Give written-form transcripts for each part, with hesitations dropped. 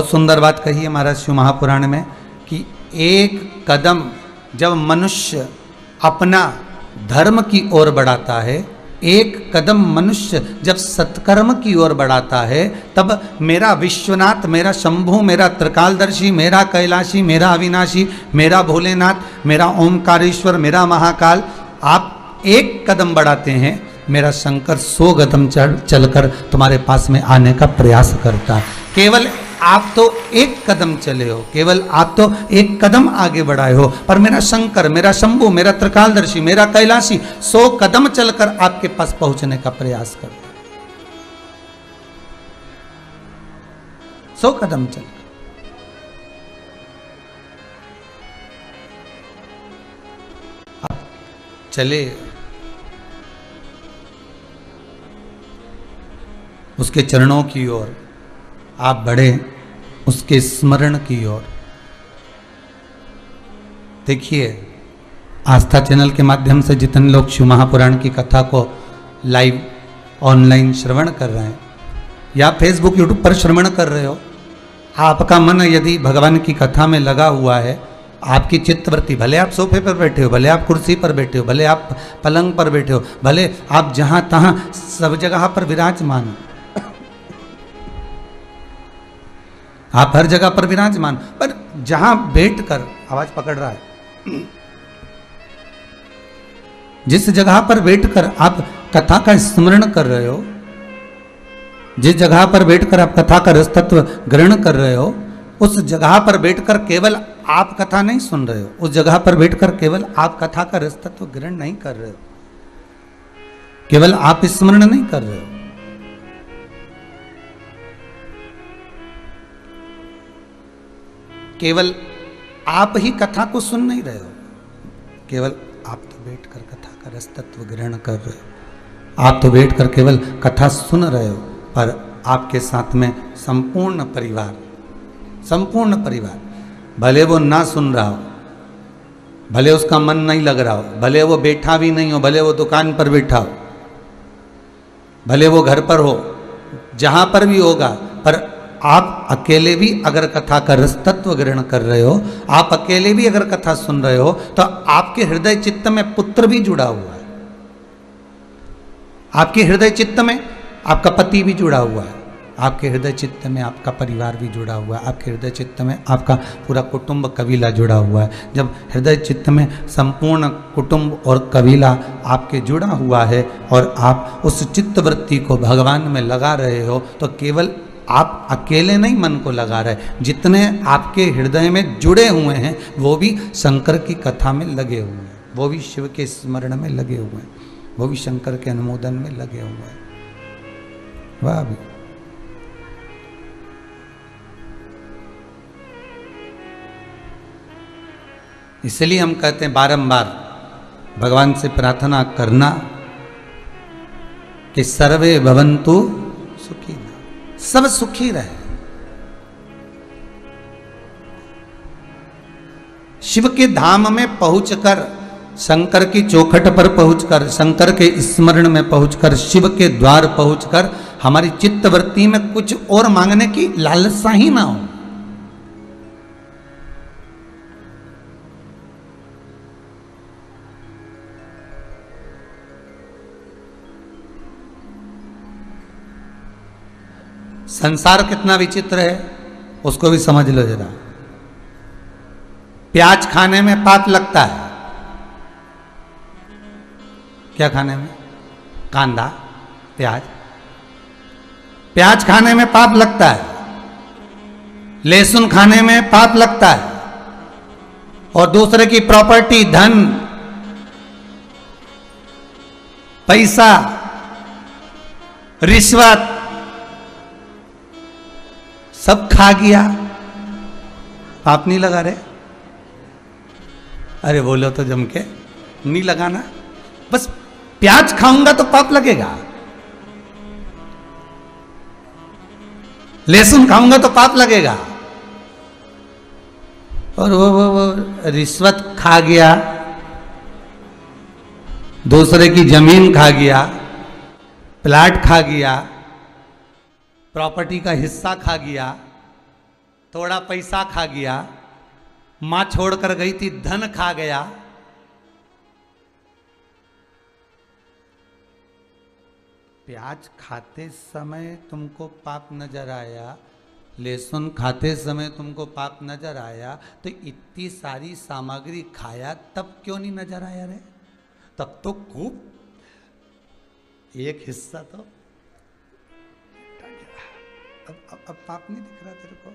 बहुत सुंदर बात कही है महाराज शिव महापुराण में कि एक कदम जब मनुष्य अपना धर्म की ओर बढ़ाता है, एक कदम मनुष्य जब सत्कर्म की ओर बढ़ाता है, तब मेरा विश्वनाथ, मेरा शंभु, मेरा त्रिकालदर्शी, मेरा कैलाशी, मेरा अविनाशी, मेरा भोलेनाथ, मेरा ओमकारेश्वर, मेरा महाकाल, आप एक कदम बढ़ाते हैं, मेरा शंकर 100 कदम चलकर तुम्हारे पास में आने का प्रयास करता है। केवल आप तो एक कदम चले हो, केवल आप तो एक कदम आगे बढ़ाए हो, पर मेरा शंकर, मेरा शंभु, मेरा त्रिकालदर्शी, मेरा कैलाशी 100 कदम चलकर आपके पास पहुंचने का प्रयास करता है। 100 कदम चलकर। आप चले उसके चरणों की ओर, आप बढ़े उसके स्मरण की ओर। देखिए, आस्था चैनल के माध्यम से जितने लोग शिव महापुराण की कथा को लाइव ऑनलाइन श्रवण कर रहे हैं या फेसबुक यूट्यूब पर श्रवण कर रहे हो, आपका मन यदि भगवान की कथा में लगा हुआ है, आपकी चित्तवृत्ति, भले आप सोफे पर बैठे हो, भले आप कुर्सी पर बैठे हो, भले आप पलंग पर बैठे हो, भले आप जहां तहां सब जगह पर विराजमान, आप हर जगह पर विराजमान, पर जहां बैठकर, आवाज पकड़ रहा है, जिस जगह पर बैठकर आप कथा का स्मरण कर रहे हो, जिस जगह पर बैठकर आप कथा का रस तत्व ग्रहण कर रहे हो, उस जगह पर बैठकर केवल आप कथा नहीं सुन रहे हो, उस जगह पर बैठकर केवल आप कथा का रस तत्व ग्रहण नहीं कर रहे हो, केवल आप स्मरण नहीं कर रहे हो, केवल आप ही कथा को सुन नहीं रहे हो, केवल आप तो बैठकर कथा का रस तत्व ग्रहण कर रहे हो, आप तो बैठकर केवल कथा सुन रहे हो, पर आपके साथ में संपूर्ण परिवार, भले वो ना सुन रहा हो, भले उसका मन नहीं लग रहा हो, भले वो बैठा भी नहीं हो, भले वो दुकान पर बैठा हो, भले वो घर पर हो, जहां पर भी होगा, पर आप अकेले भी अगर कथा का रस तत्व ग्रहण कर रहे हो, आप अकेले भी अगर कथा सुन रहे हो, तो आपके हृदय चित्त में पुत्र भी जुड़ा हुआ है, आपके हृदय चित्त में आपका पति भी जुड़ा हुआ है, आपके हृदय चित्त में आपका परिवार भी जुड़ा हुआ है, आपके हृदय चित्त में आपका पूरा कुटुंब कबीला जुड़ा हुआ है। जब हृदय चित्त में संपूर्ण कुटुंब और कबीला आपके जुड़ा हुआ है और आप उस चित्तवृत्ति को भगवान में लगा रहे हो, तो केवल आप अकेले नहीं मन को लगा रहे, जितने आपके हृदय में जुड़े हुए हैं वो भी शंकर की कथा में लगे हुए हैं, वो भी शिव के स्मरण में लगे हुए हैं, वो भी शंकर के अनुमोदन में लगे हुए हैं। वाह भी इसलिए हम कहते हैं बारंबार भगवान से प्रार्थना करना कि सर्वे भवन्तु सुखी, सब सुखी रहे। शिव के धाम में पहुंचकर, शंकर की चौखट पर पहुंचकर, शंकर के स्मरण में पहुंचकर, शिव के द्वार पहुंचकर हमारी चित्तवृत्ति में कुछ और मांगने की लालसा ही ना हो। संसार कितना विचित्र है उसको भी समझ लो जरा। प्याज खाने में पाप लगता है, क्या खाने में? कांदा, प्याज। प्याज खाने में पाप लगता है, लहसुन खाने में पाप लगता है, और दूसरे की प्रॉपर्टी, धन, पैसा, रिश्वत सब खा गया, पाप नहीं लगा रहे? अरे बोलो तो जम के, नहीं लगाना। बस प्याज खाऊंगा तो पाप लगेगा, लहसुन खाऊंगा तो पाप लगेगा, और वो रिश्वत खा गया, दूसरे की जमीन खा गया, प्लाट खा गया, प्रॉपर्टी का हिस्सा खा गया, थोड़ा पैसा खा गया, मां छोड़कर गई थी, धन खा गया। प्याज खाते समय तुमको पाप नजर आया, लहसुन खाते समय तुमको पाप नजर आया, तो इतनी सारी सामग्री खाया तब क्यों नहीं नजर आया रे? तब तो खूब एक हिस्सा तो अब पाप नहीं दिख रहा तेरे को?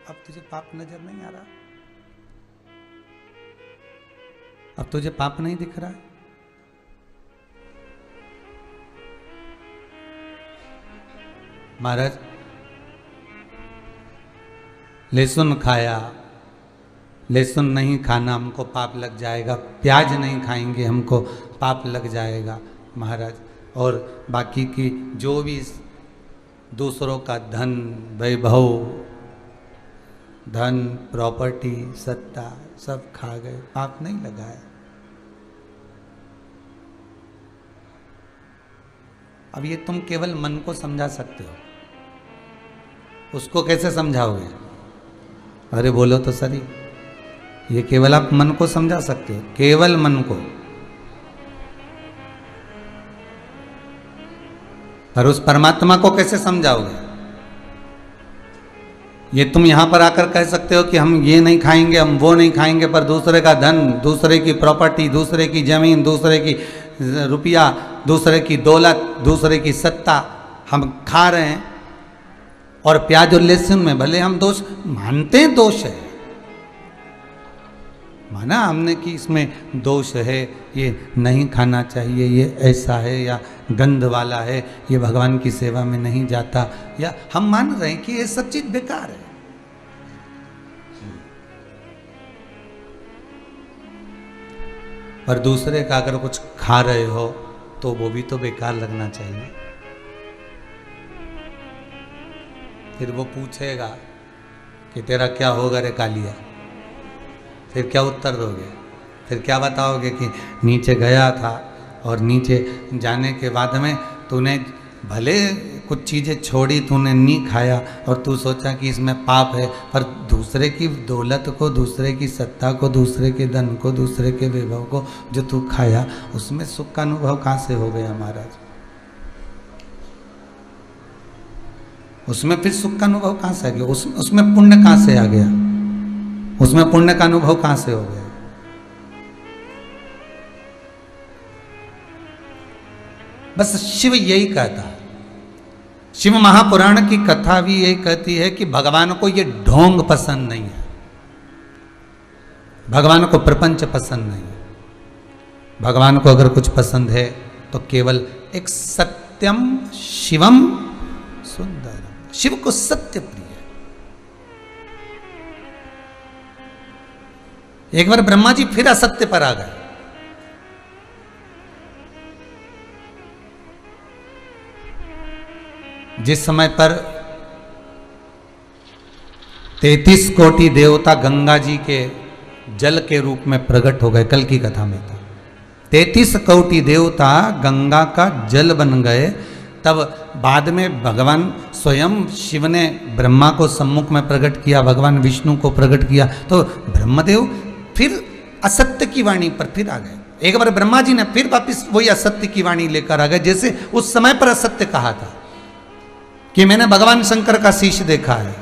अब तुझे पाप नजर नहीं आ रहा? अब तुझे पाप नहीं दिख रहा? महाराज लहसुन खाया, लहसुन नहीं खाना हमको पाप लग जाएगा, प्याज नहीं खाएंगे हमको पाप लग जाएगा महाराज। और बाकी की जो भी दूसरों का धन, वैभव, धन, प्रॉपर्टी, सत्ता सब खा गए, पाप नहीं लगा है। अब ये तुम केवल मन को समझा सकते हो, उसको कैसे समझाओगे? अरे बोलो तो सही, ये केवल आप मन को समझा सकते हो, केवल मन को। पर उस परमात्मा को कैसे समझाओगे? ये तुम यहां पर आकर कह सकते हो कि हम ये नहीं खाएंगे, हम वो नहीं खाएंगे, पर दूसरे का धन, दूसरे की प्रॉपर्टी, दूसरे की जमीन, दूसरे की रुपया, दूसरे की दौलत, दूसरे की सत्ता हम खा रहे हैं। और प्याज और लहसुन में भले हम दोष मानते हैं, दोष है, माना हमने कि इसमें दोष है, ये नहीं खाना चाहिए, ये ऐसा है या गंध वाला है, ये भगवान की सेवा में नहीं जाता, या हम मान रहे हैं कि ये सब चीज बेकार है। पर दूसरे का अगर कुछ खा रहे हो तो वो भी तो बेकार लगना चाहिए। फिर वो पूछेगा कि तेरा क्या होगा रे कालिया? फिर क्या उत्तर दोगे? फिर क्या बताओगे कि नीचे गया था और नीचे जाने के बाद में तूने भले कुछ चीज़ें छोड़ी, तूने नहीं खाया और तू सोचा कि इसमें पाप है, पर दूसरे की दौलत को, दूसरे की सत्ता को, दूसरे के धन को, दूसरे के वैभव को जो तू खाया, उसमें सुख का अनुभव कहाँ से हो गया महाराज? उसमें फिर सुख का अनुभव कहाँ से आ गया? उसमें पुण्य कहाँ से आ गया? उसमें पुण्य का अनुभव कहाँ से हो गया? बस शिव यही कहता है, शिव महापुराण की कथा भी यही कहती है कि भगवान को ये ढोंग पसंद नहीं है, भगवान को प्रपंच पसंद नहीं है। भगवान को अगर कुछ पसंद है तो केवल एक सत्यम शिवम सुंदर, शिव को सत्य प्रिय। एक बार ब्रह्मा जी फिर असत्य पर आ गए। जिस समय पर 33 कोटि देवता गंगा जी के जल के रूप में प्रकट हो गए, कल की कथा में था, 33 कोटि देवता गंगा का जल बन गए। तब बाद में भगवान स्वयं शिव ने ब्रह्मा को सम्मुख में प्रकट किया, भगवान विष्णु को प्रकट किया, तो ब्रह्मदेव फिर असत्य की वाणी पर फिर आ गए। एक बार ब्रह्मा जी ने फिर वापिस वही असत्य की वाणी लेकर आ गए, जैसे उस समय पर असत्य कहा था कि मैंने भगवान शंकर का शीश देखा है,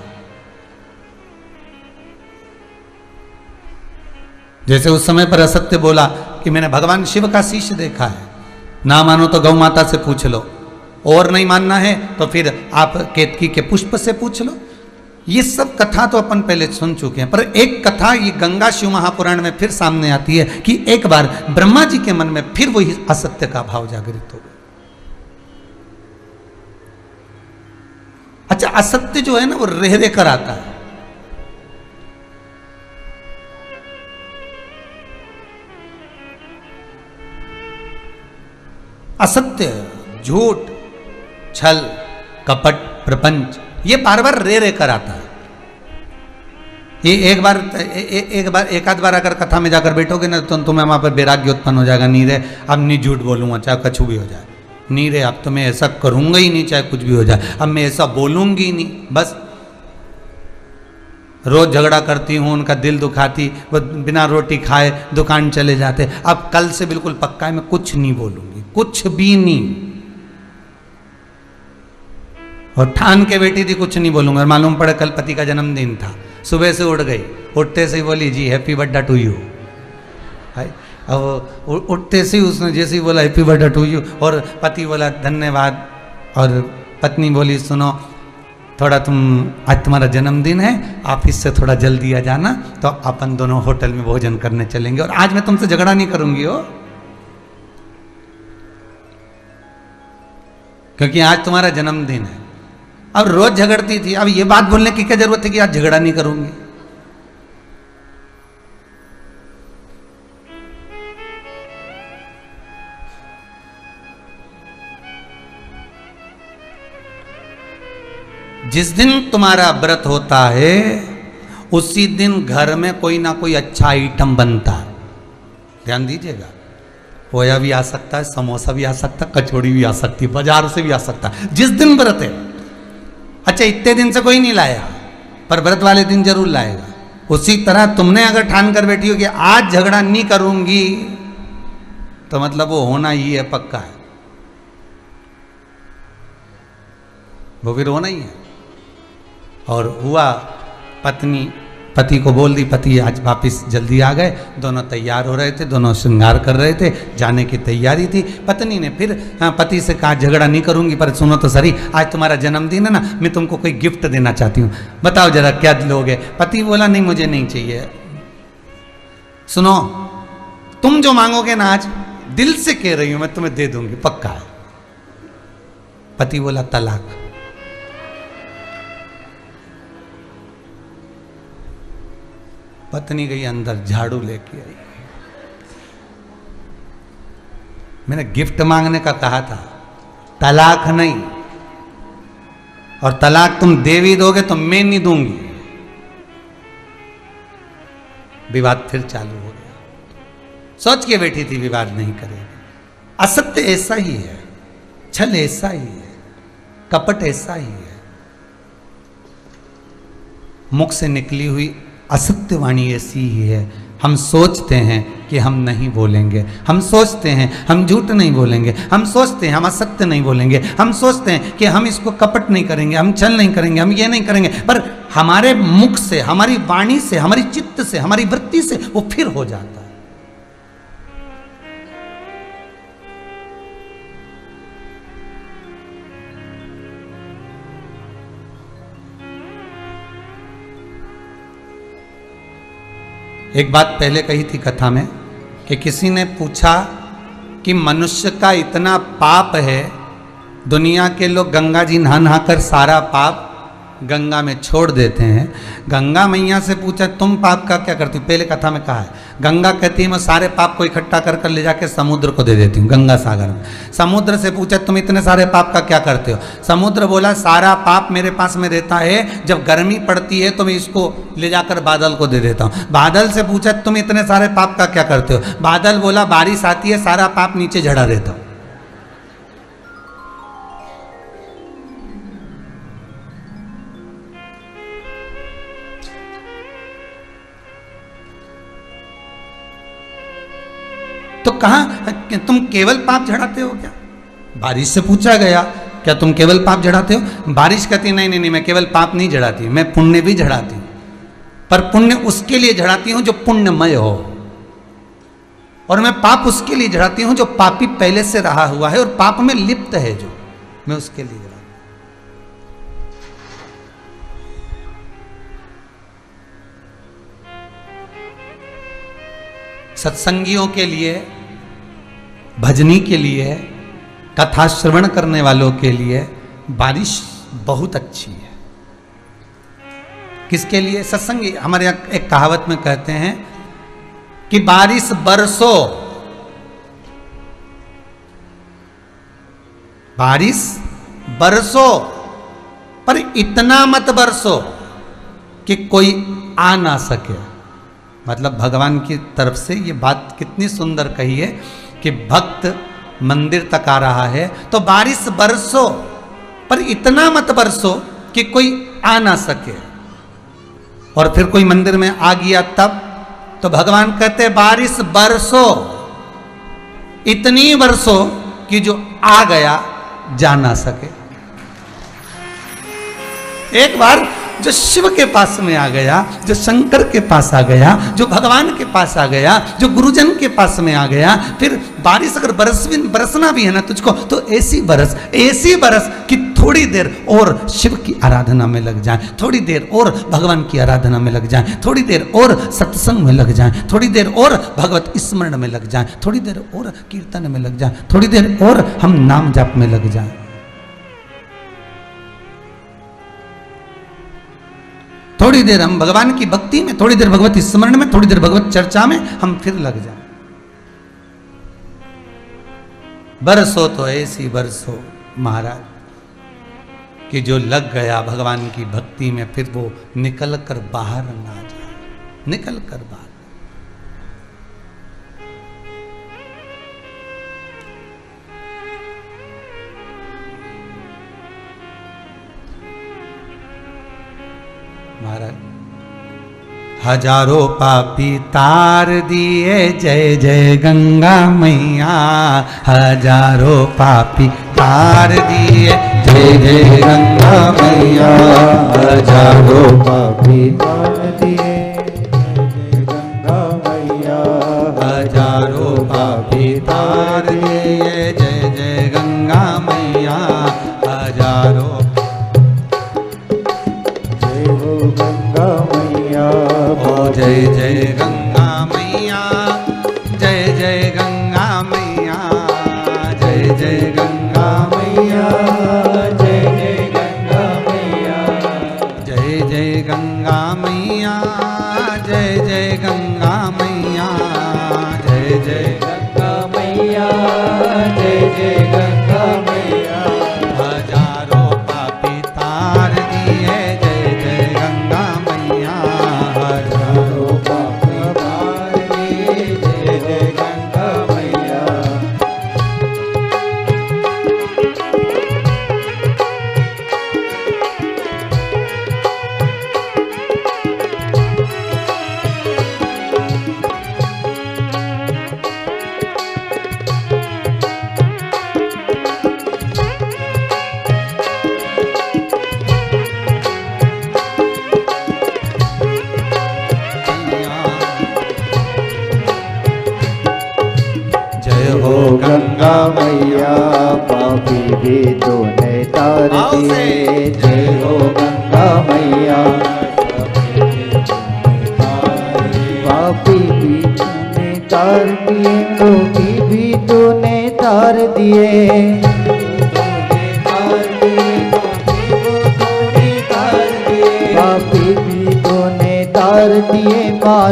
जैसे उस समय पर असत्य बोला कि मैंने भगवान शिव का शीश देखा है। ना मानो तो गौ माता से पूछ लो, और नहीं मानना है तो फिर आप केतकी के पुष्प से पूछ लो। ये सब कथा तो अपन पहले सुन चुके हैं, पर एक कथा ये गंगा शिव महापुराण में फिर सामने आती है कि एक बार ब्रह्मा जी के मन में फिर वही असत्य का भाव जागृत हो गया। अच्छा, असत्य जो है ना वो रह रह कर आता है। असत्य, झूठ, छल, कपट, प्रपंच, ये बार बार रे रे कर आता है। ये एक आध बार अगर कथा में जाकर बैठोगे ना तो तुम्हें वहां पर वैराग्य उत्पन्न हो जाएगा। नहीं रे अब नहीं झूठ बोलूंगा चाहे कछु भी हो जाए, नहीं रे अब तो मैं ऐसा करूंगा ही नहीं चाहे कुछ भी हो जाए, अब मैं ऐसा बोलूंगी ही नहीं, बस रोज झगड़ा करती हूँ, उनका दिल दुखाती, वो बिना रोटी खाए दुकान चले जाते। अब कल से बिल्कुल पक्का है, मैं कुछ नहीं बोलूंगी, कुछ भी नहीं। और ठान के बैठी थी कुछ नहीं बोलूंगा। और मालूम पड़े कल पति का जन्मदिन था, सुबह से उठ गई, उठते से ही बोली जी हैप्पी बर्थडे टू यू। अब उठते से ही उसने जैसे ही बोला हैप्पी बर्थडे टू यू, और पति बोला धन्यवाद, और पत्नी बोली सुनो थोड़ा आज तुम्हारा जन्मदिन है, ऑफिस से थोड़ा जल्दी आ जाना, तो अपन दोनों होटल में भोजन करने चलेंगे, और आज मैं तुमसे झगड़ा नहीं करूंगी हो, क्योंकि आज तुम्हारा जन्मदिन है। अब रोज झगड़ती थी, अब ये बात बोलने की क्या जरूरत है कि आज झगड़ा नहीं करूंगी। जिस दिन तुम्हारा व्रत होता है उसी दिन घर में कोई ना कोई अच्छा आइटम बनता है। ध्यान दीजिएगा, पोया भी आ सकता है, समोसा भी आ सकता है, कचौड़ी भी आ सकती है, बाजार से भी आ सकता है, जिस दिन व्रत है। अच्छा इतने दिन से कोई नहीं लाया, पर व्रत वाले दिन जरूर लाएगा। उसी तरह तुमने अगर ठान कर बैठी हो कि आज झगड़ा नहीं करूंगी, तो मतलब वो होना ही है, पक्का है, वो फिर होना ही है। और हुआ, पत्नी पति को बोल दी, पति आज वापिस जल्दी आ गए, दोनों तैयार हो रहे थे, दोनों श्रृंगार कर रहे थे, जाने की तैयारी थी। पत्नी ने फिर पति से कहा झगड़ा नहीं करूंगी, पर सुनो तो सही, आज तुम्हारा जन्मदिन है ना, मैं तुमको कोई गिफ्ट देना चाहती हूँ, बताओ जरा क्या लोगे। पति बोला नहीं मुझे नहीं चाहिए। सुनो तुम जो मांगोगे ना, आज दिल से कह रही हूं मैं तुम्हें दे दूंगी, पक्का है। पति बोला तलाक। पत्नी गई अंदर, झाड़ू लेके आई। मैंने गिफ्ट मांगने का कहा था, तलाक नहीं, और तलाक तुम दे भी दोगे तो मैं नहीं दूंगी। विवाद फिर चालू हो गया। सोच के बैठी थी विवाद नहीं करेगी। असत्य ऐसा ही है, छल ऐसा ही है, कपट ऐसा ही है। मुख से निकली हुई असत्य वाणी ऐसी ही है। हम सोचते हैं कि हम नहीं बोलेंगे, हम सोचते हैं हम झूठ नहीं बोलेंगे, हम सोचते हैं हम असत्य नहीं बोलेंगे, हम सोचते हैं कि हम इसको कपट नहीं करेंगे, हम छल नहीं करेंगे, हम ये नहीं करेंगे, पर हमारे मुख से, हमारी वाणी से, हमारी चित्त से, हमारी वृत्ति से वो फिर हो जाता है। एक बात पहले कही थी कथा में कि किसी ने पूछा कि मनुष्य का इतना पाप है, दुनिया के लोग गंगा जी नहा नहा कर सारा पाप गंगा में छोड़ देते हैं। गंगा मैया से पूछा तुम पाप का क्या करती हो? पहले कथा में कहा है, गंगा कहती है मैं सारे पाप को इकट्ठा कर कर ले जाके समुद्र को दे देती हूँ, गंगा सागर में। समुद्र से पूछा तुम इतने सारे पाप का क्या करते हो? समुद्र बोला सारा पाप मेरे पास में रहता है, जब गर्मी पड़ती है तो मैं इसको ले जाकर बादल को दे देता हूँ। बादल से पूछा तुम इतने सारे पाप का क्या करते हो? बादल बोला बारिश आती है सारा पाप नीचे झड़ा रहता हूँ। तो कहा तुम केवल पाप झड़ाते हो क्या? बारिश से पूछा गया क्या तुम केवल पाप झड़ाते हो? बारिश कहती नहीं नहीं नहीं, मैं केवल पाप नहीं झड़ाती, मैं पुण्य भी झड़ाती हूं, पर पुण्य उसके लिए झड़ाती हूं जो पुण्यमय हो, और मैं पाप उसके लिए झड़ाती हूं जो पापी पहले से रहा हुआ है और पाप में लिप्त है, जो मैं उसके लिए झड़ाती हूं। सत्संगियों के लिए, भजनी के लिए, कथा श्रवण करने वालों के लिए बारिश बहुत अच्छी है। किसके लिए? सत्संगी। हमारे यहाँ एक कहावत में कहते हैं कि बारिश बरसो, बारिश बरसो पर इतना मत बरसो कि कोई आ ना सके। मतलब भगवान की तरफ से ये बात कितनी सुंदर कही है कि भक्त मंदिर तक आ रहा है तो बारिश बरसो पर इतना मत बरसो कि कोई आ ना सके। और फिर कोई मंदिर में आ गया तब, तो भगवान कहते बारिश बरसो, इतनी बरसो कि जो आ गया जा ना सके। एक बार जो शिव के पास में आ गया, जो शंकर के पास आ गया, जो भगवान के पास आ गया, जो गुरुजन के पास में आ गया, फिर बारिश अगर बरसना भी है ना तुझको, तो ऐसी बरस कि थोड़ी देर और शिव की आराधना में लग जाए, थोड़ी देर और भगवान की आराधना में लग जाए, थोड़ी देर और सत्संग में लग जाए, थोड़ी देर और भगवत स्मरण में लग जाए, थोड़ी देर और कीर्तन में लग जाए, थोड़ी देर और हम नाम जाप में लग जाए, थोड़ी देर हम भगवान की भक्ति में, थोड़ी देर भगवत स्मरण में, थोड़ी देर भगवत चर्चा में हम फिर लग जाए। बरसो तो ऐसी बरसो महाराज कि जो लग गया भगवान की भक्ति में, फिर वो निकल कर बाहर ना जाए, निकल कर बाहर। महाराज हजारों पापी तार दिए, जय जय गंगा मैया, हजारों पापी तार दिए, जय जय गंगा मैया, हजारों पापी तार दिए, जय गंगा मैया, हजारों पापी तार दिए, जय जय गंगा मैया, हजारों गंगा मैया, जय जय गंगा मैया, जय जय गंगा मैया, जय जय गंगा मैया, जय जय गंगा मैया, जय जय गंगा मैया, जय जय गंगा मैया, जय जय गंगा मैया, जय जय गंगा मैया, हजारों पापी तार दिए, जय जय गंगा मैया, हजारों पापी तार दिए, जय जय गंगा मैया। जय हो गंगा मैया, पापी भी तूने तार दिए, जय हो गंगा मैया, पापी भी तूने तार दिए, रोगी भी तूने तार दिए, पापी भी तूने तार दिए,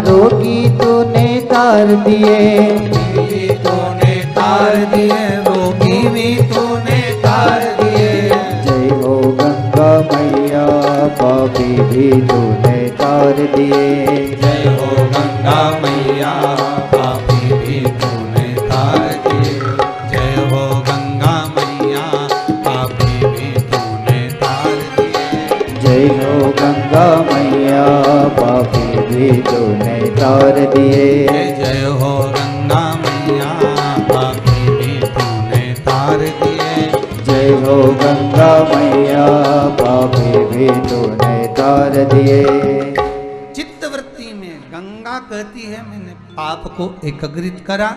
रोगी तूने तार दिए, तूने तार दिए, रोगी भी तूने तार दिए, जय हो गंगा मैया, पापी भी तूने तार दिए, जय हो गंगा मैया, पापी भी तूने तार दिए, जय हो गंगा मैया, पापी भी तूने तार दिए, जय हो गंगा मैया, पापी भी तूने तार दिए, जय हो गंगा मैया, पापी भी तूने तार दिए, जय हो गंगा मैया, पापी भी तूने तार दिए। चित्तवृत्ति में गंगा कहती है मैंने पाप को एकत्रित करा,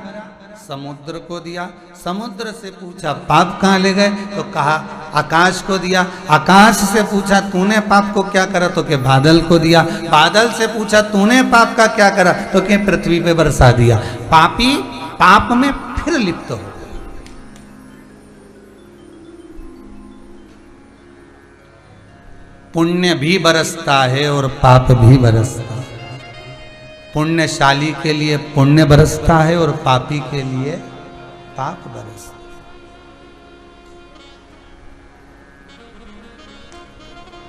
समुद्र को दिया, समुद्र से पूछा पाप कहाँ ले गए, तो कहा आकाश को दिया, आकाश से पूछा तूने पाप को क्या करा, तो के बादल को दिया, बादल से पूछा तूने पाप का क्या करा, तो के पृथ्वी पे बरसा दिया। पापी पाप में फिर लिप्त हो, पुण्य भी बरसता है और पाप भी बरसता है। पुण्यशाली के लिए पुण्य बरसता है और पापी के लिए पाप बरसता है।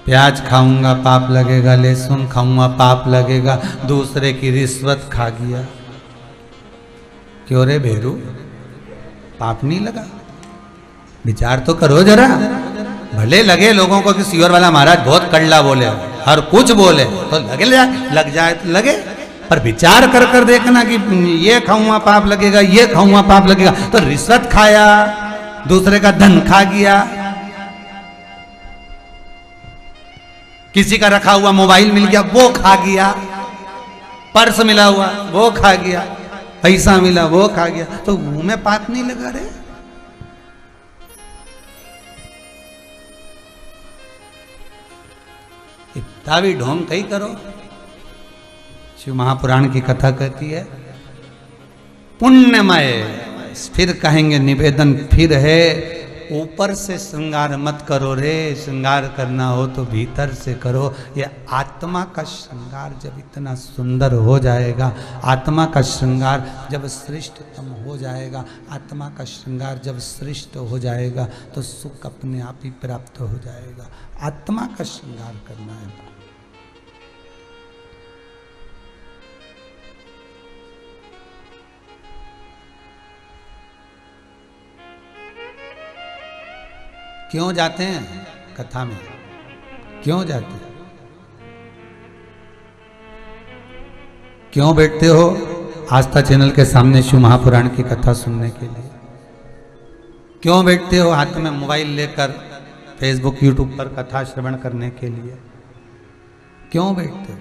प्याज खाऊंगा पाप लगेगा, लहसुन खाऊंगा पाप लगेगा, दूसरे की रिश्वत खा गया, क्यों रे भेरू पाप नहीं लगा? विचार तो करो जरा, भले लगे लोगों को कि सीवर वाला महाराज बहुत कड़ला बोले, हर कुछ बोले तो लग जाए तो लगे, पर विचार कर कर देखना कि ये खाऊंगा पाप लगेगा, ये खाऊंगा पाप लगेगा। तो रिश्वत खाया, दूसरे का धन खा गया, किसी का रखा हुआ मोबाइल मिल गया वो खा गया, पर्स मिला हुआ वो खा गया, पैसा मिला वो खा गया, तो मुंह में पाप नहीं लगा रे। इतना भी ढोंग कहीं करो। शिव महापुराण की कथा कहती है पुण्यमय, फिर कहेंगे निवेदन फिर है, ऊपर से श्रृंगार मत करो रे, श्रृंगार करना हो तो भीतर से करो। ये आत्मा का श्रृंगार जब इतना सुंदर हो जाएगा, आत्मा का श्रृंगार जब श्रेष्ठतम हो जाएगा, आत्मा का श्रृंगार जब श्रेष्ठ हो जाएगा तो सुख अपने आप ही प्राप्त हो जाएगा। आत्मा का श्रृंगार करना है। क्यों जाते हैं कथा में, क्यों जाते हैं, क्यों बैठते हो आस्था चैनल के सामने शिव महापुराण की कथा सुनने के लिए? क्यों बैठते हो हाथ में मोबाइल लेकर फेसबुक यूट्यूब पर कथा श्रवण करने के लिए? क्यों बैठते हो?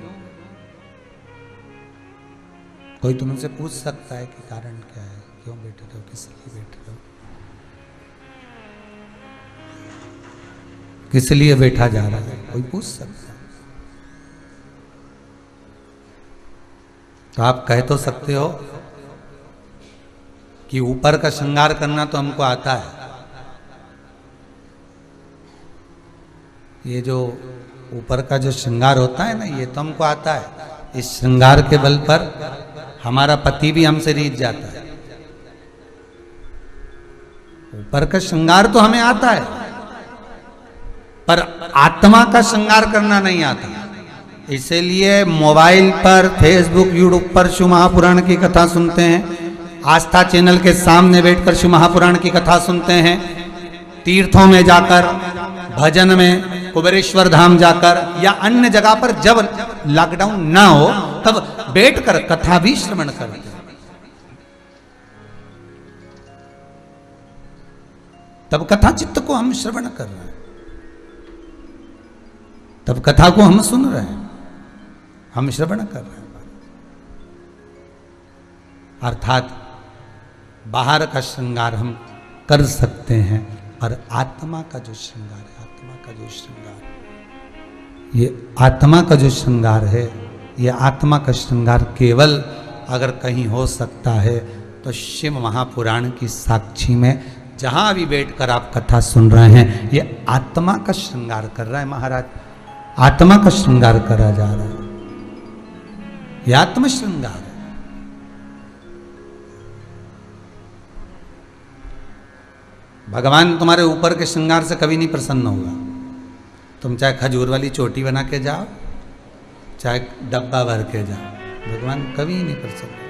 कोई तुमसे पूछ सकता है कि कारण क्या है, क्यों बैठे हो, किस लिए बैठे हो, किस लिए बैठा जा रहा है, कोई पूछ सकता है। तो आप कह तो सकते हो कि ऊपर का श्रृंगार करना तो हमको आता है, ये जो ऊपर का जो श्रृंगार होता है ना, ये तो हमको आता है। इस श्रृंगार के बल पर हमारा पति भी हमसे रीझ जाता है। ऊपर का श्रृंगार तो हमें आता है, पर आत्मा का श्रृंगार करना नहीं आता। इसीलिए मोबाइल पर फेसबुक यूट्यूब पर शिव महापुराण की कथा सुनते हैं, आस्था चैनल के सामने बैठकर शिव महापुराण की कथा सुनते हैं, तीर्थों में जाकर, भजन में, कुबेरेश्वर धाम जाकर या अन्य जगह पर जब लॉकडाउन ना हो तब बैठकर कथा भी श्रवण करते हैं। तब कथा चित्त को हम श्रवण कर रहे हैं, तब कथा को हम सुन रहे हैं, हम श्रवण कर रहे हैं। अर्थात बाहर का श्रृंगार हम कर सकते हैं, और आत्मा का जो श्रृंगार है, आत्मा का जो श्रृंगार, ये आत्मा का जो श्रृंगार है, ये आत्मा का श्रृंगार केवल अगर कहीं हो सकता है तो शिव महापुराण की साक्षी में जहां भी बैठकर आप कथा सुन रहे हैं, ये आत्मा का श्रृंगार कर रहा है महाराज, आत्मा का श्रृंगार करा जा रहा है, यह आत्म श्रृंगार है। भगवान तुम्हारे ऊपर के श्रृंगार से कभी नहीं प्रसन्न होगा। तुम चाहे खजूर वाली चोटी बना के जाओ, चाहे डब्बा भर के जाओ, भगवान कभी नहीं प्रसन्न।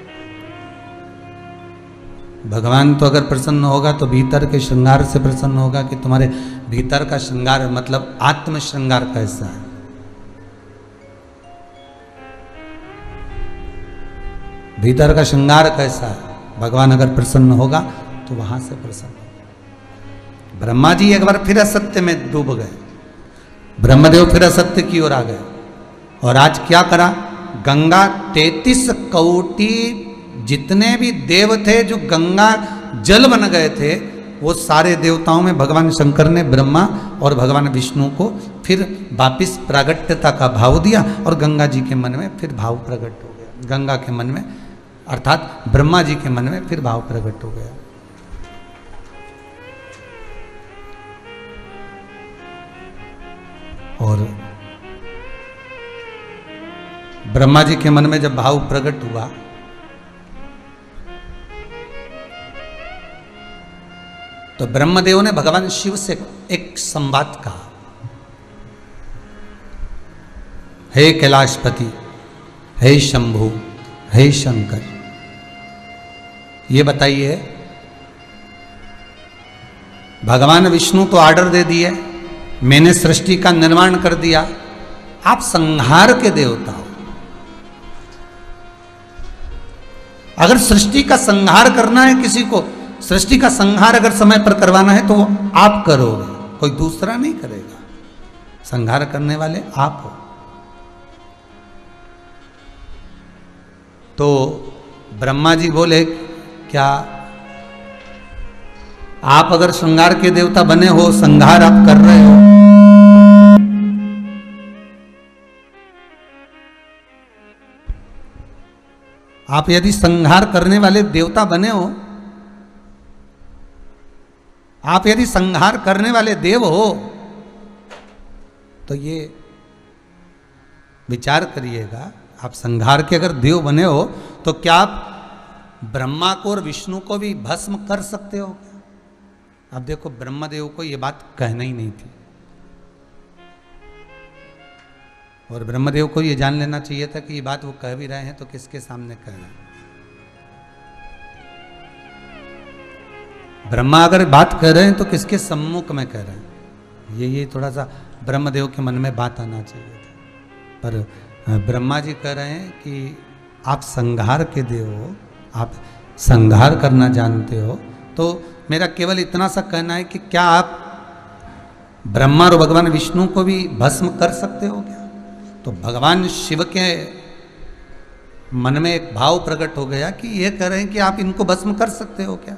भगवान तो अगर प्रसन्न होगा तो भीतर के श्रृंगार से प्रसन्न होगा कि तुम्हारे भीतर का श्रृंगार, मतलब आत्म श्रृंगार कैसा है। भीतर का श्रृंगार कैसा है, भगवान अगर प्रसन्न होगा तो वहां से प्रसन्न होगा। ब्रह्मा जी एक बार फिर असत्य में डूब गए, ब्रह्मदेव फिर असत्य की ओर आ गए, और आज क्या करा, गंगा 33 कोटि जितने भी देव थे जो गंगा जल बन गए थे, वो सारे देवताओं में भगवान शंकर ने ब्रह्मा और भगवान विष्णु को फिर वापिस प्रागट्यता का भाव दिया, और गंगा जी के मन में फिर भाव प्रकट हो गया। गंगा के मन में, अर्थात ब्रह्मा जी के मन में फिर भाव प्रकट हो गया। और ब्रह्मा जी के मन में जब भाव प्रकट हुआ तो ब्रह्मदेव ने भगवान शिव से एक संवाद कहा, हे कैलाशपति, हे शंभु, हे शंकर, ये बताइए, भगवान विष्णु तो ऑर्डर दे दिए, मैंने सृष्टि का निर्माण कर दिया, आप संहार के देवता हो। अगर सृष्टि का संहार करना है किसी को, सृष्टि का संहार अगर समय पर करवाना है तो वो आप करोगे, कोई दूसरा नहीं करेगा। संहार करने वाले आप हो। तो ब्रह्मा जी बोले, क्या आप अगर श्रृंगार के देवता बने हो, संहार आप कर रहे हो, आप यदि संहार करने वाले देवता बने हो, आप यदि संहार करने वाले देव हो, तो ये विचार करिएगा, आप संहार के अगर देव बने हो तो क्या आप ब्रह्मा को और विष्णु को भी भस्म कर सकते हो क्या? अब देखो, ब्रह्मदेव को ये बात कहना ही नहीं थी, और ब्रह्मदेव को ये जान लेना चाहिए था कि ये बात वो कह भी रहे हैं तो किसके सामने कह रहे हैं। ब्रह्मा अगर बात कर रहे हैं तो किसके सम्मुख में कह रहे हैं, ये थोड़ा सा ब्रह्मदेव के मन में बात आना चाहिए था। पर ब्रह्मा जी कह रहे हैं कि आप संहार के देव हो, आप संहार करना जानते हो, तो मेरा केवल इतना सा कहना है कि क्या आप ब्रह्मा और भगवान विष्णु को भी भस्म कर सकते हो क्या? तो भगवान शिव के मन में एक भाव प्रकट हो गया कि ये कह रहे हैं कि आप इनको भस्म कर सकते हो क्या?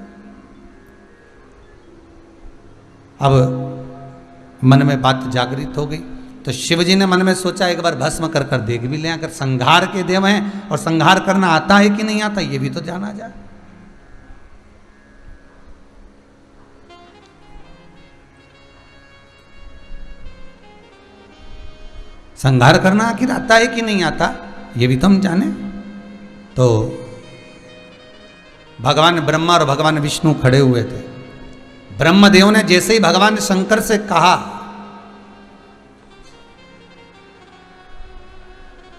अब मन में बात जागृत हो गई, तो शिव जी ने मन में सोचा एक बार भस्म कर कर देख भी लें, अगर संहार के देव हैं और संहार करना आता है कि नहीं आता ये भी तो जाना जाए। संहार करना आखिर आता है कि नहीं आता ये भी तो हम जाने। तो भगवान ब्रह्मा और भगवान विष्णु खड़े हुए थे। ब्रह्मदेव ने जैसे ही भगवान शंकर से कहा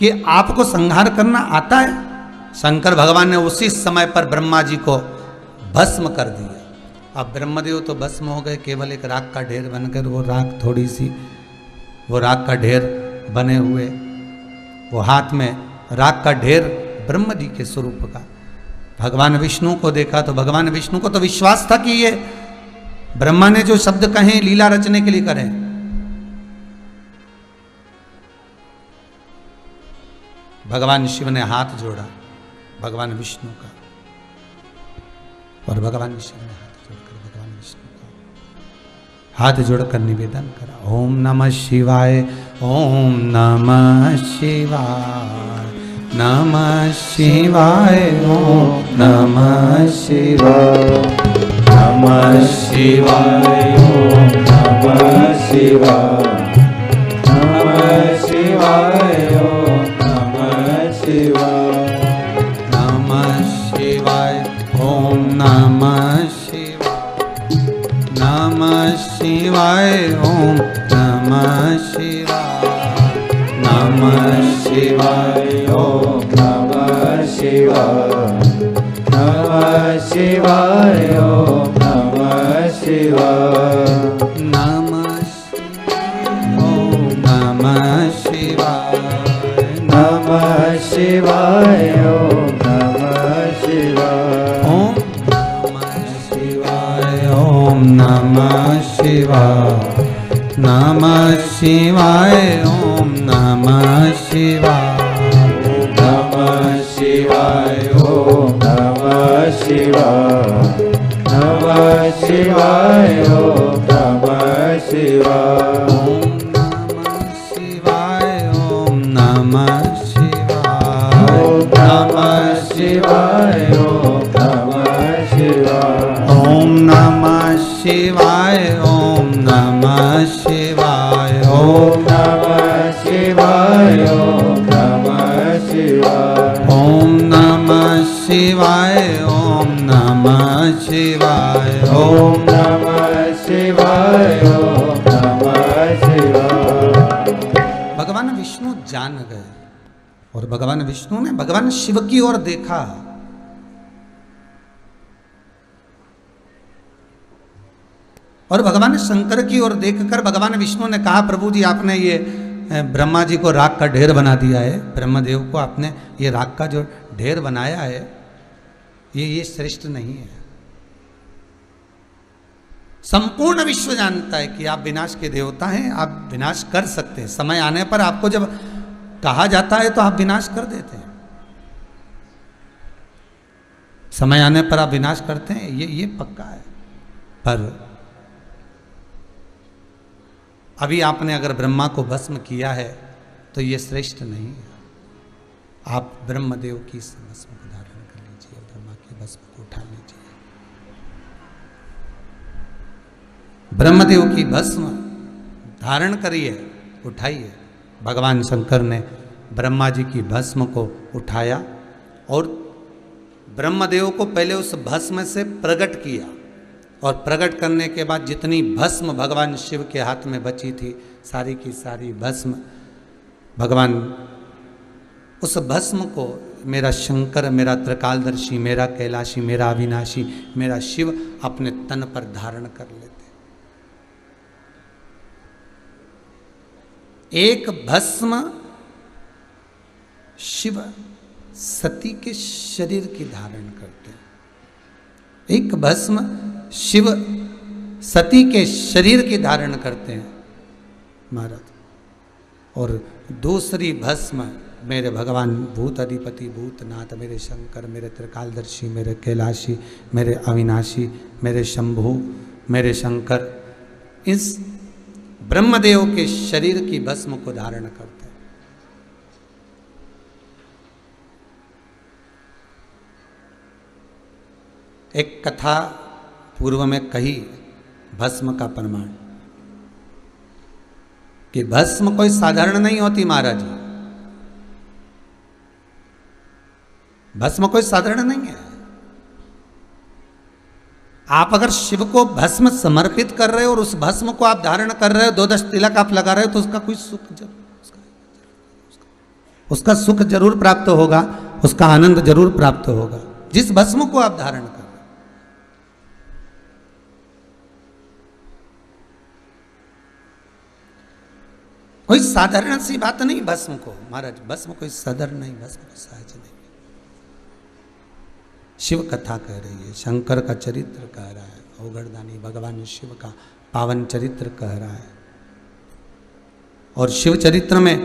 कि आपको संहार करना आता है, शंकर भगवान ने उसी समय पर ब्रह्मा जी को भस्म कर दिया। अब ब्रह्मदेव तो भस्म हो गए, केवल एक राख का ढेर बनकर, वो राख थोड़ी सी, वो राख का ढेर बने हुए, वो हाथ में राख का ढेर ब्रह्म जी के स्वरूप का। भगवान विष्णु को देखा तो भगवान विष्णु को तो विश्वास था कि ये ब्रह्मा ने जो शब्द कहे लीला रचने के लिए करें। भगवान शिव ने हाथ जोड़ा भगवान विष्णु का, और भगवान शिव ने हाथ जोड़कर भगवान विष्णु का हाथ जोड़कर निवेदन करा, ओम नमः शिवाय, ओम नमः शिवाय, नमः शिवाय, ओम नमः शिवाय, नमः शिवाय, ओम नमः शिवाय, नमः शिवाय, ओम नमः शिवाय, नमः शिवाय, ओम नमः शिवाय, नमः शिवाय, ओम नमः शिवाय, नमः शिवाय, ओम नमः शिवाय, नमः शिवाय, ओम नमः शिवाय, नमः शिवाय, नमः शिवाय, ओम नमः शिवाय, ओम नमः शिवाय, ओम नमः शिवाय, नमः शिवाय, ओम नमः शिवाय, नमः शिवाय, ओम नमः शिवाय, नमः शिवाय, ओम नमः शिवाय, ओम नमः शिवाय, ओम नमः शिवाय, ओम नमः शिवाय, ओम नमः शिवाय, ओम नमः शिवाय, ओम नमः शिवाय, ओम नमः शिवाय, ओम नमः शिवाय, ओम नमः शिवाय, ओम नमः शिवाय, ओम नमः शिवाय। भगवान विष्णु जान गए, और भगवान विष्णु ने भगवान शिव की ओर देखा, और भगवान शंकर की ओर देखकर भगवान विष्णु ने कहा, प्रभु जी आपने ये ब्रह्मा जी को राख का ढेर बना दिया है, ब्रह्मदेव को आपने ये राख का जो ढेर बनाया है, ये श्रेष्ठ नहीं है। संपूर्ण विश्व जानता है कि आप विनाश के देवता हैं, आप विनाश कर सकते हैं। समय आने पर आपको जब कहा जाता है तो आप विनाश कर देते हैं। समय आने पर आप विनाश करते हैं, ये पक्का है। पर अभी आपने अगर ब्रह्मा को भस्म किया है तो ये श्रेष्ठ नहीं है। आप ब्रह्मदेव की इस भस्म को धारण कर लीजिए, ब्रह्मा के भस्म को उठा लीजिए। ब्रह्मदेव की भस्म धारण करिए, उठाइए। भगवान शंकर ने ब्रह्मा जी की भस्म को उठाया और ब्रह्मदेव को पहले उस भस्म से प्रकट किया, और प्रकट करने के बाद जितनी भस्म भगवान शिव के हाथ में बची थी, सारी की सारी भस्म भगवान उस भस्म को मेरा शंकर, मेरा त्रिकालदर्शी, मेरा कैलाशी, मेरा अविनाशी, मेरा शिव अपने तन पर धारण कर लेते। एक भस्म शिव सती के शरीर की धारण करते हैं। एक भस्म शिव सती के शरीर की धारण करते हैं महाराज, और दूसरी भस्म मेरे भगवान भूत अधिपति भूतनाथ, मेरे शंकर, मेरे त्रिकालदर्शी, मेरे कैलाशी, मेरे अविनाशी, मेरे शंभु, मेरे शंकर, इस ब्रह्मदेव के शरीर की भस्म को धारण करते हैं। एक कथा पूर्व में कही भस्म का प्रमाण, कि भस्म कोई साधारण नहीं होती महाराज जी, भस्म कोई साधारण नहीं है। आप अगर शिव को भस्म समर्पित कर रहे हो और उस भस्म को आप धारण कर रहे हो, 2-10 तिलक आप लगा रहे हो, तो उसका कोई सुख उसका सुख जरूर प्राप्त होगा, उसका आनंद जरूर प्राप्त होगा, जिस भस्म को आप धारण कर। कोई साधारण सी बात नहीं भस्म को महाराज, भस्म कोई साधारण नहीं, भस्म कोई सहज नहीं। शिव कथा कह रही है, शंकर का चरित्र कह रहा है, औगड़दानी भगवान शिव का पावन चरित्र कह रहा है। और शिव चरित्र में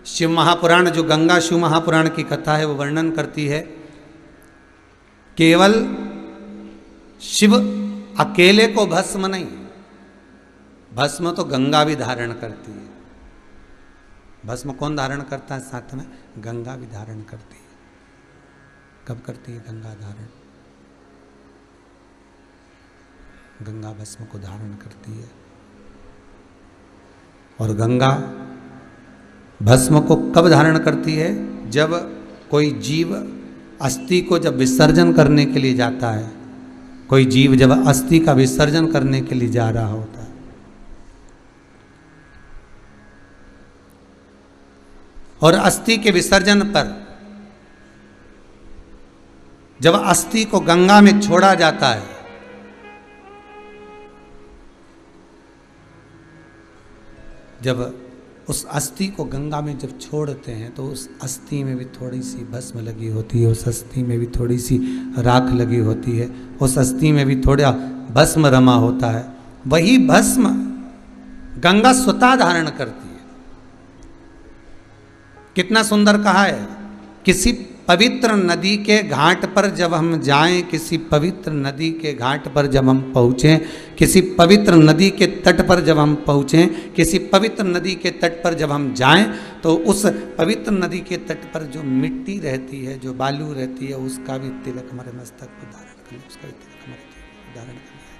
शिव महापुराण, जो गंगा शिव महापुराण की कथा है, वो वर्णन करती है केवल शिव अकेले को भस्म नहीं, भस्म तो गंगा भी धारण करती है। भस्म कौन धारण करता है? साथ में गंगा भी धारण करती है। कब करती है गंगा धारण? गंगा भस्म को धारण करती है। और गंगा भस्म को कब धारण करती है? जब कोई जीव अस्थि को जब विसर्जन करने के लिए जाता है, कोई जीव जब अस्थि का विसर्जन करने के लिए जा रहा होता है, और अस्थि के विसर्जन पर जब अस्थि को गंगा में छोड़ा जाता है, जब उस अस्थि को गंगा में जब छोड़ते हैं तो उस अस्थि में भी थोड़ी सी भस्म लगी होती है, उस अस्थि में भी थोड़ी सी राख लगी होती है, उस अस्थि में भी थोड़ा भस्म रमा होता है। वही भस्म गंगा स्वतः धारण करती है। कितना सुंदर कहा है, किसी पवित्र नदी के घाट पर जब हम जाएं, किसी पवित्र नदी के घाट पर जब हम पहुँचें, किसी पवित्र नदी के तट पर जब हम पहुँचें, किसी पवित्र नदी के तट पर जब हम जाएं, तो उस पवित्र नदी के तट पर जो मिट्टी रहती है, जो बालू रहती है, उसका भी तिलक हमारे मस्तक पर धारण कर लिया, उसका भी तिलक हमारे धारण कर लिया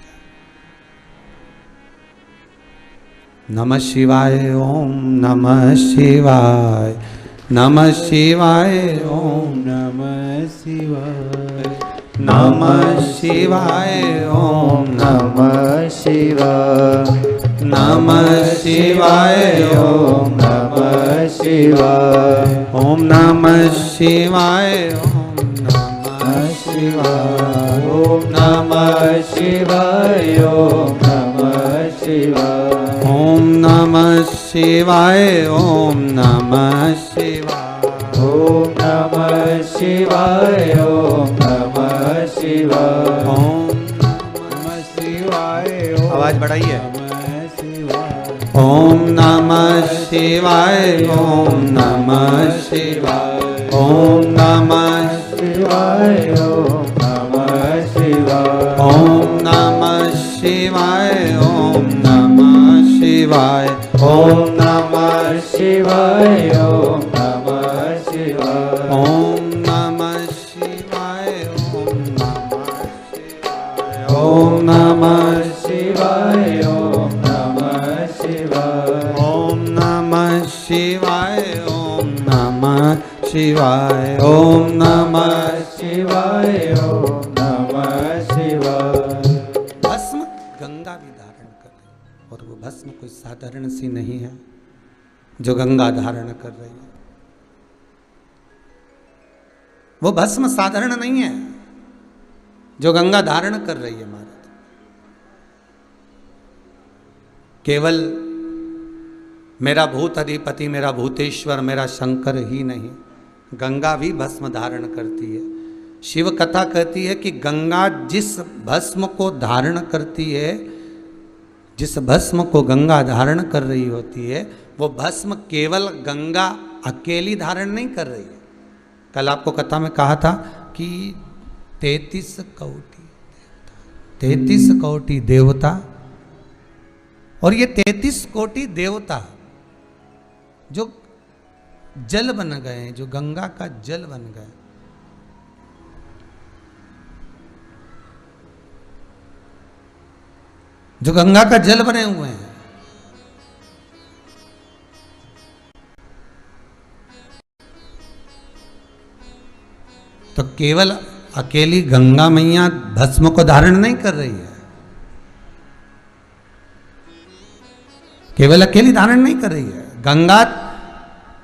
जाए। नमः शिवाय, ओम नमः शिवाय, नमः शिवाय, ओम नमः शिवाय, नमः शिवाय, ओम नमः शिवाय, नमः शिवाय, ओम नमः शिवाय, ओम नमः शिवाय, ओम नमः शिवाय, ओम नमः शिवाय, ओम नमः शिवाय, ओम नमः शिवाय, ओम नमः शिवाय, ओम नमः शिवाय, ओम नमः शिवाय, ओम नमः शिवाय, आवाज बढ़ाइए। नमः शिवाय, ओम नमः शिवाय, ओम नमः शिवाय, ओम नमः शिवाय, ओम नमः शिवाय, ओम नमः शिवाय, ओम नमः शिवाय, ओम नमः शिवाय, ओम नमः शिवाय, ओम नमः शिवाय, ओम नमः शिवाय, ओम नमः शिवाय, ओम नमः शिवाय, ओम नमः शिवाय, ओम नमः शिवाय, ओम नमः शिवाय, शिवाय, ओम नमः शिवाय। भस्म गंगा भी धारण कर रही है, और वो भस्म कोई साधारण सी नहीं है जो गंगा धारण कर रही है। वो भस्म साधारण नहीं है जो गंगा धारण कर रही है महाराज। केवल मेरा भूत अधिपति, मेरा भूतेश्वर, मेरा शंकर ही नहीं, गंगा भी भस्म धारण करती है। शिव कथा कहती है कि गंगा जिस भस्म को धारण करती है, जिस भस्म को गंगा धारण कर रही होती है, वो भस्म केवल गंगा अकेली धारण नहीं कर रही है। कल आपको कथा में कहा था कि 33 कोटि देवता, और ये 33 कोटि देवता जो जल बन गए, जो गंगा का जल बन गए, जो गंगा का जल बने हुए हैं, तो केवल अकेली गंगा मैया भस्म को धारण नहीं कर रही है, केवल अकेली धारण नहीं कर रही है। गंगा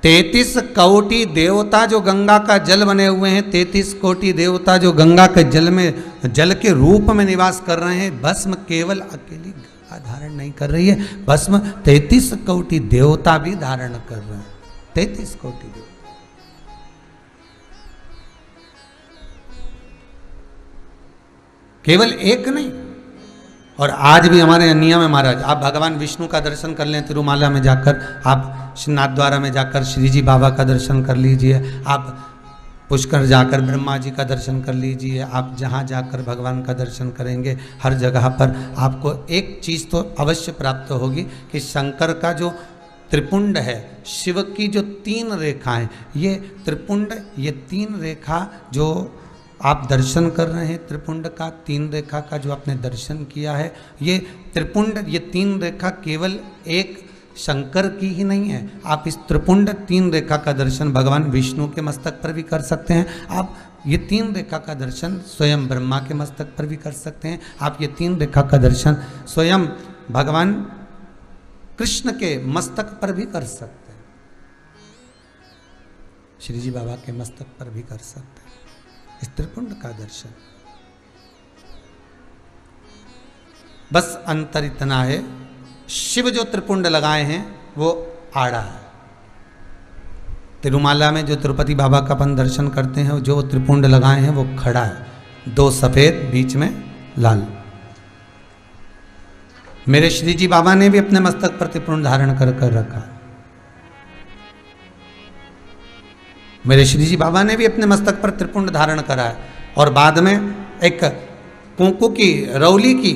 33 कोटि देवता जो गंगा का जल बने हुए हैं, 33 कोटि देवता जो गंगा के जल में, जल के रूप में निवास कर रहे हैं, भस्म केवल अकेली गंगा धारण नहीं कर रही है, भस्म 33 कोटि देवता भी धारण कर रहे हैं। 33 कोटि देवता, केवल एक नहीं। और आज भी हमारे नियम है महाराज, आप भगवान विष्णु का दर्शन कर लें तिरुमाला में जाकर, आप नाथद्वारा में जाकर श्री जी बाबा का दर्शन कर लीजिए, आप पुष्कर जाकर ब्रह्मा जी का दर्शन कर लीजिए, आप जहाँ जाकर भगवान का दर्शन करेंगे, हर जगह पर आपको एक चीज़ तो अवश्य प्राप्त होगी कि शंकर का जो त्रिपुंड है, शिव की जो 3 रेखाएं, ये त्रिपुंड, ये 3 रेखा जो आप दर्शन कर रहे हैं, त्रिपुंड का 3 रेखा का जो आपने दर्शन किया है, ये त्रिपुंड, ये 3 रेखा केवल एक शंकर की ही नहीं है। आप इस त्रिपुंड 3 रेखा का दर्शन भगवान विष्णु के मस्तक पर भी कर सकते हैं, आप ये 3 रेखा का दर्शन स्वयं ब्रह्मा के मस्तक पर भी कर सकते हैं, आप ये 3 रेखा का दर्शन स्वयं भगवान कृष्ण के मस्तक पर भी कर सकते हैं, श्री जी बाबा के मस्तक पर भी कर सकते हैं इस त्रिपुंड का दर्शन। बस अंतर इतना है, शिव जो त्रिपुंड लगाए हैं वो आड़ा है, तिरुमाला में जो तिरुपति बाबा का अपन दर्शन करते हैं जो त्रिपुंड लगाए हैं वो खड़ा है, 2 सफेद बीच में लाल। मेरे श्री जी बाबा ने भी अपने मस्तक पर त्रिपुंड धारण कर रखा है, मेरे श्री जी बाबा ने भी अपने मस्तक पर त्रिपुंड धारण करा है, और बाद में एक कुंकू की, रौली की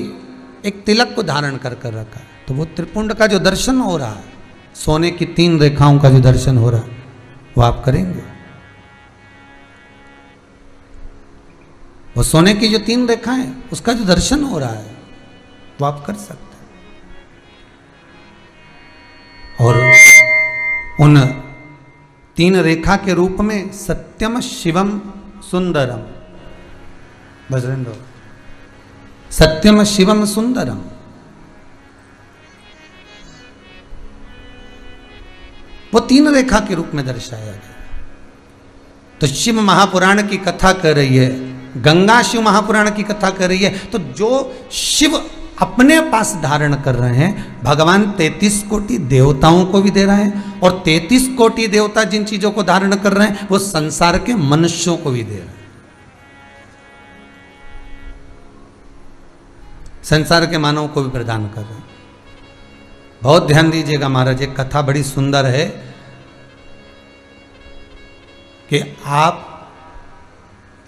एक तिलक को धारण कर रखा है। तो वो त्रिपुंड का जो दर्शन हो रहा है, सोने की 3 रेखाओं का जो दर्शन हो रहा है, वो आप करेंगे। वो सोने की जो 3 रेखाएं, उसका जो दर्शन हो रहा है वो आप कर सकते हैं। और उन 3 रेखा के रूप में सत्यम शिवम सुंदरम, बजरंग, सत्यम शिवम सुंदरम, वो 3 रेखा के रूप में दर्शाया गया। तो शिव महापुराण की कथा कर रही है, गंगा शिव महापुराण की कथा कर रही है। तो जो शिव अपने पास धारण कर रहे हैं। भगवान 33 कोटि देवताओं को भी दे रहे हैं, और 33 कोटि देवता जिन चीजों को धारण कर रहे हैं वो संसार के मनुष्यों को भी दे रहे हैं। संसार के मानव को भी प्रदान कर रहे हैं। बहुत ध्यान दीजिएगा महाराज, एक कथा बड़ी सुंदर है कि आप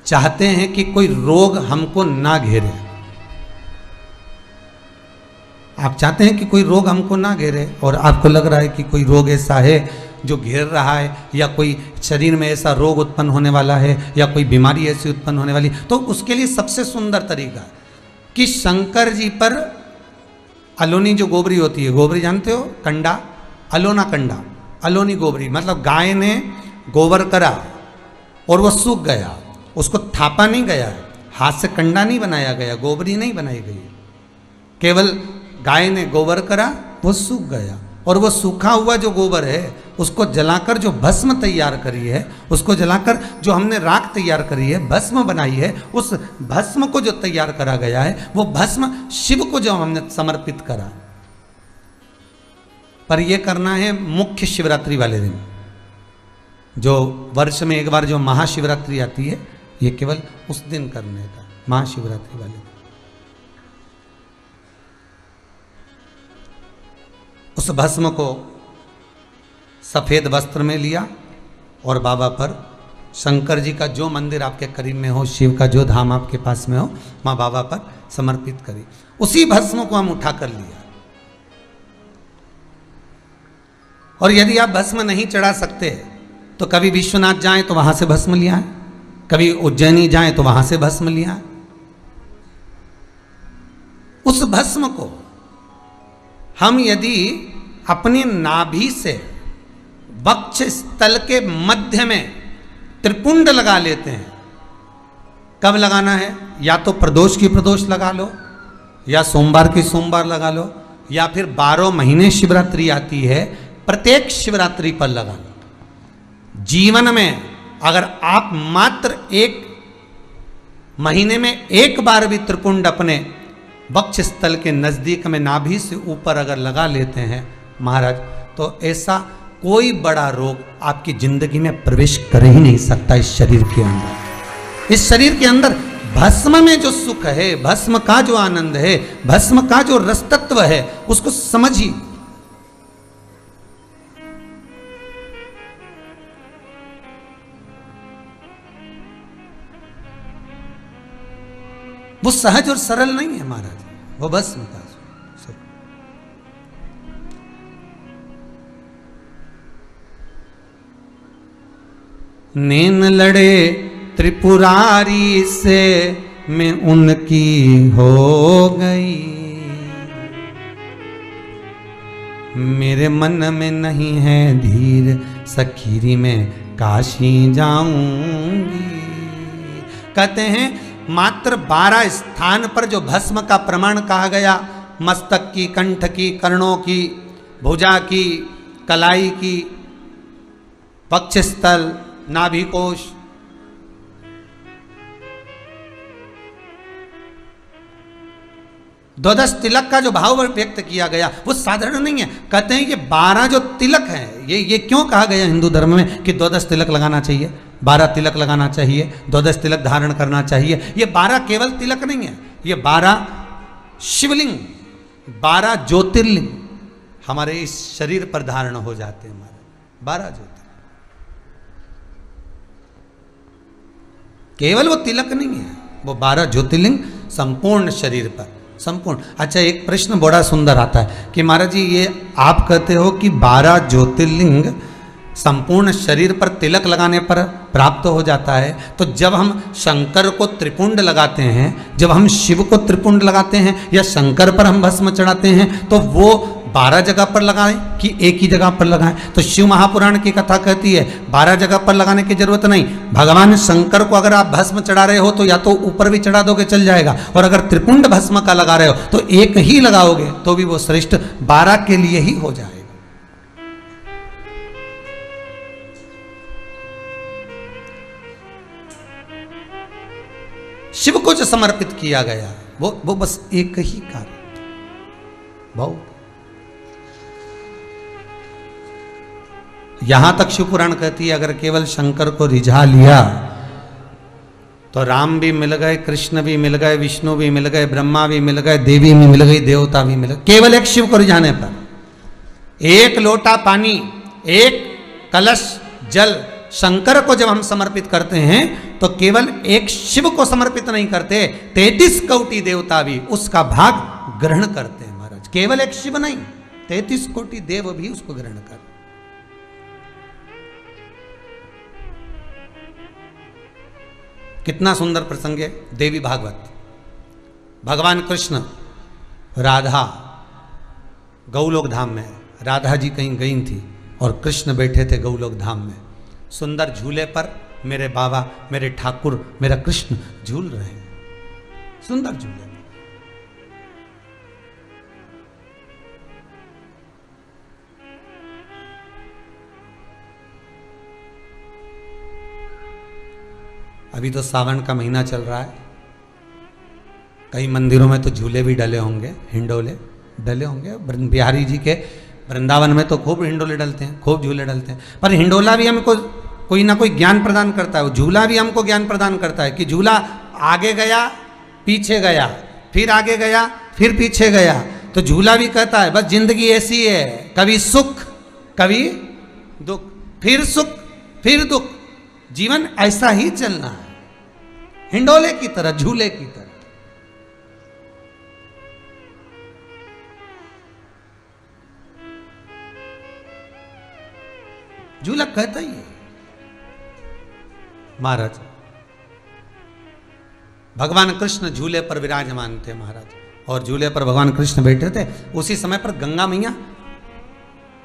चाहते हैं कि कोई रोग हमको ना घेरे, आप चाहते हैं कि कोई रोग हमको ना घेरे, और आपको लग रहा है कि कोई रोग ऐसा है जो घेर रहा है, या कोई शरीर में ऐसा रोग उत्पन्न होने वाला है, या कोई बीमारी ऐसी उत्पन्न होने वाली, तो उसके लिए सबसे सुंदर तरीका है कि शंकर जी पर अलोनी जो गोबरी होती है, गोबरी जानते हो, कंडा, अलोना कंडा, अलोनी गोबरी, मतलब गाय ने गोबर करा और वो सूख गया, उसको थापा नहीं गया है, हाथ से कंडा नहीं बनाया गया, गोबरी नहीं बनाई गई, केवल गाय ने गोबर करा, वो सूख गया, और वो सूखा हुआ जो गोबर है उसको जलाकर जो भस्म तैयार करी है, उसको जलाकर जो हमने राख तैयार करी है, भस्म बनाई है, उस भस्म को जो तैयार करा गया है, वो भस्म शिव को जो हमने समर्पित करा। पर ये करना है मुख्य शिवरात्रि वाले दिन, जो वर्ष में एक बार जो महाशिवरात्रि आती है, ये केवल उस दिन करने का, महाशिवरात्रि वाले दिन। उस भस्म को सफेद वस्त्र में लिया और बाबा पर, शंकर जी का जो मंदिर आपके करीब में हो, शिव का जो धाम आपके पास में हो, वहां बाबा पर समर्पित करी। उसी भस्म को हम उठा कर लिया, और यदि आप भस्म नहीं चढ़ा सकते तो कभी विश्वनाथ जाएं तो वहां से भस्म लिया है, कभी उज्जैनी जाएं तो वहां से भस्म लिया है। उस भस्म को हम यदि अपनी नाभि से वक्ष स्थल के मध्य में त्रिपुंड लगा लेते हैं, कब लगाना है, या तो प्रदोष की प्रदोष लगा लो, या सोमवार की सोमवार लगा लो, या फिर 12 महीने शिवरात्रि आती है, प्रत्येक शिवरात्रि पर लगा लो। जीवन में अगर आप मात्र एक महीने में एक बार भी त्रिपुंड अपने वक्ष स्थल के नजदीक में नाभि से ऊपर अगर लगा लेते हैं महाराज, तो ऐसा कोई बड़ा रोग आपकी जिंदगी में प्रवेश कर ही नहीं सकता। इस शरीर के अंदर, इस शरीर के अंदर भस्म में जो सुख है, भस्म का जो आनंद है, भस्म का जो रस तत्व है, उसको समझिए। वो सहज और सरल नहीं है महाराज, वो भस्म का नैन लड़े त्रिपुरारी से मैं उनकी हो गई, मेरे मन में नहीं है धीर, सखीरी में काशी जाऊंगी। कहते हैं मात्र 12 स्थान पर जो भस्म का प्रमाण कहा गया, मस्तक की, कंठ की, कर्णों की, भुजा की, कलाई की, वक्षस्थल, नाभिकोश, द्वादश तिलक का जो भाव व्यक्त किया गया वो साधारण नहीं है। कहते हैं ये 12 जो तिलक हैं, ये क्यों कहा गया हिंदू धर्म में कि द्वादश तिलक लगाना चाहिए, 12 तिलक लगाना चाहिए, द्वादश तिलक धारण करना चाहिए। ये 12 केवल तिलक नहीं है, ये 12 शिवलिंग, 12 ज्योतिर्लिंग हमारे इस शरीर पर धारण हो जाते हैं। हमारे 12 ज्योतिर्लिंग, केवल वो तिलक नहीं है, वो 12 ज्योतिर्लिंग संपूर्ण शरीर पर, संपूर्ण। अच्छा, एक प्रश्न बड़ा सुंदर आता है कि महाराज जी ये आप कहते हो कि 12 ज्योतिर्लिंग संपूर्ण शरीर पर तिलक लगाने पर प्राप्त हो जाता है, तो जब हम शंकर को त्रिपुंड लगाते हैं, जब हम शिव को त्रिपुंड लगाते हैं या शंकर पर हम भस्म चढ़ाते हैं, तो वो 12 जगह पर लगाएं कि एक ही जगह पर लगाएं? तो शिव महापुराण की कथा कहती है 12 जगह पर लगाने की जरूरत नहीं। भगवान शंकर को अगर आप भस्म चढ़ा रहे हो तो या तो ऊपर भी चढ़ा दोगे चल जाएगा, और अगर त्रिपुंड भस्म का लगा रहे हो तो एक ही लगाओगे तो भी वो श्रेष्ठ 12 के लिए ही हो जाएगा। शिव को जो समर्पित किया गया वो बस एक ही कार्य। बहुत। यहां तक शिवपुराण कहती है अगर केवल शंकर को रिझा लिया तो राम भी मिल गए, कृष्ण भी मिल गए, विष्णु भी मिल गए, ब्रह्मा भी मिल गए, देवी भी मिल गई, देवता भी मिल गए, केवल एक शिव को रिझाने पर। एक लोटा पानी, एक कलश जल शंकर को जब हम समर्पित करते हैं तो केवल एक शिव को समर्पित नहीं करते, 33 कोटि देवता भी उसका भाग ग्रहण करते हैं महाराज। केवल एक शिव नहीं, 33 कोटि देव भी उसको ग्रहण करते। कितना सुंदर प्रसंग है देवी भागवत। भगवान कृष्ण राधा गौलोक धाम में, राधा जी कहीं गई थी और कृष्ण बैठे थे गौलोक धाम में। सुंदर झूले पर मेरे बाबा, मेरे ठाकुर, मेरा कृष्ण झूल रहे हैं, सुंदर झूले। अभी तो सावन का महीना चल रहा है, कई मंदिरों में तो झूले भी डले होंगे, हिंडोले डले होंगे। बिहारी जी के वृंदावन में तो खूब हिंडोले डलते हैं, खूब झूले डलते हैं। पर हिंडोला भी हमको कोई ना कोई ज्ञान प्रदान करता है, झूला भी हमको ज्ञान प्रदान करता है कि झूला आगे गया, पीछे गया, फिर आगे गया, फिर पीछे गया। तो झूला भी कहता है बस जिंदगी ऐसी है, कभी सुख कभी दुख, फिर सुख फिर दुख, जीवन ऐसा ही चलना है, हिंडोले की तरह, झूले की तरह। झूला कहता ही है। महाराज भगवान कृष्ण झूले पर विराजमान थे महाराज, और झूले पर भगवान कृष्ण बैठे थे। उसी समय पर गंगा मैया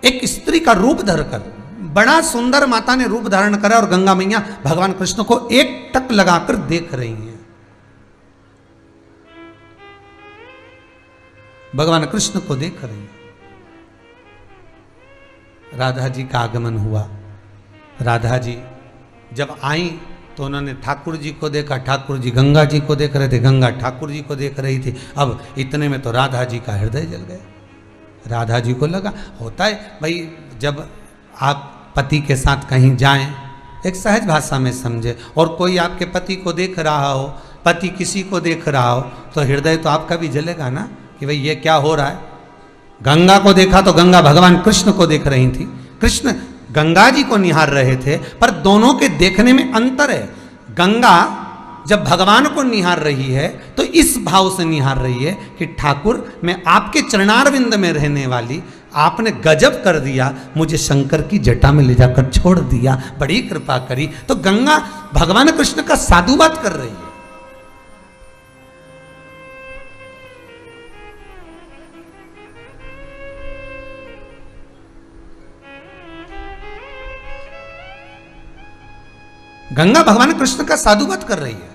एक स्त्री का रूप धरकर, बड़ा सुंदर माता ने रूप धारण करा, और गंगा मैया भगवान कृष्ण को एक टक लगाकर देख रही हैं। भगवान कृष्ण को देख रही हैं। राधा जी का आगमन हुआ। राधा जी जब आई तो उन्होंने ठाकुर जी को देखा, ठाकुर जी गंगा जी को देख रहे थे, गंगा ठाकुर जी को देख रही थी। अब इतने में तो राधा जी का हृदय जल गया। राधा जी को लगा, होता है भाई, जब आप पति के साथ कहीं जाएं, एक सहज भाषा में समझे, और कोई आपके पति को देख रहा हो, पति किसी को देख रहा हो, तो हृदय तो आपका भी जलेगा ना कि भाई ये क्या हो रहा है। गंगा को देखा तो गंगा भगवान कृष्ण को देख रही थी, कृष्ण गंगा जी को निहार रहे थे, पर दोनों के देखने में अंतर है। गंगा जब भगवान को निहार रही है तो इस भाव से निहार रही है कि ठाकुर मैं आपके चरणारविंद में रहने वाली, आपने गजब कर दिया, मुझे शंकर की जटा में ले जाकर छोड़ दिया, बड़ी कृपा करी। तो गंगा भगवान कृष्ण का साधुवाद कर रही है। गंगा भगवान कृष्ण का साधुवाद कर रही है,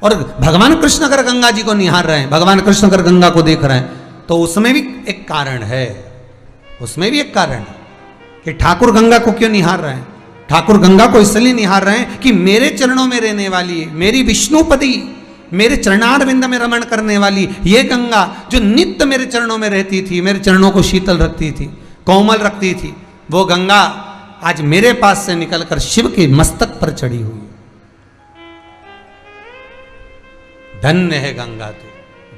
और भगवान कृष्ण अगर गंगा जी को निहार रहे हैं, भगवान कृष्ण अगर गंगा को देख रहे हैं, तो उसमें भी एक कारण है, उसमें भी एक कारण है कि ठाकुर गंगा को क्यों निहार रहे हैं। ठाकुर गंगा को इसलिए निहार रहे हैं कि मेरे चरणों में रहने वाली, मेरी विष्णुपदी, मेरे चरणारविंद में रमण करने वाली ये गंगा जो नित्य मेरे चरणों में रहती थी, मेरे चरणों को शीतल रखती थी, कोमल रखती थी, वो गंगा आज मेरे पास से निकलकर शिव के मस्तक पर चढ़ी हुई। धन्य है गंगा तू,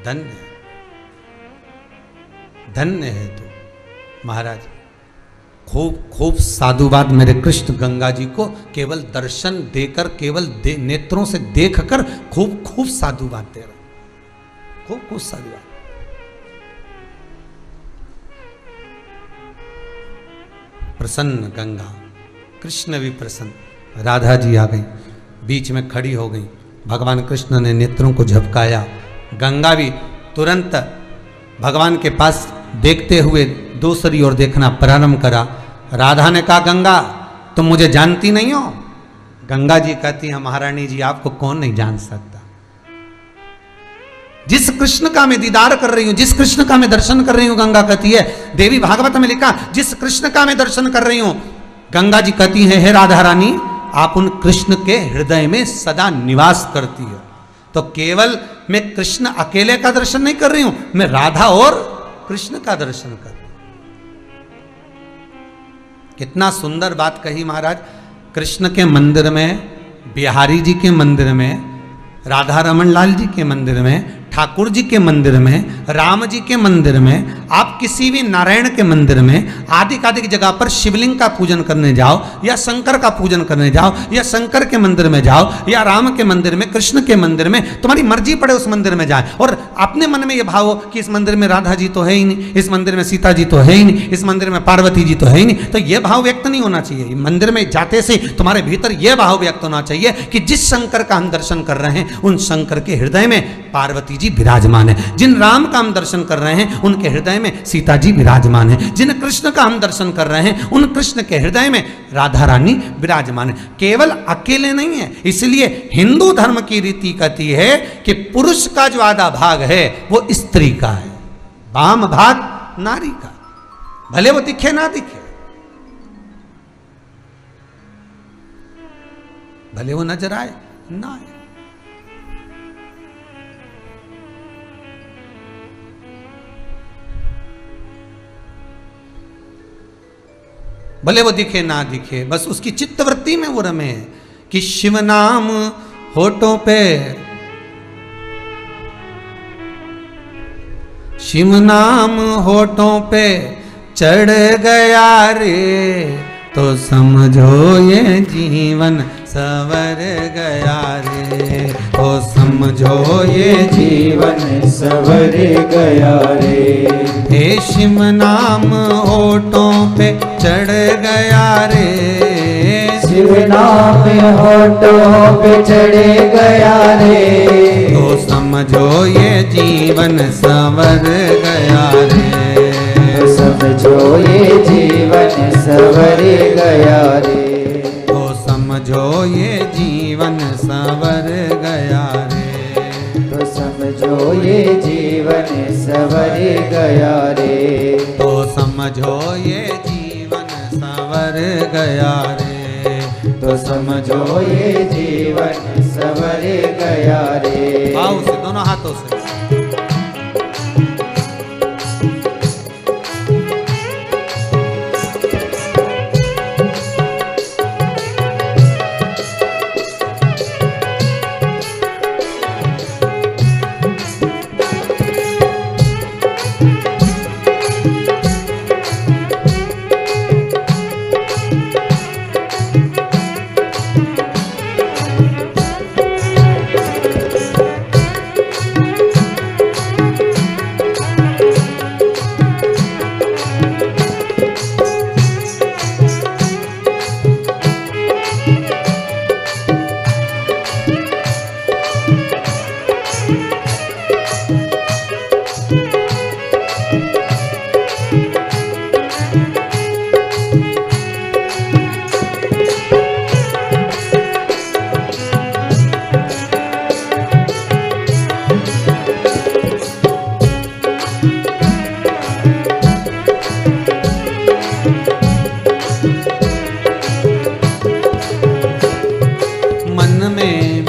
धन्य है, धन्य है तू। महाराज खूब खूब साधुवाद मेरे कृष्ण गंगा जी को केवल दर्शन देकर, केवल नेत्रों से देखकर खूब खूब साधुवाद दे रहे, खूब खूब साधुवाद। प्रसन्न गंगा, कृष्ण भी प्रसन्न। राधा जी आ गई, बीच में खड़ी हो गई, भगवान कृष्ण ने नेत्रों को झपकाया, गंगा भी तुरंत भगवान के पास देखते हुए दूसरी ओर देखना प्रारंभ करा। राधा ने कहा गंगा तुम मुझे जानती नहीं हो। गंगा जी कहती है महारानी जी आपको कौन नहीं जान सकता। जिस कृष्ण का मैं दीदार कर रही हूं, जिस कृष्ण का मैं दर्शन कर रही हूं, गंगा कहती है, देवी भागवत में लिखा जिस कृष्ण का मैं दर्शन कर रही हूं, गंगा जी कहती है हे राधा रानी आप उन कृष्ण के हृदय में सदा निवास करती है। तो केवल मैं कृष्ण अकेले का दर्शन नहीं कर रही हूं, मैं राधा और कृष्ण का दर्शन कर। कितना सुंदर बात कही महाराज। कृष्ण के मंदिर में, बिहारी जी के मंदिर में, राधा रमन लाल जी के मंदिर में, ठाकुर जी के मंदिर में, राम जी के मंदिर में, आप किसी भी नारायण के मंदिर में, आदिक जगह पर शिवलिंग का पूजन करने जाओ या शंकर का पूजन करने जाओ या शंकर के मंदिर में जाओ या राम के मंदिर में, कृष्ण के मंदिर में, तुम्हारी मर्जी पड़े उस मंदिर में जाए और अपने मन में ये भाव हो कि इस मंदिर में राधा जी तो है ही नहीं, इस मंदिर में सीता जी तो है ही नहीं, इस मंदिर में पार्वती जी तो है ही नहीं, तो ये भाव व्यक्त नहीं होना चाहिए। मंदिर में जाते से तुम्हारे भीतर यह भाव व्यक्त होना चाहिए कि जिस शंकर का हम दर्शन कर रहे हैं उन शंकर के हृदय में पार्वती जी विराजमान है, जिन राम का हम दर्शन कर रहे हैं उनके हृदय में सीता जी विराजमान है, जिन कृष्ण का हम दर्शन कर रहे हैं उन कृष्ण के हृदय में राधा रानी विराजमान है। केवल अकेले नहीं है। इसलिए हिंदू धर्म की रीति कहती है कि पुरुष का जो आधा भाग है वो स्त्री का है, वाम भाग नारी का, भले वो दिखे ना दिखे, भले वो नजर आए ना आए। भले वो दिखे ना दिखे, बस उसकी चित्तवृत्ति में वो रमे कि शिव नाम होठों पे, शिव नाम होठों पे चढ़ गया रे, तो समझो ये जीवन सवर गया रे, तो समझो ये जीवन सवर गया रे। हे शिव नाम होठों पे चढ़ गया रे, शिव नाम होठों पे चढ़ गया रे, तो समझो ये जीवन सवर गया रे, तो समझो ये जीवन सवर गया रे, तो समझो ये जीवन सवर गया रे, तो समझो ये जीवन सवर गया रे, तो समझो ये जीवन सवर गया रे, तो समझो ये जीवन सवर गया रे। भाव से, दोनों हाथों से।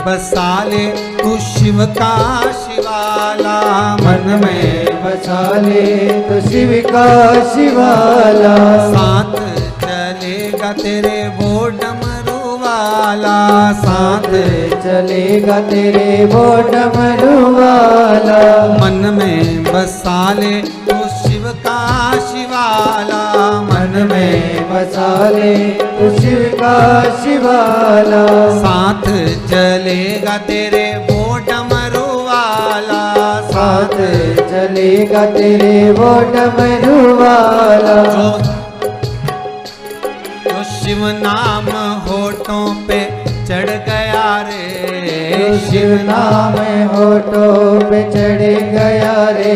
बसा ले तू शिव का शिवाला, मन में बसा ले तो शिव का शिवाला, साथ चलेगा तेरे वो डमरू वाला, साथ चलेगा तेरे वो डमरू वाला, मन में बसा ले तू शिव का शिवाला, मन में बसा ले तू शिव का शिवाला, साथ चलेगा तेरे वो डमरू वाला, साथ चलेगा तेरे वो डमरू वाला, जो शिव नाम होठों पे चढ़ गया रे, शिव नाम होठों पे चढ़ गया रे,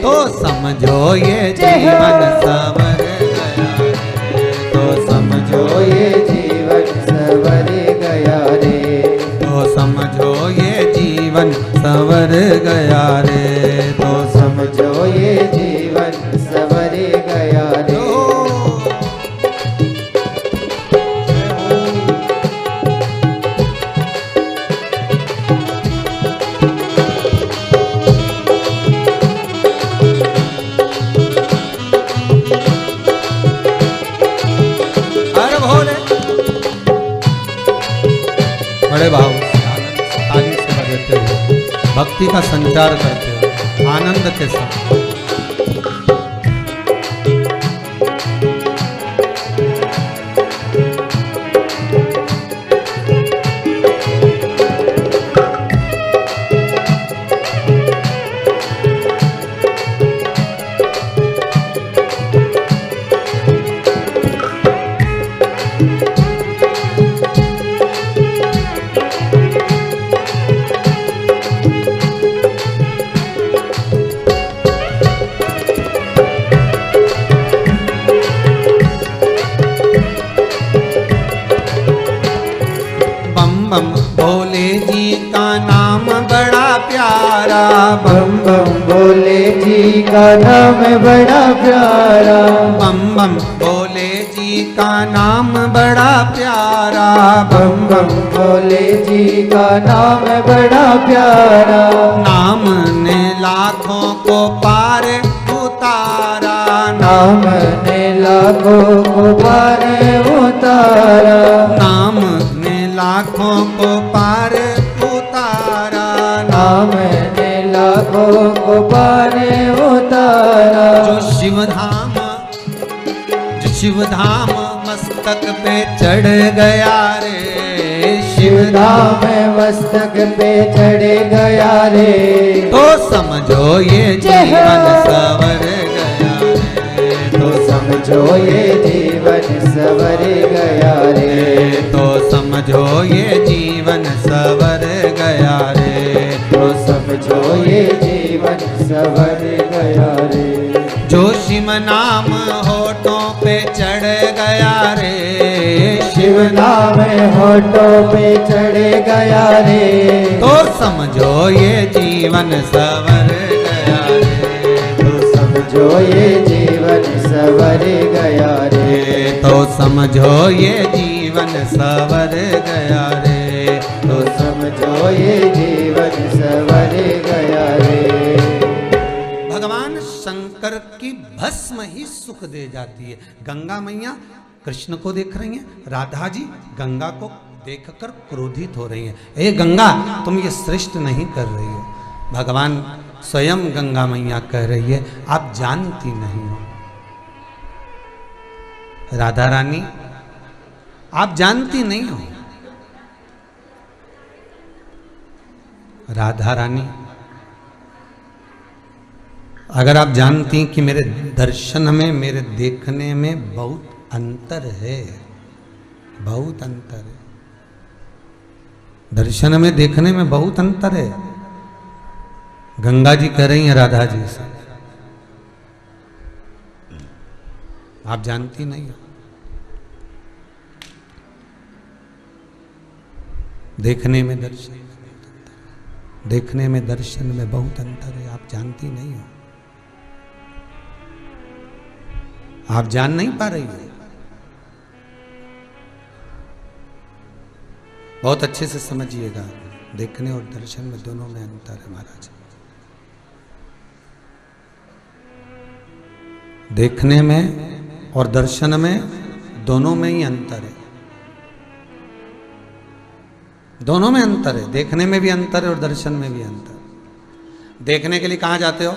तो समझो ये जीवन सवर गया रे, तो समझो ये जीवन सवर गया रे, तो समझो ये जीवन सवर गया रे, तो समझो ये जीवन सवर गया रे। करते हो, भक्ति का संचार करते हो आनंद के साथ। बम भोले जी का नाम बड़ा प्यारा, बम बम भोले जी का नाम बड़ा प्यारा, बम बम भोले जी का नाम बड़ा प्यारा, बम बम भोले जी का नाम बड़ा प्यारा। नाम ने लाखों को पार उतारा, नाम ने लाखों को पार उतारा, नाम ने लाखों को पार उतारा, नाम ने लाखों को पार उतारा। जो शिव धाम मस्तक पे चढ़ गया रे, शिव धाम मस्तक पे चढ़ गया रे, तो समझो ये जीवन सवर गया रे, तो समझो ये जीवन सवर गया रे, तो समझो ये जीवन सवर गया रे, तो समझो ये जीवन सवर गया रे। जो शिव नाम होठों पे चढ़ गया रे, शिव नाम होठों पे चढ़ गया रे, तो समझो ये जीवन सवर गया रे, तो समझो ये जीवन सवर गया रे, तो समझो ये जीवन सवर गया रे, तो समझो ये जीवन सवर गया रे। भगवान शंकर की भस्म ही सुख दे जाती है। गंगा मैया कृष्ण को देख रही हैं, राधा जी गंगा को देखकर क्रोधित हो रही हैं, ए गंगा तुम ये सृष्ट नहीं कर रही हो। भगवान स्वयं गंगा मैया कह रही है आप जानती नहीं हो, राधा रानी आप जानती नहीं हो। राधा रानी अगर आप जानती कि मेरे दर्शन में, मेरे देखने में बहुत अंतर है, बहुत अंतर है, दर्शन में देखने में बहुत अंतर है। गंगा जी कह रही हैं राधा जी से, आप जानती नहीं हो, देखने में दर्शन, देखने में दर्शन में बहुत अंतर है, आप जानती नहीं हो, आप जान नहीं पा रही हो। बहुत अच्छे से समझिएगा, देखने और दर्शन में दोनों में अंतर है महाराज। देखने में और दर्शन में दोनों में ही अंतर है, दोनों में अंतर है, देखने में भी अंतर है और दर्शन में भी अंतर। देखने के लिए कहाँ जाते हो?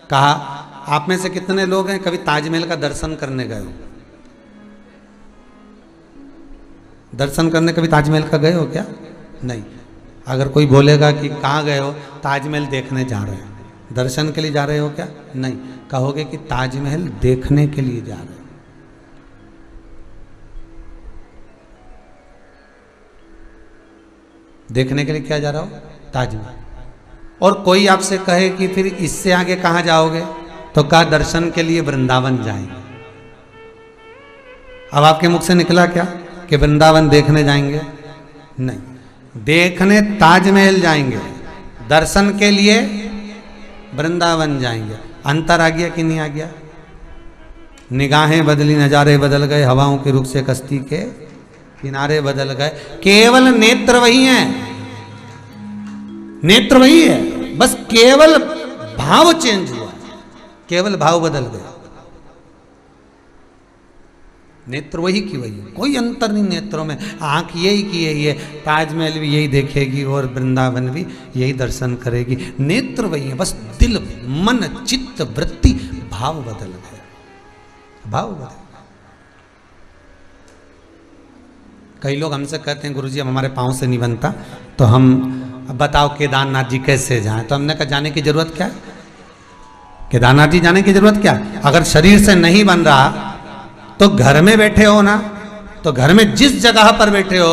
कहा आप में से कितने लोग हैं कभी ताजमहल का दर्शन करने गए हो? दर्शन करने कभी ताजमहल का गए हो क्या? नहीं। अगर कोई बोलेगा कि कहाँ गए हो, ताजमहल देखने जा रहे हैं, दर्शन के लिए जा रहे हो क्या? नहीं। कहोगे कि ताजमहल देखने के लिए जा रहे हो। देखने के लिए क्या जा रहा हो? ताजमहल। और कोई आपसे कहे कि फिर इससे आगे कहाँ जाओगे, तो कहा दर्शन के लिए वृंदावन जाएंगे। अब आपके मुख से निकला क्या कि वृंदावन देखने जाएंगे? नहीं, देखने ताजमहल जाएंगे, दर्शन के लिए वृंदावन जाएंगे। अंतर आ गया कि नहीं आ गया? निगाहें बदली, नजारे बदल गए, हवाओं के रुख से कश्ती के किनारे बदल गए, केवल नेत्र वही हैं, नेत्र वही है, बस केवल भाव चेंज हुआ, केवल भाव बदल गया। नेत्र वही की वही, कोई अंतर नहीं नेत्रों में। आंख यही की यही है, ताजमहल भी यही देखेगी और वृंदावन भी यही दर्शन करेगी। नेत्र वही है, बस दिल, मन, चित्त, वृत्ति, भाव बदल गए, भाव बदल। कई लोग हमसे कहते हैं गुरुजी अब हमारे पाँव से नहीं बनता, तो हम बताओ केदारनाथ जी कैसे जाएं। तो हमने कहा जाने की जरूरत क्या है, केदारनाथ जी जाने की जरूरत क्या है? अगर शरीर से नहीं बन रहा तो घर में बैठे हो ना, तो घर में जिस जगह पर बैठे हो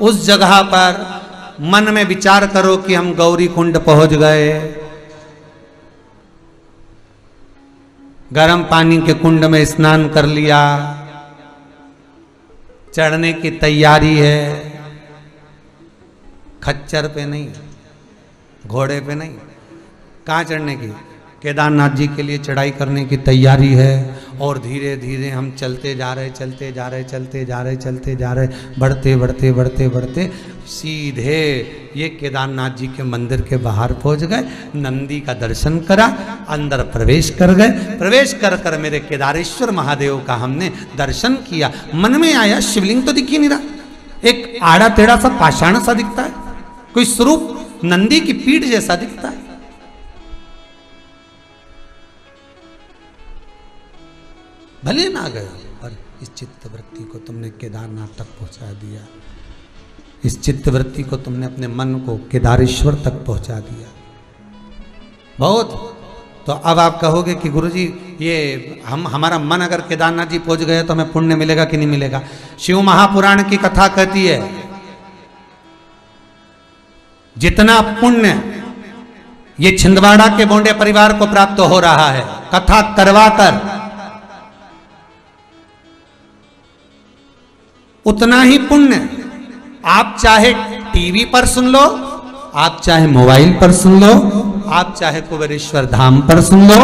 उस जगह पर मन में विचार करो कि हम गौरी कुंड पहुंच गए, गर्म पानी के कुंड में स्नान कर लिया, चढ़ने की तैयारी है, खच्चर पे नहीं, घोड़े पे नहीं, कहाँ चढ़ने की? केदारनाथ जी के लिए चढ़ाई करने की तैयारी है। और धीरे धीरे हम चलते जा रहे, चलते जा रहे, चलते जा रहे, चलते जा रहे, बढ़ते बढ़ते बढ़ते बढ़ते सीधे ये केदारनाथ जी के मंदिर के बाहर पहुंच गए, नंदी का दर्शन करा, अंदर प्रवेश कर गए। प्रवेश कर कर मेरे केदारेश्वर महादेव का हमने दर्शन किया। मन में आया शिवलिंग तो दिख ही नहीं रहा, एक आड़ा टेढ़ा सा पाषाण सा दिखता है, कोई स्वरूप नंदी की पीठ जैसा दिखता है। भले ना गया, पर इस चित्त वृत्ति को तुमने केदारनाथ तक पहुंचा दिया, इस चित्त वृत्ति को तुमने अपने मन को केदारेश्वर तक पहुंचा दिया। बहुत। तो अब आप कहोगे कि गुरुजी ये हमारा मन अगर केदारनाथ जी पहुंच गए तो हमें पुण्य मिलेगा कि नहीं मिलेगा? शिव महापुराण की कथा कहती है जितना पुण्य ये छिंदवाड़ा के बोंडे परिवार को प्राप्त हो रहा है कथा करवाकर, उतना ही पुण्य आप चाहे टीवी पर सुन लो, आप चाहे मोबाइल पर सुन लो, आप चाहे कुबेरेश्वर धाम पर सुन लो,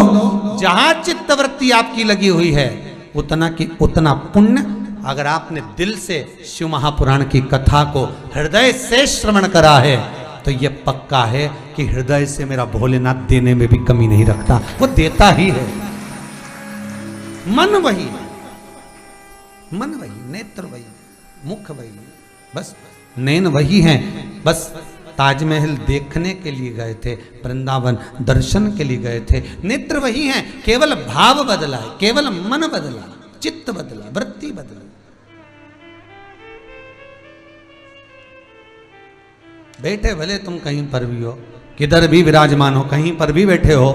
जहां चित्तवृत्ति आपकी लगी हुई है उतना की उतना पुण्य अगर आपने दिल से शिव महापुराण की कथा को हृदय से श्रवण करा है तो यह पक्का है कि हृदय से मेरा भोलेनाथ देने में भी कमी नहीं रखता, वो देता ही है। मन वही, मन वही, नेत्र वही, मुख वही, बस नैन वही हैं। बस ताजमहल देखने के लिए गए थे, वृंदावन दर्शन के लिए गए थे, नेत्र वही हैं, केवल भाव बदला है, केवल मन बदला, चित्त बदला, वृत्ति बदला। बैठे भले तुम कहीं पर भी हो, किधर भी विराजमान हो, कहीं पर भी बैठे हो,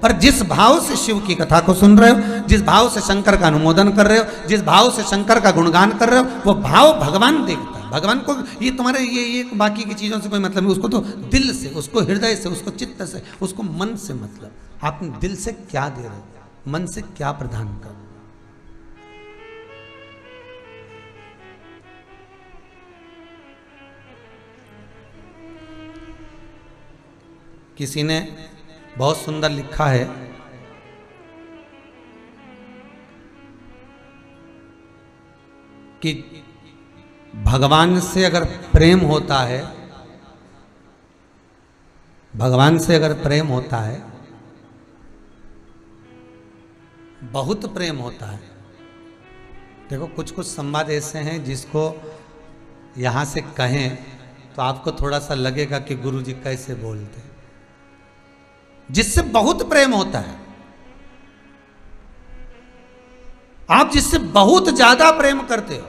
पर जिस भाव से शिव की कथा को सुन रहे हो, जिस भाव से शंकर का अनुमोदन कर रहे हो, जिस भाव से शंकर का गुणगान कर रहे हो, वो भाव भगवान देखता है। भगवान को ये तुम्हारे ये बाकी की चीजों से कोई मतलब नहीं, उसको तो दिल से, उसको हृदय से, उसको चित्त से, उसको मन से मतलब। आप दिल से क्या दे रहे हो, मन से क्या प्रदान कर। किसी ने बहुत सुंदर लिखा है कि भगवान से अगर प्रेम होता है, भगवान से अगर प्रेम होता है, बहुत प्रेम होता है। देखो कुछ कुछ संवाद ऐसे हैं जिसको यहां से कहें तो आपको थोड़ा सा लगेगा कि गुरुजी कैसे बोलते, जिससे बहुत प्रेम होता है, आप जिससे बहुत ज्यादा प्रेम करते हो,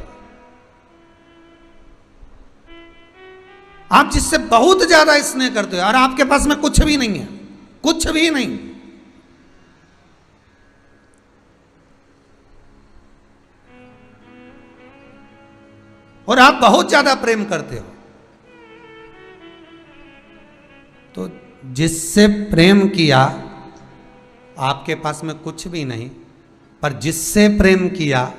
आप जिससे बहुत ज्यादा स्नेह करते हो और आपके पास में कुछ भी नहीं है, कुछ भी नहीं, और आप बहुत ज्यादा प्रेम करते हो, तो जिससे प्रेम किया आपके पास में कुछ भी नहीं, पर जिससे प्रेम किया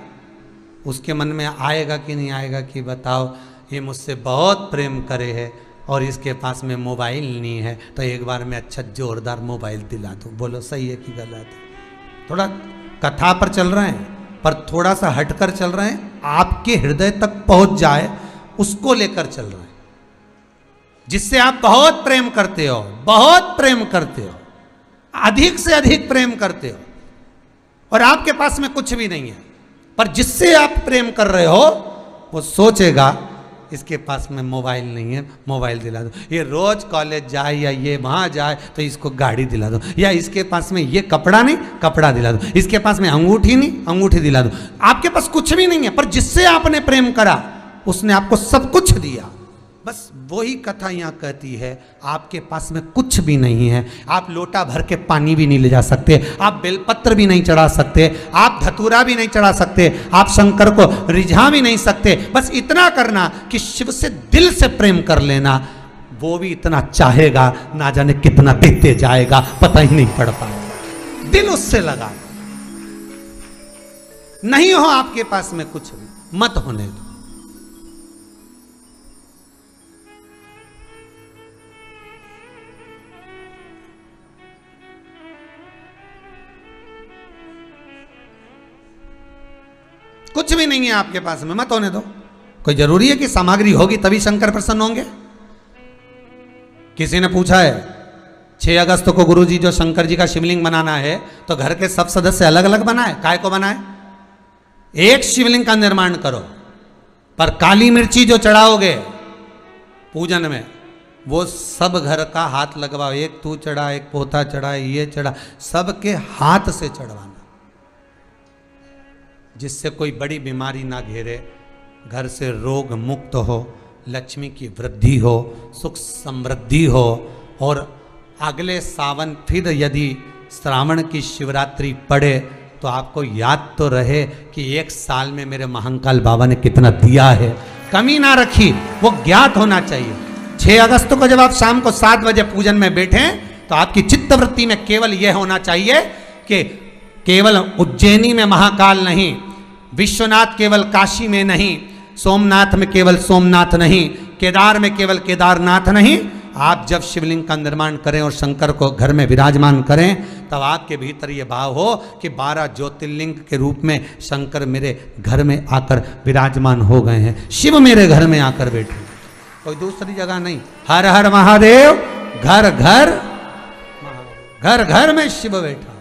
उसके मन में आएगा कि नहीं आएगा कि बताओ ये मुझसे बहुत प्रेम करे है और इसके पास में मोबाइल नहीं है, तो एक बार में अच्छा जोरदार मोबाइल दिला दो। बोलो सही है कि गलत है? थोड़ा कथा पर चल रहे हैं पर थोड़ा सा हटकर चल रहे हैं, आपके हृदय तक पहुंच जाए उसको लेकर चल रहे हैं। जिससे आप बहुत प्रेम करते हो, बहुत प्रेम करते हो, अधिक से अधिक प्रेम करते हो, और आपके पास में कुछ भी नहीं है, पर जिससे आप प्रेम कर रहे हो वो सोचेगा इसके पास में मोबाइल नहीं है, मोबाइल दिला दो, ये रोज कॉलेज जाए या ये वहां जाए तो इसको गाड़ी दिला दो, या इसके पास में ये कपड़ा नहीं, कपड़ा दिला दो, इसके पास में अंगूठी नहीं, अंगूठी दिला दो। आपके पास कुछ भी नहीं है, पर जिससे आपने प्रेम करा उसने आपको सब कुछ दिया। बस वही कथा यहाँ कहती है, आपके पास में कुछ भी नहीं है, आप लोटा भर के पानी भी नहीं ले जा सकते, आप बेलपत्र भी नहीं चढ़ा सकते, आप धतूरा भी नहीं चढ़ा सकते, आप शंकर को रिझा भी नहीं सकते। बस इतना करना कि शिव से दिल से प्रेम कर लेना, वो भी इतना चाहेगा ना जाने कितना देते जाएगा, पता ही नहीं पड़ पाएगा। दिल उससे लगा, नहीं हो आपके पास में कुछ भी, मत होने दो। कुछ भी नहीं है आपके पास में, मत होने दो। कोई जरूरी है कि सामग्री होगी तभी शंकर प्रसन्न होंगे? किसी ने पूछा है 6 अगस्त को गुरुजी जो शंकर जी का शिवलिंग बनाना है तो घर के सब सदस्य अलग अलग बनाए, काय को बनाए? एक शिवलिंग का निर्माण करो, पर काली मिर्ची जो चढ़ाओगे पूजन में वो सब घर का हाथ लगवाओ, एक तू चढ़ा, एक पोता चढ़ा, ये चढ़ा, सबके हाथ से चढ़वाना, जिससे कोई बड़ी बीमारी ना घेरे, घर से रोग मुक्त हो, लक्ष्मी की वृद्धि हो, सुख समृद्धि हो। और अगले सावन फिर यदि श्रावण की शिवरात्रि पड़े तो आपको याद तो रहे कि 1 साल में मेरे महाकाल बाबा ने कितना दिया है, कमी ना रखी, वो ज्ञात होना चाहिए। 6 अगस्त को जब आप शाम को 7 बजे पूजन में बैठे तो आपकी चित्तवृत्ति में केवल यह होना चाहिए कि केवल उज्जैनी में महाकाल नहीं, विश्वनाथ केवल काशी में नहीं, सोमनाथ में केवल सोमनाथ नहीं, केदार में केवल केदारनाथ नहीं। आप जब शिवलिंग का निर्माण करें और शंकर को घर में विराजमान करें तब आपके भीतर ये भाव हो कि 12 ज्योतिर्लिंग के रूप में शंकर मेरे घर में आकर विराजमान हो गए हैं, शिव मेरे घर में आकर बैठे, कोई दूसरी जगह नहीं। हर हर महादेव, घर घर घर घर में शिव बैठा।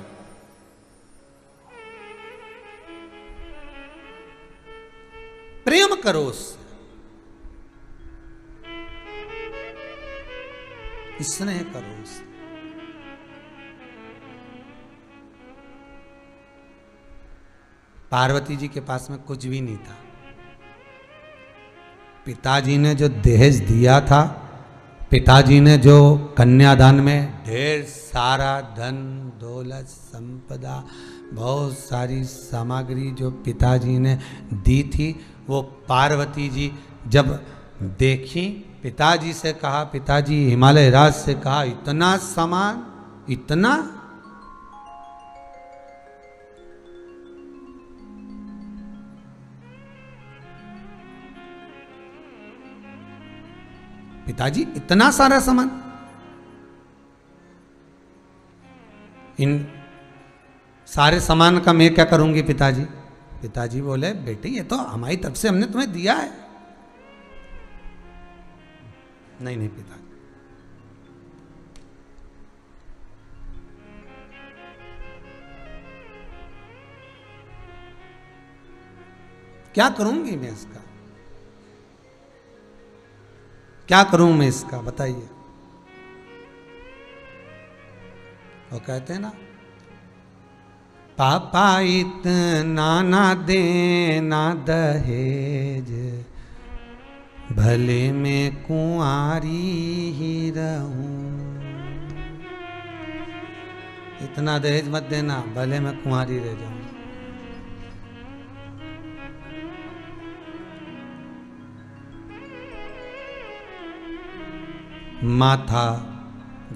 प्रेम करो उससे, स्नेह करो उससे। पार्वती जी के पास में कुछ भी नहीं था, पिताजी ने जो दहेज दिया था, पिताजी ने जो कन्यादान में ढेर सारा धन दौलत संपदा बहुत सारी सामग्री जो पिताजी ने दी थी, वो पार्वती जी जब देखी, पिताजी से कहा, पिताजी हिमालय राज से कहा, इतना सामान, इतना। पिताजी इतना सारा सामान, इन सारे सामान का मैं क्या करूंगी पिताजी? पिताजी बोले, बेटे ये तो हमारी तरफ से हमने तुम्हें दिया है। नहीं नहीं पिताजी, क्या करूंगी मैं इसका, क्या करूं मैं इसका, बताइए। वो कहते हैं ना, पापा इतना ना देना दहेज, भले मैं कुंवारी ही रहूं। इतना दहेज मत देना, भले मैं कुंवारी रह जाऊं। माथा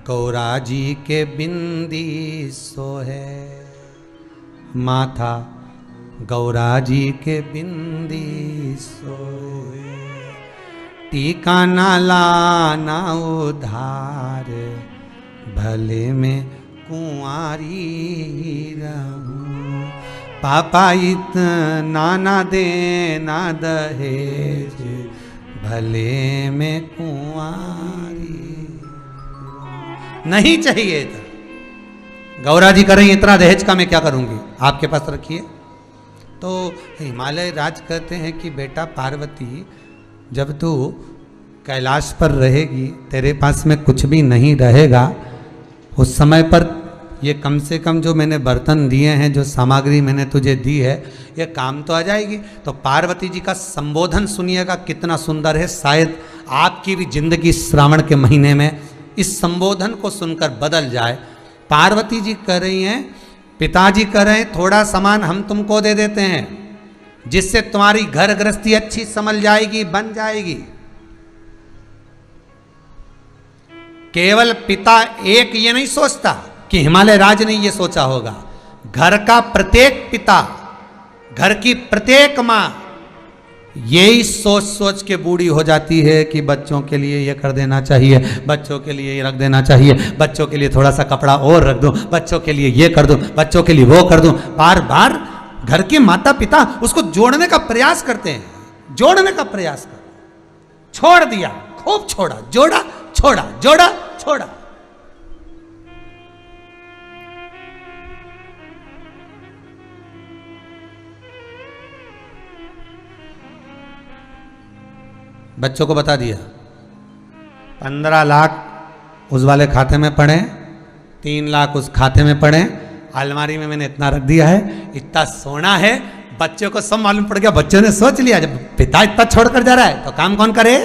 गौरा जी के बिंदी सोहे, माथा गौरा जी के बिंदी सोहे, टीका ना लाना उधार, भले में कुंवारी रहूं। पापा इतना ना देना दहेज, भले में कुंवारी नहीं चाहिए था। गौरा जी करें इतना दहेज का मैं क्या करूंगी, आपके पास रखिए। तो हिमालय राज कहते हैं कि बेटा पार्वती, जब तू कैलाश पर रहेगी, तेरे पास में कुछ भी नहीं रहेगा, उस समय पर ये कम से कम जो मैंने बर्तन दिए हैं, जो सामग्री मैंने तुझे दी है, ये काम तो आ जाएगी। तो पार्वती जी का संबोधन सुनिएगा कितना सुंदर है। शायद आपकी भी जिंदगी श्रावण के महीने में इस संबोधन को सुनकर बदल जाए। पार्वती जी कह रही हैं, पिताजी कह रहे हैं थोड़ा सामान हम तुमको दे देते हैं, जिससे तुम्हारी घर गृहस्थी अच्छी संभल जाएगी, बन जाएगी। केवल पिता एक ये नहीं सोचता कि हिमालय राज ने ये सोचा होगा, घर का प्रत्येक पिता, घर की प्रत्येक माँ यही सोच सोच के बूढ़ी हो जाती है कि बच्चों के लिए ये कर देना चाहिए, बच्चों के लिए ये रख देना चाहिए, बच्चों के लिए थोड़ा सा कपड़ा और रख दूं, बच्चों के लिए ये कर दूं, बच्चों के लिए वो कर दूं। बार बार घर के माता पिता उसको जोड़ने का प्रयास करते हैं, जोड़ने का प्रयास कर, छोड़ दिया, खूब छोड़ा, जोड़ा, छोड़ा, जोड़ा, छोड़ा। बच्चों को बता दिया 15 लाख उस वाले खाते में पड़े, 3 लाख उस खाते में पड़े, अलमारी में मैंने इतना रख दिया है, इतना सोना है। बच्चों को सब मालूम पड़ गया, बच्चों ने सोच लिया जब पिता इतना छोड़कर जा रहा है तो काम कौन करे,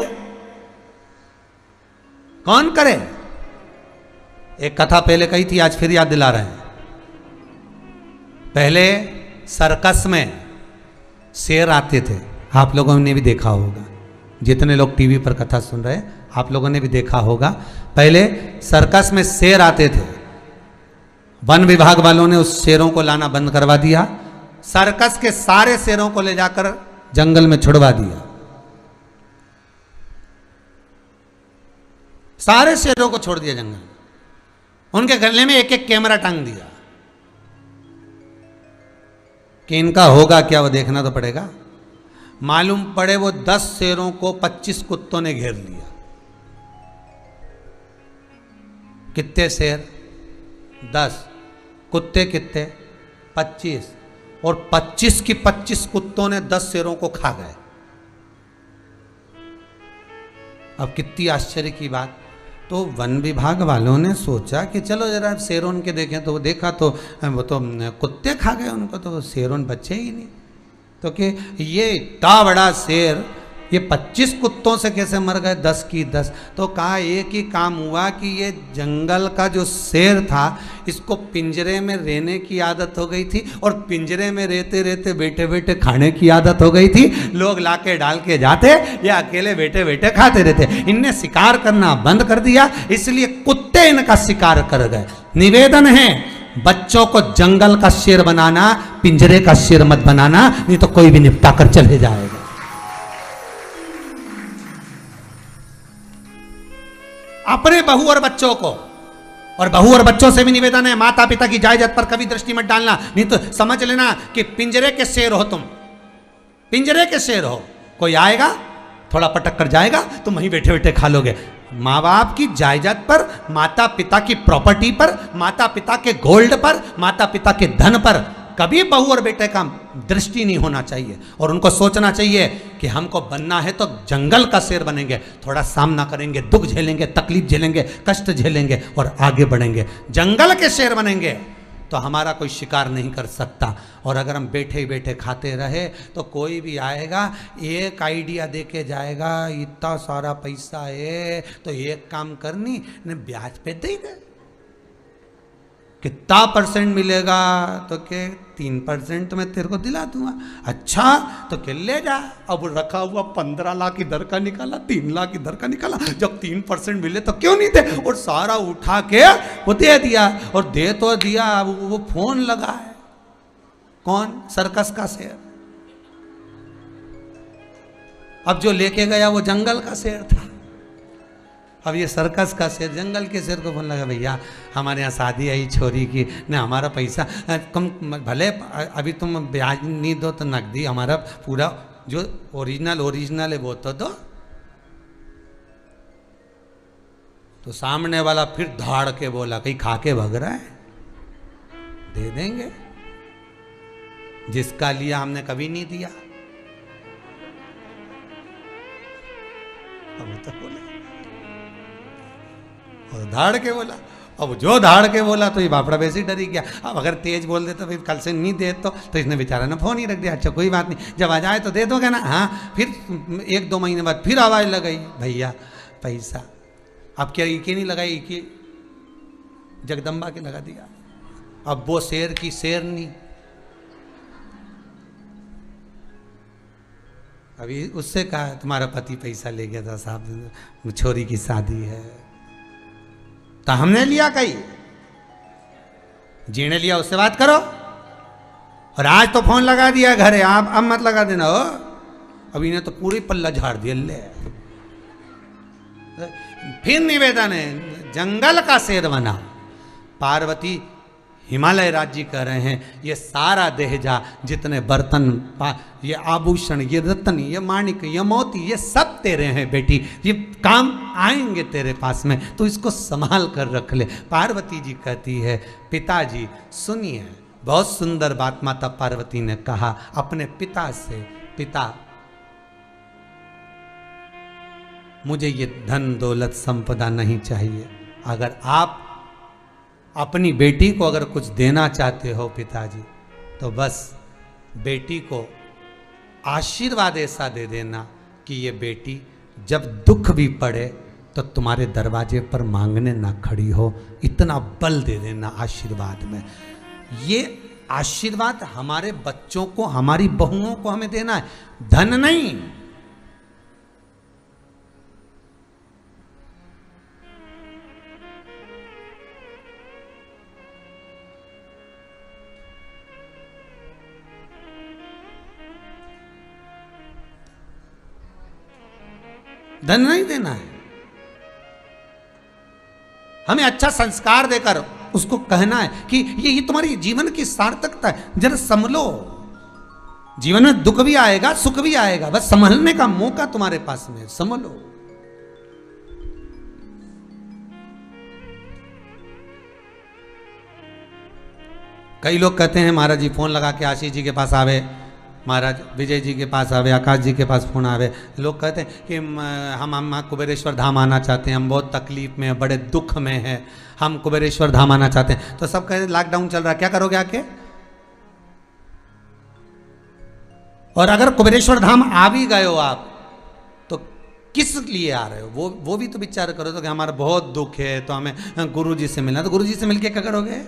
कौन करे। एक कथा पहले कही थी, आज फिर याद दिला रहे हैं। पहले सर्कस में शेर आते थे, आप लोगों ने भी देखा होगा, जितने लोग टीवी पर कथा सुन रहे हैं आप लोगों ने भी देखा होगा। पहले सर्कस में शेर आते थे, वन विभाग वालों ने उस शेरों को लाना बंद करवा दिया, सर्कस के सारे शेरों को ले जाकर जंगल में छुड़वा दिया, सारे शेरों को छोड़ दिया जंगल में, उनके गले में एक एक कैमरा टांग दिया कि इनका होगा क्या, वो देखना तो पड़ेगा। मालूम पड़े वो 10 शेरों को 25 कुत्तों ने घेर लिया। कितने शेर? 10, कुत्ते कितने? 25, और 25 की 25 कुत्तों ने 10 शेरों को खा गए। अब कितनी आश्चर्य की बात। तो वन विभाग वालों ने सोचा कि चलो जरा शेरों के देखें, तो वो देखा तो वो तो कुत्ते खा गए उनको, तो शेरों बचे ही नहीं। तो कि ये इतना बड़ा शेर ये 25 कुत्तों से कैसे मर गए, 10 की 10। तो कहा एक ही काम हुआ कि ये जंगल का जो शेर था इसको पिंजरे में रहने की आदत हो गई थी, और पिंजरे में रहते रहते बैठे बैठे खाने की आदत हो गई थी। लोग लाके डाल के जाते, ये अकेले बैठे बैठे खाते रहते। इनने शिकार करना बंद कर दिया, इसलिए कुत्ते इनका शिकार कर गए। निवेदन है बच्चों को जंगल का शेर बनाना, पिंजरे का शेर मत बनाना, नहीं तो कोई भी निपटा कर चले जाएगा। अपने बहू और बच्चों को, और बहू और बच्चों से भी निवेदन है, माता पिता की जायदाद पर कभी दृष्टि मत डालना, नहीं तो समझ लेना कि पिंजरे के शेर हो तुम, पिंजरे के शेर हो। कोई आएगा थोड़ा पटक कर जाएगा, तुम वहीं बैठे बैठे खा लोगे। माँ बाप की जायदाद पर, माता पिता की प्रॉपर्टी पर, माता पिता के गोल्ड पर, माता पिता के धन पर कभी बहू और बेटे का दृष्टि नहीं होना चाहिए। और उनको सोचना चाहिए कि हमको बनना है तो जंगल का शेर बनेंगे, थोड़ा सामना करेंगे, दुख झेलेंगे, तकलीफ झेलेंगे, कष्ट झेलेंगे और आगे बढ़ेंगे। जंगल के शेर बनेंगे तो हमारा कोई शिकार नहीं कर सकता। और अगर हम बैठे ही बैठे खाते रहे तो कोई भी आएगा, एक आइडिया दे के जाएगा, इतना सारा पैसा है तो एक काम करनी ने ब्याज पे दे दे, कितना % मिलेगा, तो के 3% मैं तेरे को दिला दूंगा। अच्छा तो के ले जा। अब रखा हुआ 15 लाख इधर का निकाला, 3 लाख इधर का निकाला, जब 3% मिले तो क्यों नहीं दे, और सारा उठा के वो दे दिया। और दे तो दिया, अब वो फोन लगा है, कौन? सर्कस का शेर। अब जो लेके गया वो जंगल का शेर था। अब ये सर्कस का शेर जंगल के शेर को बोलने लगा, भैया हमारे यहाँ शादी आई छोरी की, न हमारा पैसा कम, भले अभी तुम ब्याज नहीं दो तो नकदी हमारा पूरा जो ओरिजिनल है वो तो दो। तो सामने वाला फिर धाड़ के बोला, कहीं खा के भग रहा है, दे देंगे। जिसका लिया हमने कभी नहीं दिया। अब तो बोला और धाड़ के बोला, अब जो धाड़ के बोला तो ये बापड़ा वैसे ही डरी गया। अब अगर तेज बोल दे तो फिर कल से नहीं दे तो इसने बेचारा ने फोन ही रख दिया। अच्छा कोई बात नहीं, जब आ जाए तो दे दोगे ना। हाँ, फिर 1-2 महीने बाद फिर आवाज़ लगाई, भैया पैसा। अब क्या इके नहीं लगाई, इके जगदम्बा के लगा दिया। अब वो शेर की शेरनी, अभी उससे कहा तुम्हारा पति पैसा ले गया था साहब, छोरी की शादी है। तो हमने लिया कहीं, जीने लिया उससे बात करो। और आज तो फोन लगा दिया घरे, आप अब मत लगा देना हो। अभी ने तो पूरी पल्ला झाड़ दिया। ले फिर निवेदन है, जंगल का शेर बना। पार्वती हिमालय राज्य कह रहे हैं, ये सारा दहेजा जितने बर्तन, ये आभूषण, ये रत्न, ये माणिक, ये मोती, ये सब तेरे हैं बेटी, ये काम आएंगे तेरे पास में, तो इसको संभाल कर रख ले। पार्वती जी कहती है, पिताजी सुनिए। बहुत सुंदर बात माता पार्वती ने कहा अपने पिता से, पिता मुझे ये धन दौलत संपदा नहीं चाहिए। अगर आप अपनी बेटी को अगर कुछ देना चाहते हो पिताजी, तो बस बेटी को आशीर्वाद ऐसा दे देना कि ये बेटी जब दुख भी पड़े तो तुम्हारे दरवाजे पर मांगने ना खड़ी हो। इतना बल दे देना आशीर्वाद में। ये आशीर्वाद हमारे बच्चों को, हमारी बहुओं को हमें देना है, धन नहीं। धन नहीं देना है, हमें अच्छा संस्कार देकर उसको कहना है कि ये तुम्हारी जीवन की सार्थकता है, जरा संभलो। जीवन में दुख भी आएगा, सुख भी आएगा, बस संभलने का मौका तुम्हारे पास में, संभलो। कई लोग कहते हैं महाराज जी फोन लगा के आशीष जी के पास आवे, महाराज विजय जी के पास आवे, आकाश जी के पास फोन आवे। लोग कहते हैं कि हम कुबेरेश्वर धाम आना चाहते हैं, हम बहुत तकलीफ में हैं, बड़े दुख में हैं, हम कुबेरेश्वर धाम आना चाहते हैं। तो सब कहते हैं लॉकडाउन चल रहा है, क्या करोगे आके? और अगर कुबेरेश्वर धाम आ भी गए हो आप, तो किस लिए आ रहे हो? वो भी तो विचार करो तो कि हमारा बहुत दुख है, तो हमें गुरु जी से मिलना। तो गुरु जी से मिलके क्या करोगे?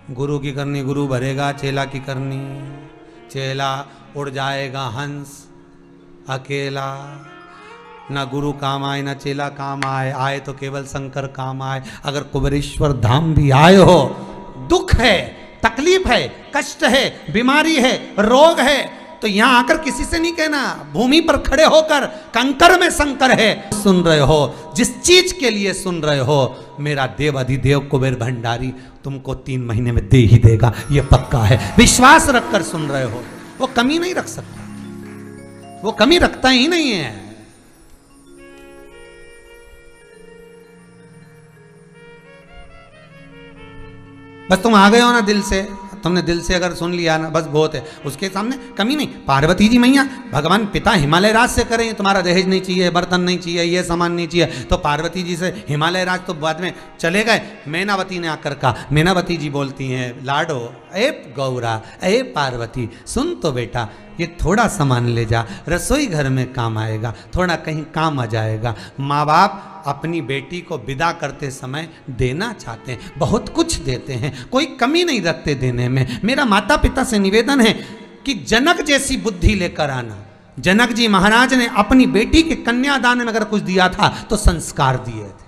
गुरु की करनी गुरु भरेगा, चेला की करनी चेला उड़ जाएगा हंस अकेला। ना गुरु काम आए ना चेला काम आए, आए तो केवल शंकर काम आए। अगर कुबेरेश्वर धाम भी आए हो, दुख है, तकलीफ है, कष्ट है, बीमारी है, रोग है, तो यहां आकर किसी से नहीं कहना, भूमि पर खड़े होकर कंकर में शंकर है सुन रहे हो। जिस चीज के लिए सुन रहे हो, मेरा देव अधिदेव कुबेर भंडारी तुमको 3 महीने में दे ही देगा, ये पक्का है। विश्वास रखकर सुन रहे हो, वो कमी नहीं रख सकता, वो कमी रखता ही नहीं है। बस तुम आ गए हो ना दिल से, तुमने दिल से अगर सुन लिया ना, बस बहुत है, उसके सामने कमी नहीं। पार्वती जी मैया भगवान पिता हिमालय राज से करें, तुम्हारा दहेज नहीं चाहिए, बर्तन नहीं चाहिए, ये सामान नहीं चाहिए, तो पार्वती जी से हिमालय राज तो बाद में चले गए। मैनावती ने आकर कहा, मैनावती जी बोलती हैं, लाडो ए गौरा ए पार्वती सुन तो बेटा, ये थोड़ा सामान ले जा, रसोई घर में काम आएगा, थोड़ा कहीं काम आ जाएगा। माँ बाप अपनी बेटी को विदा करते समय देना चाहते हैं, बहुत कुछ देते हैं, कोई कमी नहीं रखते देने में। मेरा माता पिता से निवेदन है कि जनक जैसी बुद्धि लेकर आना। जनक जी महाराज ने अपनी बेटी के कन्यादान में अगर कुछ दिया था तो संस्कार दिए थे।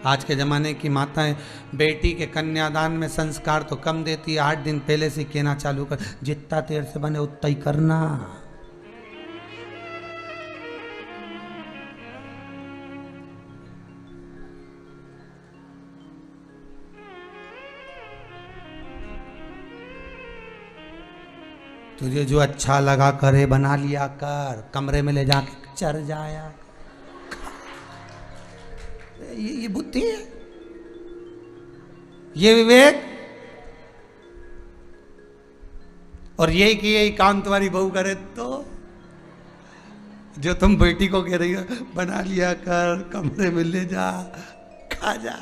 आज के ज़माने की माताएं बेटी के कन्यादान में संस्कार तो कम देती है, 8 दिन पहले से कहना चालू कर, जितना देर से बने उतना ही करना। तुझे जो अच्छा लगा करे बना लिया कर, कमरे में ले जाके चर जाया। ये बुद्धि है, ये विवेक। और यही कि यही काम तुम्हारी बहू करे तो, जो तुम बेटी को कह रही हो बना लिया कर, कमरे में ले जा, खा जा।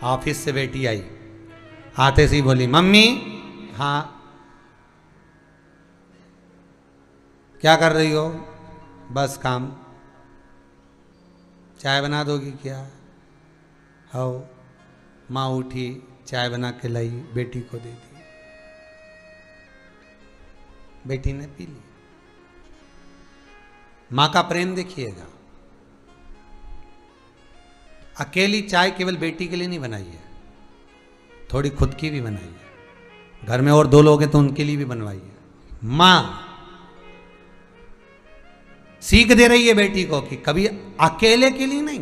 ऑफिस से बेटी आई, आते से ही बोली मम्मी। हाँ क्या कर रही हो? बस काम। चाय बना दोगी क्या? आओ। माँ उठी, चाय बना के लाई, बेटी को दे दी, बेटी ने पी ली। माँ का प्रेम देखिएगा। अकेली चाय केवल बेटी के लिए नहीं बनाई है, थोड़ी खुद की भी बनाई है। घर में और 2 लोग हैं तो उनके लिए भी बनवाई है। माँ सीख दे रही है बेटी को कि कभी अकेले के लिए नहीं,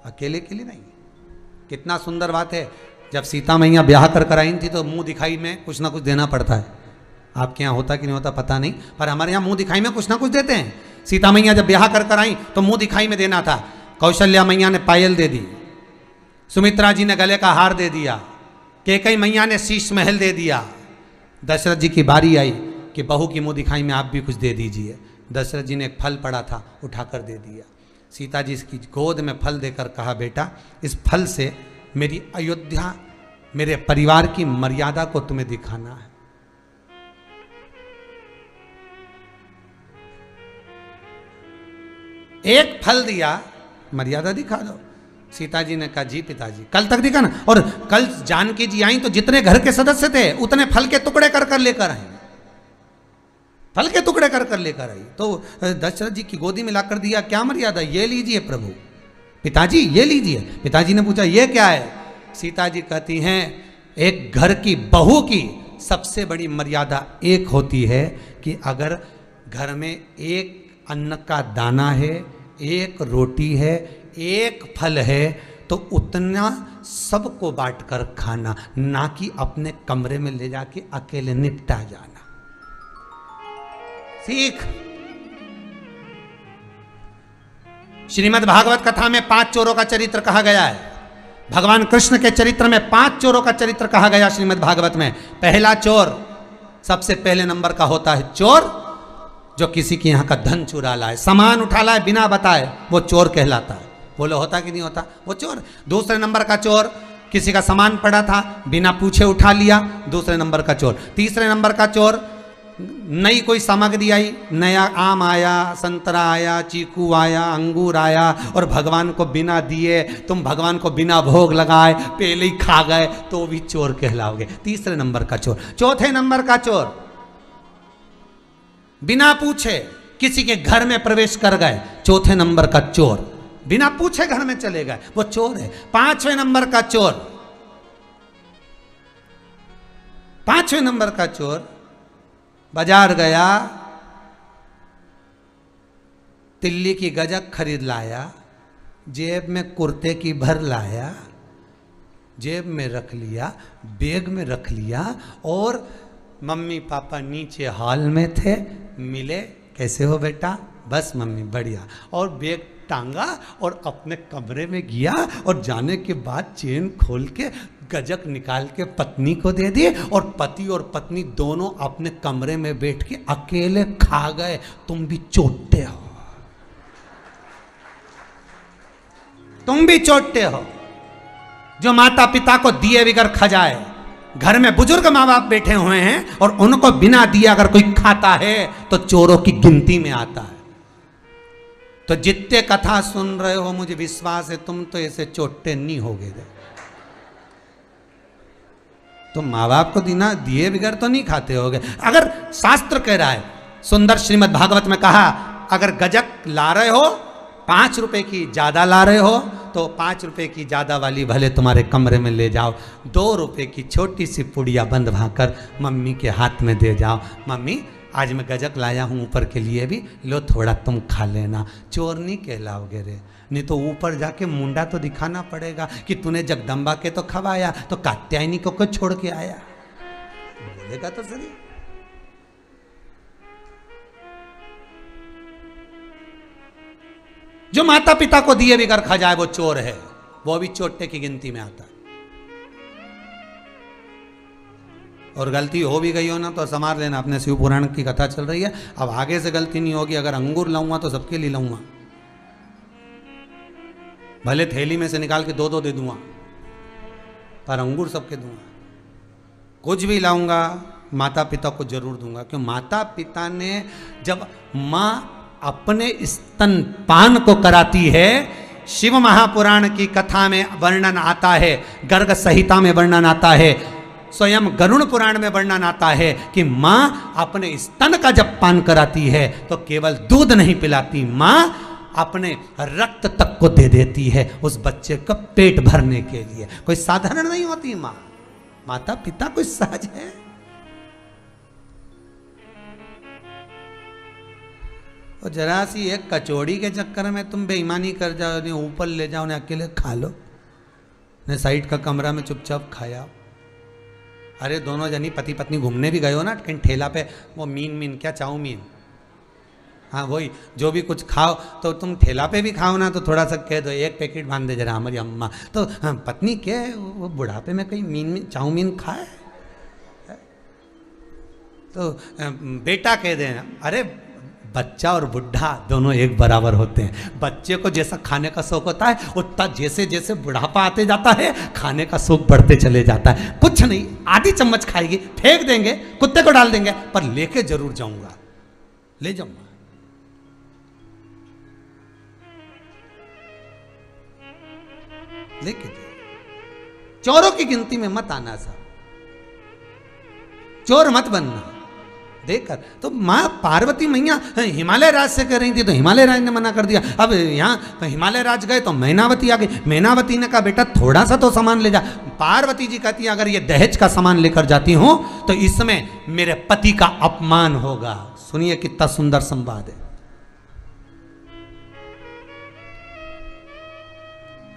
अकेले के लिए नहीं। कितना सुंदर बात है। जब सीता मैया ब्याह कर आई थी तो मुंह दिखाई में कुछ ना कुछ देना पड़ता है। आपके यहाँ होता कि नहीं होता पता नहीं, पर हमारे यहाँ मुंह दिखाई में कुछ ना कुछ देते हैं। सीता मैया जब ब्याह कर आई तो मुंह दिखाई में देना था। कौशल्या मैया ने पायल दे दी, सुमित्रा जी ने गले का हार दे दिया, कैकेयी मैया ने शीश महल दे दिया। दशरथ जी की बारी आई कि बहू की मुंह दिखाई में आप भी कुछ दे दीजिए। दशरथ जी ने एक फल पड़ा था, उठाकर दे दिया। सीता जी इसकी गोद में फल देकर कहा बेटा इस फल से मेरी अयोध्या, मेरे परिवार की मर्यादा को तुम्हें दिखाना है। एक फल दिया, मर्यादा दिखा दो। सीता जी ने कहा जी पिताजी कल तक दिखा ना। और कल जानकी जी आई तो जितने घर के सदस्य थे उतने फल के टुकड़े कर लेकर आई, फल के टुकड़े कर लेकर आई। तो दशरथ जी की गोदी में लाकर दिया, क्या मर्यादा? ये लीजिए प्रभु। पिताजी ये लीजिए। पिताजी ने पूछा ये क्या है? सीता जी कहती हैं एक घर की बहू की सबसे बड़ी मर्यादा एक होती है कि अगर घर में एक अन्न का दाना है, एक रोटी है, एक फल है तो उतना सबको बांटकर खाना, ना कि अपने कमरे में ले जाके अकेले निपटा जाना। सीख। श्रीमद् भागवत कथा में 5 चोरों का चरित्र कहा गया है। भगवान कृष्ण के चरित्र में 5 चोरों का चरित्र कहा गया श्रीमद् भागवत में। पहला चोर सबसे पहले नंबर का होता है चोर जो किसी के यहां का धन चुरा लाए, सामान उठा लाए बिना बताए, वो चोर कहलाता है। बोलो होता कि नहीं होता? वो चोर। दूसरे नंबर का चोर किसी का सामान पड़ा था बिना पूछे उठा लिया, दूसरे नंबर का चोर। तीसरे नंबर का चोर नई कोई सामग्री आई, नया आम आया, संतरा आया, चीकू आया, अंगूर आया और भगवान को बिना दिए, तुम भगवान को बिना भोग लगाए पहले ही खा गए तो भी चोर कहलाओगे। तीसरे नंबर का चोर। चौथे नंबर का चोर बिना पूछे किसी के घर में प्रवेश कर गए, चौथे नंबर का चोर। बिना पूछे घर में चले गए, वो चोर है। पांचवें नंबर का चोर, पांचवें नंबर का चोर बाजार गया, तिल्ली की गजक खरीद लाया, जेब में कुर्ते की भर लाया, जेब में रख लिया, बैग में रख लिया और मम्मी पापा नीचे हॉल में थे, मिले, कैसे हो बेटा? बस मम्मी बढ़िया, और बैग टांगा और अपने कमरे में गया और जाने के बाद चेन खोल के गजक निकाल के पत्नी को दे दिए और पति और पत्नी दोनों अपने कमरे में बैठ के अकेले खा गए। तुम भी चोटे हो, तुम भी चोटे हो जो माता पिता को दिए बगैर खा जाए। घर में बुजुर्ग माँ बाप बैठे हुए हैं और उनको बिना दिए अगर कोई खाता है तो चोरों की गिनती में आता है। तो जितने कथा सुन रहे हो मुझे विश्वास है तुम तो ऐसे चोटे नहीं होगे। तुम माँ बाप को बिना दिए बगैर तो नहीं खाते होगे। अगर शास्त्र कह रहा है, सुंदर श्रीमद् भागवत में कहा, अगर गजक ला रहे हो 5 रुपए की ज्यादा ला रहे हो तो 5 रुपए की ज्यादा वाली भले तुम्हारे कमरे में ले जाओ, 2 रुपए की छोटी सी पुड़िया बंद भाकर मम्मी के हाथ में दे जाओ। मम्मी आज मैं गजक लाया हूँ ऊपर के लिए भी, लो थोड़ा तुम खा लेना। चोर नहीं कहलाओगे रे, नहीं तो ऊपर जाके मुंडा तो दिखाना पड़ेगा कि तूने जगदम्बा के तो खवाया, तो कात्यायनी को छोड़ के आया, बोलेगा तो सही। जो माता पिता को दिए बिगर खा जाए वो चोर है, वो भी चोटे की गिनती में आता है। और गलती हो भी गई हो ना तो संभाल लेना, अपने शिव पुराण की कथा चल रही है, अब आगे से गलती नहीं होगी। अगर अंगूर लाऊंगा तो सबके लिए लाऊंगा, भले थैली में से निकाल के दो दे दूंगा, पर अंगूर सबके दूंगा। कुछ भी लाऊंगा माता पिता को जरूर दूंगा, क्यों? माता पिता ने जब मां अपने स्तनपान को कराती है, शिव महापुराण की कथा में वर्णन आता है, गर्ग संहिता में वर्णन आता है, स्वयं गरुड़ पुराण में वर्णन आता है कि मां अपने स्तन का जब पान कराती है तो केवल दूध नहीं पिलाती, मां अपने रक्त तक को दे देती है उस बच्चे का पेट भरने के लिए। कोई साधारण नहीं होती मां, माता पिता कोई सहज है। और जरा सी एक कचौड़ी के चक्कर में तुम बेईमानी कर जाओ, उन्हें ऊपर ले जाओ, उन्हें अकेले खा लो, ने साइड का कमरा में चुपचाप खाया। अरे दोनों जनी पति पत्नी घूमने भी गए हो ना कहीं ठेला पे, वो मीन क्या चाउमीन, हाँ वही, जो भी कुछ खाओ तो तुम ठेला पे भी खाओ ना तो थोड़ा सा कह दो, एक पैकेट बांध दे जरा हमारी अम्मा, तो हाँ, पत्नी क्या है वो बुढ़ापे में कहीं मीन चाउमीन खाए, तो बेटा कह देना। अरे बच्चा और बुढ़ा दोनों एक बराबर होते हैं। बच्चे को जैसा खाने का शौक होता है उतना जैसे जैसे बुढ़ापा आते जाता है खाने का शौक बढ़ते चले जाता है। कुछ नहीं, आधी चम्मच खाएगी, फेंक देंगे, कुत्ते को डाल देंगे, पर लेके जरूर जाऊंगा, ले जाऊंगा। लेके चोरों की गिनती में मत आना साहब, चोर मत बनना। देखकर तो माँ पार्वती मैया हिमालय राज से कर रही थी तो हिमालय राज ने मना कर दिया। अब यहाँ तो हिमालय राज गए तो मैनावती आ गई, मैनावती ने कहा बेटा थोड़ा सा तो सामान ले जा। पार्वती जी कहती है अगर ये दहेज का सामान लेकर जाती हूं तो इसमें मेरे पति का अपमान होगा। सुनिए कितना सुंदर संवाद है।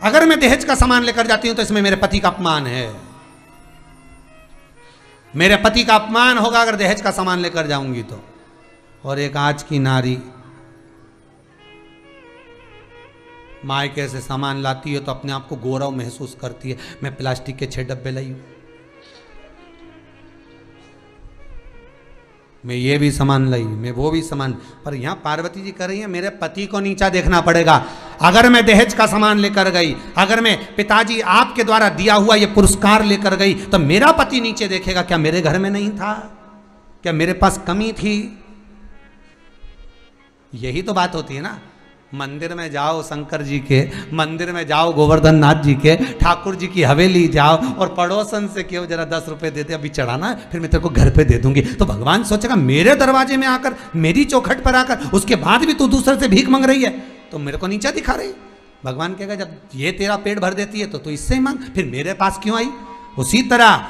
अगर मैं दहेज का सामान लेकर जाती हूं तो इसमें मेरे पति का अपमान है, मेरे पति का अपमान होगा अगर दहेज का सामान लेकर जाऊंगी तो। और एक आज की नारी मायके से सामान लाती है तो अपने आप को गौरव महसूस करती है, मैं प्लास्टिक के 6 डब्बे लाई हूं, मैं ये भी सामान लाई, मैं वो भी सामान। पर यहां पार्वती जी कह रही है मेरे पति को नीचा देखना पड़ेगा। अगर मैं दहेज का सामान लेकर गई, अगर मैं पिताजी आपके द्वारा दिया हुआ ये पुरस्कार लेकर गई तो मेरा पति नीचे देखेगा। क्या मेरे घर में नहीं था? क्या मेरे पास कमी थी? यही तो बात होती है ना। मंदिर में जाओ शंकर जी के, मंदिर में जाओ गोवर्धन नाथ जी के, ठाकुर जी की हवेली जाओ और पड़ोसन से क्यों जरा 10 रुपए देते, अभी चढ़ाना है फिर मैं तेरे को घर पे दे दूंगी। तो भगवान सोचेगा मेरे दरवाजे में आकर, मेरी चौखट पर आकर, उसके बाद भी तू दूसरे से भीख मांग रही है तो मेरे को नीचा दिखा रही। भगवान कहेगा जब ये तेरा पेट भर देती है तो तू इससे ही मांग, फिर मेरे पास क्यों आई। उसी तरह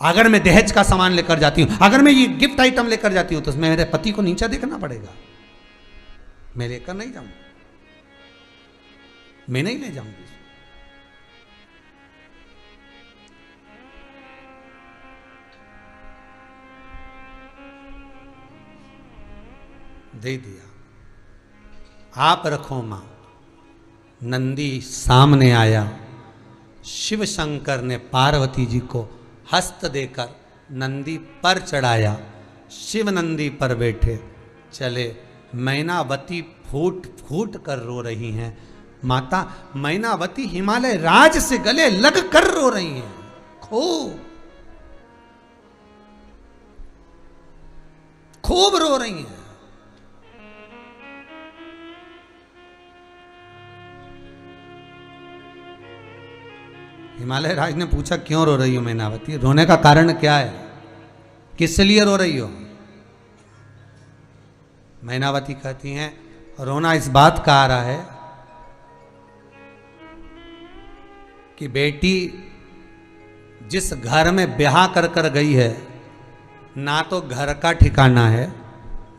अगर मैं दहेज का सामान लेकर जाती हूँ, अगर मैं ये गिफ्ट आइटम लेकर जाती हूँ तो उसमें मेरे पति को नीचा देखना पड़ेगा। मैं लेकर नहीं जाऊंगी, मैं नहीं ले जाऊंगी। दे दिया, आप रखो मां। नंदी सामने आया, शिव शंकर ने पार्वती जी को हस्त देकर नंदी पर चढ़ाया। शिव नंदी पर बैठे चले। मैनावती फूट फूट कर रो रही हैं। माता मैनावती हिमालय राज से गले लग कर रो रही हैं, खूब रो रही हैं। हिमालय राज ने पूछा क्यों रो रही हो मैनावती, रोने का कारण क्या है, किस लिए रो रही हो? मैनावती कहती हैं रोना इस बात का आ रहा है कि बेटी जिस घर में ब्याह कर कर गई है ना तो घर का ठिकाना है,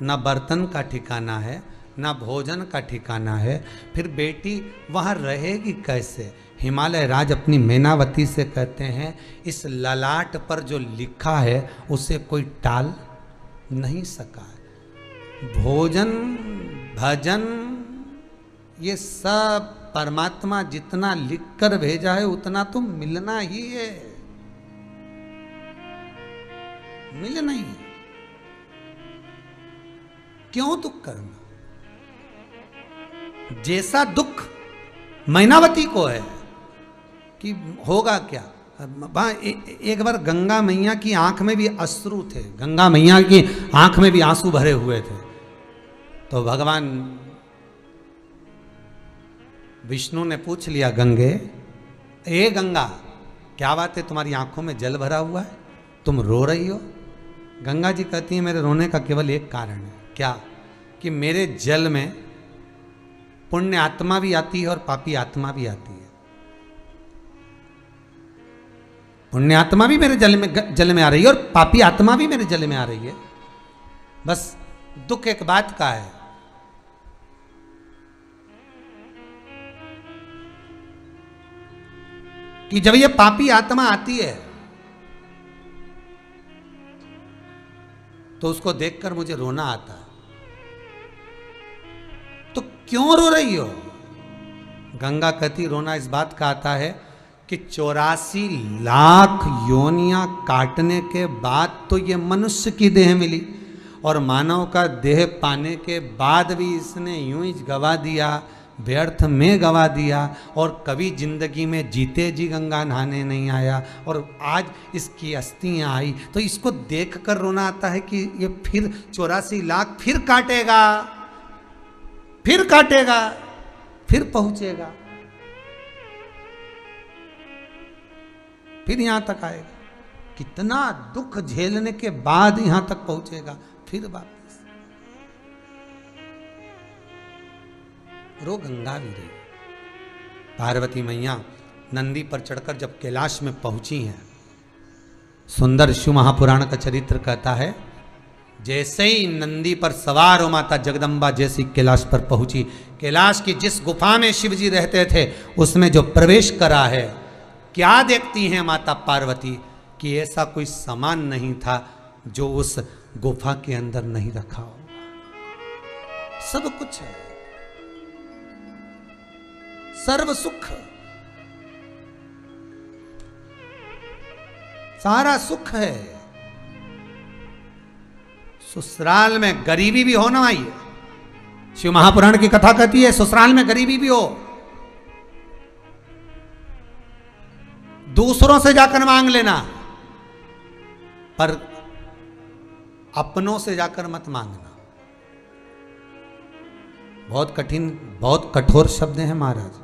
ना बर्तन का ठिकाना है, ना भोजन का ठिकाना है, फिर बेटी वहाँ रहेगी कैसे? हिमालय राज अपनी मैनावती से कहते हैं, इस ललाट पर जो लिखा है उसे कोई टाल नहीं सका। भोजन भजन ये सब परमात्मा जितना लिख कर भेजा है उतना तो मिलना ही है, मिलना ही है। क्यों दुख करना? जैसा दुख मैनावती को है कि होगा क्या। एक बार गंगा मैया की आंख में भी अश्रु थे, गंगा मैया की आंख में भी आंसू भरे हुए थे। तो भगवान विष्णु ने पूछ लिया गंगे, ए गंगा क्या बात है, तुम्हारी आंखों में जल भरा हुआ है, तुम रो रही हो? गंगा जी कहती है, मेरे रोने का केवल एक कारण है। क्या? कि मेरे जल में पुण्य आत्मा भी आती है और पापी आत्मा भी आती है। पुण्य आत्मा भी मेरे जल में आ रही है और पापी आत्मा भी मेरे जल में आ रही है। बस दुख एक बात का है, कि जब ये पापी आत्मा आती है तो उसको देखकर मुझे रोना आता है। तो क्यों रो रही हो? गंगा कहती, रोना इस बात का आता है कि 84 लाख योनियां काटने के बाद तो ये मनुष्य की देह मिली, और मानव का देह पाने के बाद भी इसने यूं ही गवा दिया, व्यर्थ में गवा दिया, और कभी जिंदगी में जीते जी गंगा नहाने नहीं आया, और आज इसकी अस्थियां आई तो इसको देखकर रोना आता है कि ये फिर 84 लाख फिर काटेगा, फिर काटेगा, फिर पहुंचेगा, फिर यहां तक आएगा, कितना दुख झेलने के बाद यहां तक पहुंचेगा, फिर वापस रो। गंगा भी रही। पार्वती मैया नंदी पर चढ़कर जब कैलाश में पहुंची हैं, सुंदर शिव महापुराण का चरित्र कहता है, जैसे ही नंदी पर सवार हो माता जगदम्बा जैसी कैलाश पर पहुंची, कैलाश की जिस गुफा में शिव जी रहते थे उसमें जो प्रवेश करा है, क्या देखती हैं माता पार्वती कि ऐसा कोई सामान नहीं था जो उस गुफा के अंदर नहीं रखा होगा। सब कुछ है, सर्व सुख, सारा सुख है। ससुराल में गरीबी भी हो ना आई, शिव महापुराण की कथा कहती है ससुराल में गरीबी भी हो, दूसरों से जाकर मांग लेना, पर अपनों से जाकर मत मांगना। बहुत कठिन, बहुत कठोर शब्द हैं महाराज।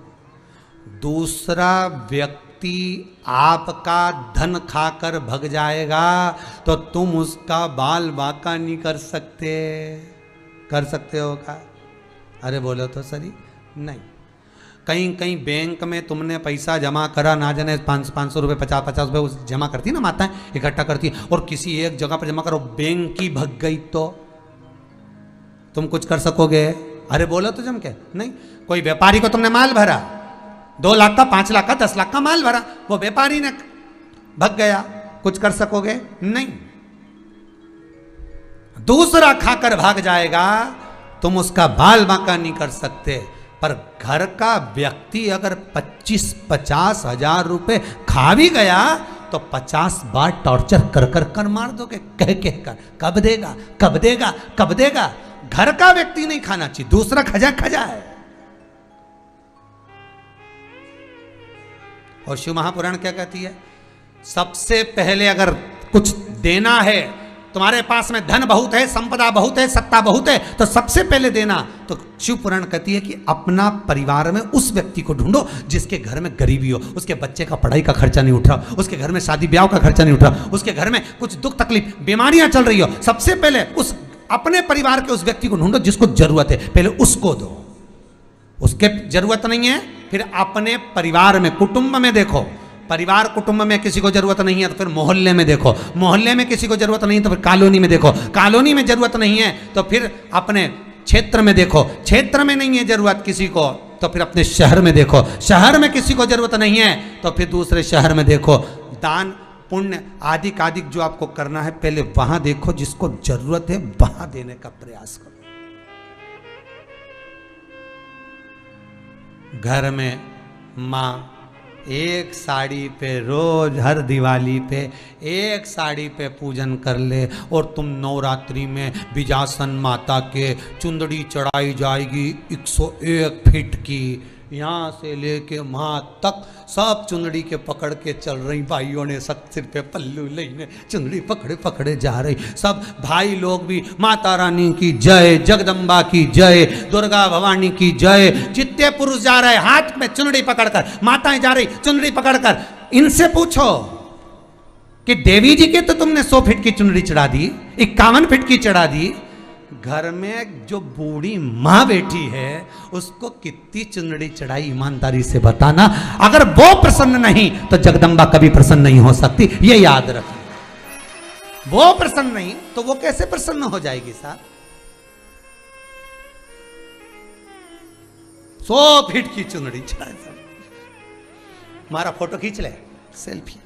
दूसरा व्यक्ति आपका धन खाकर भग जाएगा तो तुम उसका बाल बाका नहीं कर सकते। कर सकते हो क्या? अरे बोलो तो सही, नहीं। कहीं कहीं बैंक में तुमने पैसा जमा करा, ना जाने 500 रुपये 50 रुपये जमा करती ना माताएं, इकट्ठा करती, और किसी एक जगह पर जमा करो, बैंक ही भग गई तो तुम कुछ कर सकोगे? अरे बोलो तो जम के नहीं। कोई व्यापारी को तुमने माल भरा, 2 लाख का, 5 लाख का, 10 लाख का माल भरा, वो व्यापारी ने भग गया, कुछ कर सकोगे? नहीं। दूसरा खाकर भाग जाएगा, तुम उसका बाल बांका नहीं कर सकते। पर घर का व्यक्ति अगर 25-50 हजार रुपए खा भी गया तो 50 बार टॉर्चर कर कर कर मार दोगे, कह कर, कब देगा, कब देगा, कब देगा। घर का व्यक्ति नहीं खाना चाहिए, दूसरा खजा खजा है। और शिव महापुराण क्या कहती है? सबसे पहले अगर कुछ देना है, तुम्हारे पास में धन बहुत है, संपदा बहुत है, सत्ता बहुत है, तो सबसे पहले देना तो शिव पुराण कहती है कि अपना परिवार में उस व्यक्ति को ढूंढो जिसके घर में गरीबी हो, उसके बच्चे का पढ़ाई का खर्चा नहीं उठ रहा, उसके घर में शादी ब्याह का खर्चा नहीं उठ रहा, उसके घर में कुछ दुख तकलीफ बीमारियां चल रही हो, सबसे पहले उस अपने परिवार के उस व्यक्ति को ढूंढो जिसको जरूरत है, पहले उसको दो। उसके जरूरत नहीं है, फिर अपने परिवार में, कुटुंब में देखो, परिवार कुटुंब में किसी को जरूरत नहीं है तो फिर मोहल्ले में देखो, मोहल्ले में किसी को जरूरत नहीं है तो फिर कॉलोनी में देखो, कॉलोनी में जरूरत नहीं है तो फिर अपने क्षेत्र में देखो, क्षेत्र में नहीं है जरूरत किसी को तो फिर अपने शहर में देखो, शहर में किसी को जरूरत नहीं है तो फिर दूसरे शहर में देखो। दान पुण्य आदिक आदिक जो आपको करना है पहले वहां देखो, जिसको जरूरत है वहां देने का प्रयास करो। घर में माँ एक साड़ी पे रोज हर दिवाली पे एक साड़ी पे पूजन कर ले और तुम नवरात्रि में बिजासन माता के चुंदड़ी चढ़ाई जाएगी 101 फीट की, यहाँ से लेके वहाँ तक सब चुंदड़ी के पकड़ के चल रही भाइयों ने, सब सिर पे पल्लू लेने चुंदड़ी पकड़े पकड़े जा रही, सब भाई लोग भी माता रानी की जय, जगदम्बा की जय, दुर्गा भवानी की जय। जितने पुरुष जा रहे हाथ में चुंदड़ी पकड़कर, माताएं जा रही चुंदड़ी पकड़कर। इनसे पूछो कि देवी जी के तो तुमने 100 फीट की चुंदड़ी चढ़ा दी, 51 फीट की चढ़ा दी, घर में जो बूढ़ी माँ बैठी है उसको कितनी चुंदड़ी चढ़ाई ईमानदारी से बताना। अगर वो प्रसन्न नहीं तो जगदम्बा कभी प्रसन्न नहीं हो सकती, ये याद रखना। वो प्रसन्न नहीं तो वो कैसे प्रसन्न हो जाएगी साहब। 100 फीट की चुंदड़ी चढ़ाई, हमारा फोटो खींच ले, सेल्फी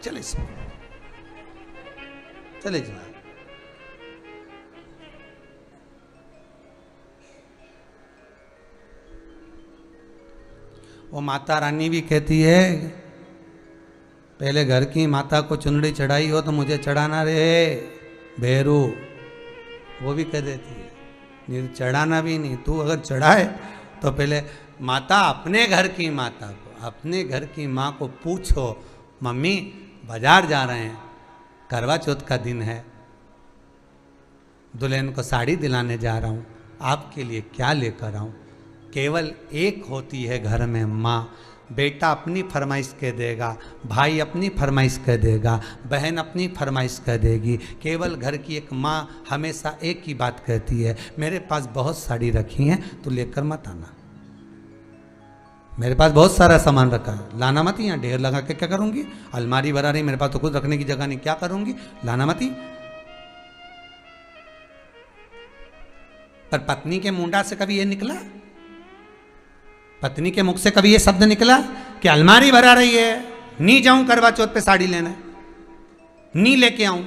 चले चले जी। वो माता रानी भी कहती है पहले घर की माता को चुनड़ी चढ़ाई हो तो मुझे चढ़ाना रे भैरू, वो भी कह देती है नहीं चढ़ाना भी नहीं, तू अगर चढ़ाए तो पहले माता अपने घर की माता को, अपने घर की माँ को पूछो, मम्मी बाजार जा रहे हैं, करवा चौथ का दिन है, दुल्हन को साड़ी दिलाने जा रहा हूँ, आपके लिए क्या लेकर आऊँ। केवल एक होती है घर में माँ, बेटा अपनी फरमाइश कह देगा, भाई अपनी फरमाइश कह देगा, बहन अपनी फरमाइश कह देगी। केवल घर की एक माँ हमेशा एक ही बात कहती है, मेरे पास बहुत साड़ी रखी हैं तो लेकर मत आना, मेरे पास बहुत सारा सामान रखा है, लाना मत, यहाँ ढेर लगा के क्या करूँगी, अलमारी भरा रही, मेरे पास तो कुछ रखने की जगह नहीं, क्या करूँगी, लाना मत ही। पर पत्नी के मुंडा से कभी ये निकला, पत्नी के मुख से कभी ये शब्द निकला कि अलमारी भरा रही है, नहीं जाऊं करवा चौथ पे साड़ी लेने, नहीं लेके आऊं,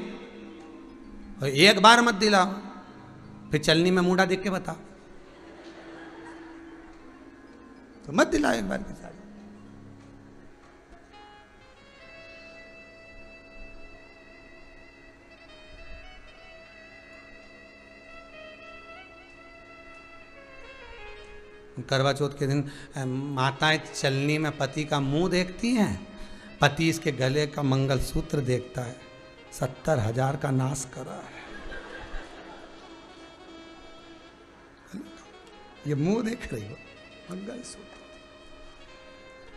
और एक बार मत दिलाओ, फिर चलनी में मुंडा देख के बताओ, तो मत दिलाओ एक बार की साड़ी। करवा चौथ के दिन माताएं चलनी में पति का मुंह देखती हैं, पति इसके गले का मंगलसूत्र देखता है, 70,000 का नाश करा है, ये मुंह देख रही हो, मंगलसूत्र।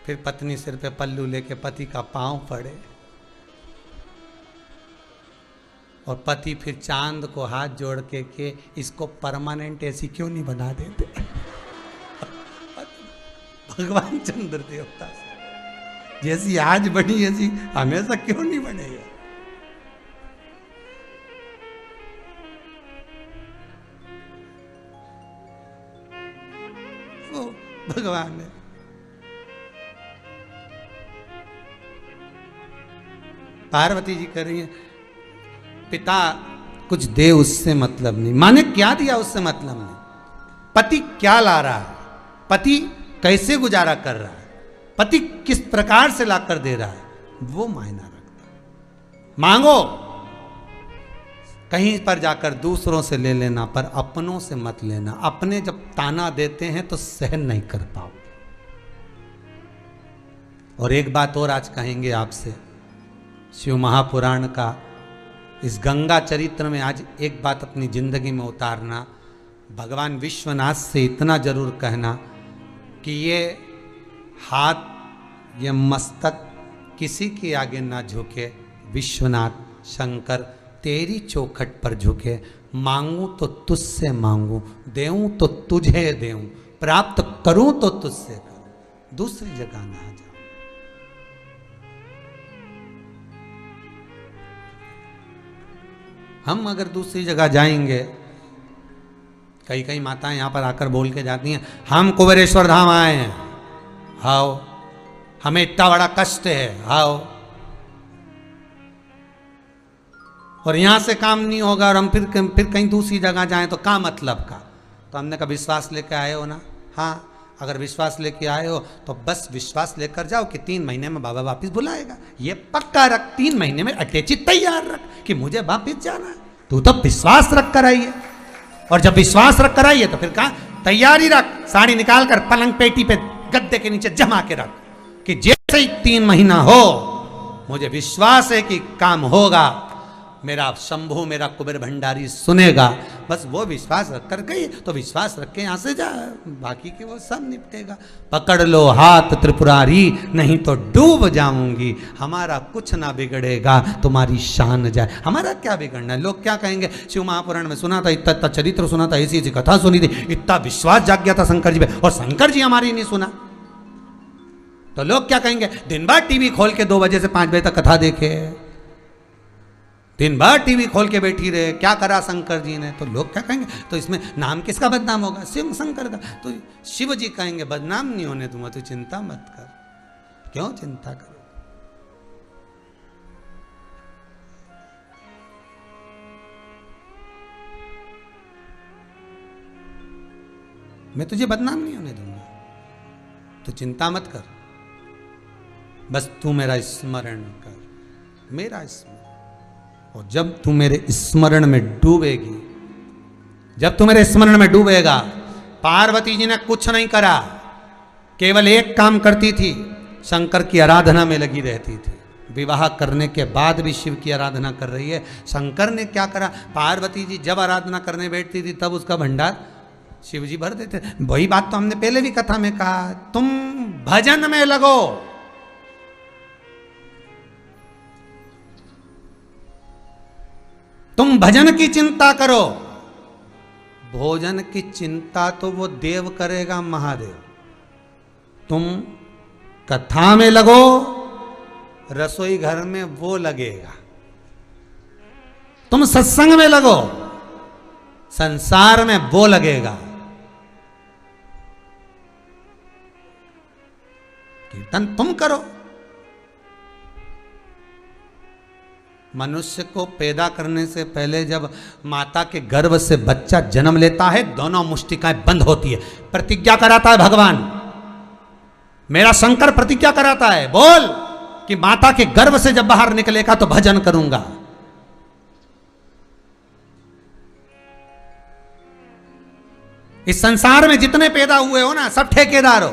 फिर पत्नी सिर पे पल्लू लेके पति का पांव पड़े, और पति फिर चांद को हाथ जोड़ के इसको परमानेंट ऐसी क्यों नहीं बना देते भगवान चंद्र देवता से, जैसी आज बनी ऐसी हमेशा क्यों नहीं बनेगा। वो भगवान है। पार्वती जी कर रही है, पिता कुछ दे उससे मतलब नहीं, माने क्या दिया उससे मतलब नहीं, पति क्या ला रहा है, पति कैसे गुजारा कर रहा है, पति किस प्रकार से लाकर दे रहा है, वो मायना रखता है। मांगो, कहीं पर जाकर दूसरों से ले लेना, पर अपनों से मत लेना। अपने जब ताना देते हैं तो सहन नहीं कर पाओ। और एक बात और आज कहेंगे आपसे, शिव महापुराण का इस गंगा चरित्र में आज एक बात अपनी जिंदगी में उतारना, भगवान विश्वनाथ से इतना जरूर कहना कि ये हाथ, ये मस्तक किसी के आगे ना झुके, विश्वनाथ शंकर तेरी चौखट पर झुके। मांगूं तो तुझसे मांगूं, देऊं तो तुझे देऊं, प्राप्त करूं तो तुझसे करूं। दूसरी जगह ना जाओ। हम अगर दूसरी जगह जाएंगे, कई कई माताएं यहां पर आकर बोल के जाती हैं, हम कुबेरेश्वर धाम आए हैं, आओ, हमें इतना बड़ा कष्ट है, आओ, और यहां से काम नहीं होगा और हम फिर कहीं दूसरी जगह जाएं तो क्या मतलब का। तो हमने कहा विश्वास लेकर आए हो ना, हाँ, अगर विश्वास लेके आए हो तो बस विश्वास लेकर जाओ कि 3 महीने में बाबा वापस बुलाएगा। ये पक्का रख, 3 महीने में अटैची तैयार रख कि मुझे वापस जाना है। तू तो विश्वास रख कर आई है, और जब विश्वास रख कर आई है तो फिर कहा तैयारी रख, साड़ी निकाल कर पलंग पेटी पे गद्दे के नीचे जमा के रख कि जैसे ही 3 महीना हो मुझे विश्वास है कि काम होगा, मेरा शंभू मेरा कुबेर भंडारी सुनेगा। बस वो विश्वास रख कर गई तो विश्वास रख के यहां से जा, बाकी के वो सब निपटेगा। पकड़ लो हाथ त्रिपुरारी, नहीं तो डूब जाऊंगी, हमारा कुछ ना बिगड़ेगा, तुम्हारी शान जाए। हमारा क्या बिगड़ना है? लोग क्या कहेंगे? शिव महापुराण में सुना था, इतना चरित्र सुना था, ऐसी ऐसी कथा सुनी थी, इतना विश्वास जाग गया था शंकर जी पे, और शंकर जी हमारी नहीं सुना। तो लोग क्या कहेंगे? दिन भर टीवी खोल के 2 बजे से 5 बजे तक कथा देखे, दिन भर टीवी खोल के बैठी रहे, क्या करा शंकर जी ने? तो लोग क्या कहेंगे? तो इसमें नाम किसका बदनाम होगा? शिव शंकर का। तो शिव जी कहेंगे बदनाम नहीं होने दूंगा, तो चिंता मत कर। क्यों चिंता करो? मैं तुझे बदनाम नहीं होने दूंगा, तो चिंता मत कर, बस तू मेरा स्मरण कर, मेरा स्मरण। और जब तू मेरे स्मरण में डूबेगी, जब तू मेरे स्मरण में डूबेगा, पार्वती जी ने कुछ नहीं करा, केवल एक काम करती थी, शंकर की आराधना में लगी रहती थी। विवाह करने के बाद भी शिव की आराधना कर रही है। शंकर ने क्या करा? पार्वती जी जब आराधना करने बैठती थी तब उसका भंडार शिव जी भर देते। वही बात तो हमने पहले भी कथा में कहा, तुम भजन में लगो, तुम भजन की चिंता करो, भोजन की चिंता तो वो देव करेगा, महादेव। तुम कथा में लगो, रसोई घर में वो लगेगा। तुम सत्संग में लगो, संसार में वो लगेगा। कीर्तन तुम करो। मनुष्य को पैदा करने से पहले जब माता के गर्भ से बच्चा जन्म लेता है, दोनों मुष्टिकाएं बंद होती है, प्रतिज्ञा कराता है भगवान, मेरा शंकर प्रतिज्ञा कराता है, बोल कि माता के गर्भ से जब बाहर निकलेगा तो भजन करूंगा। इस संसार में जितने पैदा हुए हो ना, सब ठेकेदार हो।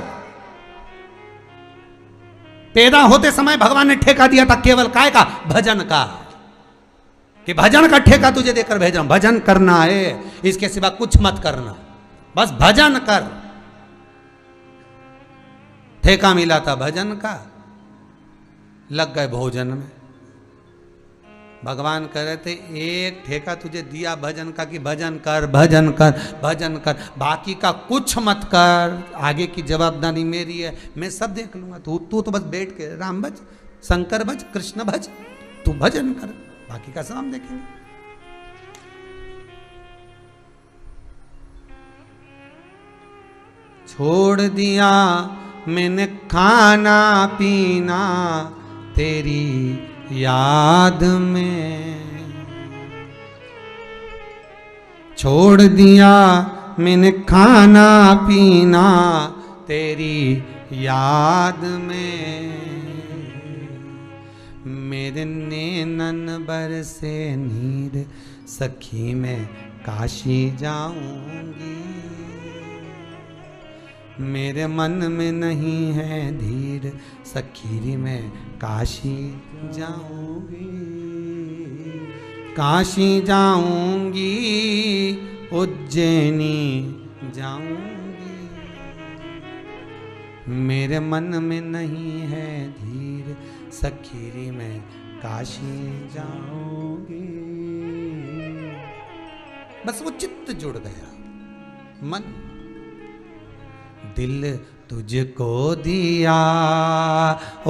पैदा होते समय भगवान ने ठेका दिया था केवल काय का? भजन का, कि भजन का ठेका तुझे देकर भेज रहा हूं, भजन करना है, इसके सिवा कुछ मत करना, बस भजन कर। ठेका मिला था भजन का, लग गए भोजन में। भगवान कह रहे थे एक ठेका तुझे दिया भजन का कि भजन कर, भजन कर, भजन कर, बाकी का कुछ मत कर, आगे की जवाबदारी मेरी है, मैं सब देख लूंगा। तू तो बस बैठ के राम भज, शंकर भज, कृष्ण भज, तू भजन कर, बाकी का सब हम देखेंगे। छोड़ दिया मैंने खाना पीना तेरी याद में, छोड़ दिया मैंने खाना पीना तेरी याद में, मेरे नैनन बरसे नीर सखी मैं काशी जाऊंगी, मेरे मन में नहीं है धीर सखीरी में काशी जाऊंगी, काशी जाऊंगी, उज्जैनी जाऊंगी, मेरे मन में नहीं है धीर सखीरी में काशी जाऊंगी। बस वो चित्त जुड़ गया, मन दिल तुझको दिया ओ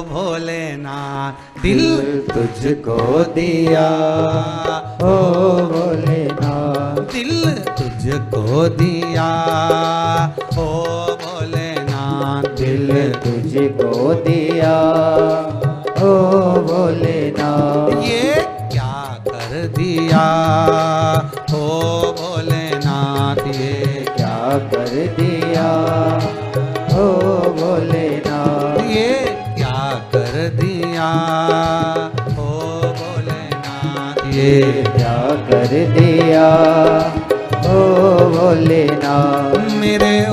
भोलेनाथ, दिल तुझको दिया ओ भोलेनाथ, दिल तुझको दिया ओ भोलेनाथ, दिल तुझको दिया ओ भोलेनाथ। ये क्या कर दिया ओ भोलेनाथ, ये क्या कर दिया ओ भोलेनाथ, ये क्या कर दिया ओ भोलेनाथ, ये क्या कर दिया ओ भोलेनाथ। मेरे ओ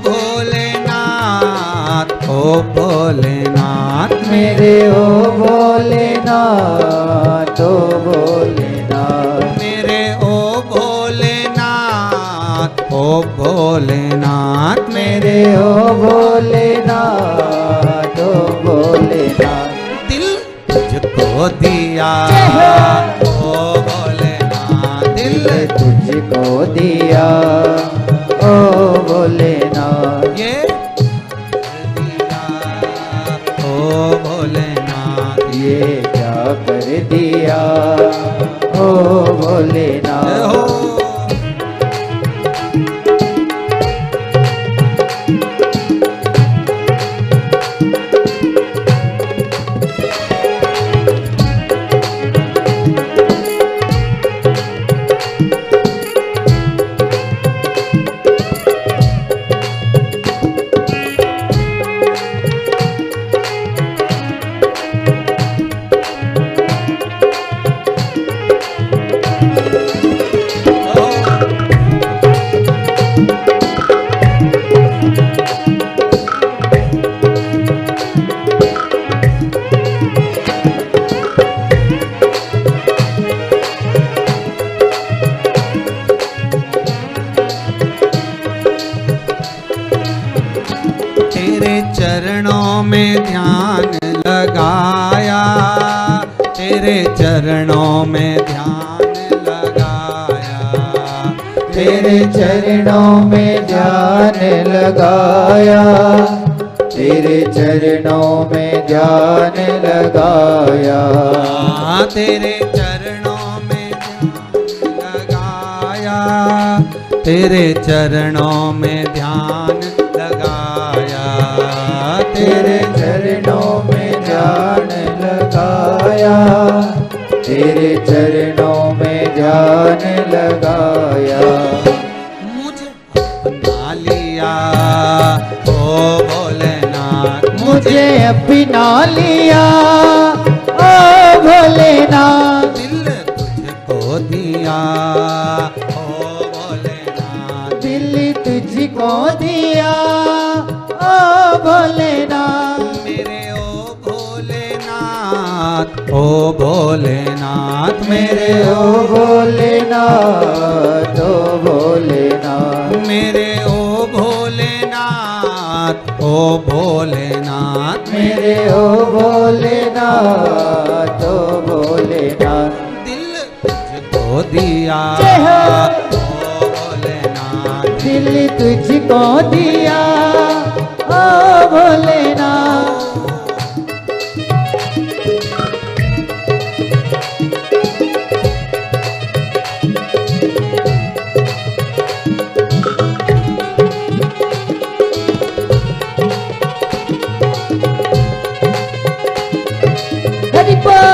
भोलेनाथ, ओ भोलेनाथ, मेरे ओ भोलेनाथ, ओ भोलेनाथ, मेरे ओ भोलेनाथ, ओ भोलेनाथ, मेरे ओ भोलेनाथ, ओ भोलेनाथ। दिल तुझको दिया ओ भोलेनाथ, दिल तुझको दिया ओ भोलेनाथ, ये दिया ओ भोलेनाथ, ये क्या कर दिया ओ भोलेनाथ। हो तेरे चरणों में ध्यान लगाया, तेरे चरणों में ध्यान लगाया, तेरे चरणों में ध्यान लगाया, तेरे चरणों में ध्यान लगाया, तेरे चरणों में ध्यान लगाया, तेरे चरणों में ध्यान लगाया, तेरे चरणों में ध्यान लगाया, तेरे चरणों में ध्यान लगाया। मुझे अपना लिया ओ भोलेनाथ, मुझे अपना लिया ओ भोलेनाथ, दिल तुझको दिया ओ भोलेनाथ, दिल तुझको दिया ओ भोलेनाथ, मेरे ओ भोलेनाथ, ओ भोलेनाथ, मेरे ओ भोलेनाथ, ओ भोलेनाथ, मेरे ओ भोलेनाथ, ओ भोलेनाथ, मेरे ओ भोलेनाथ, ओ भोलेनाथ। दिल तुझको दिया जय हो। ओ भोलेनाथ, दिल तुझको दिया ओ भोलेनाथ, हरि बोल।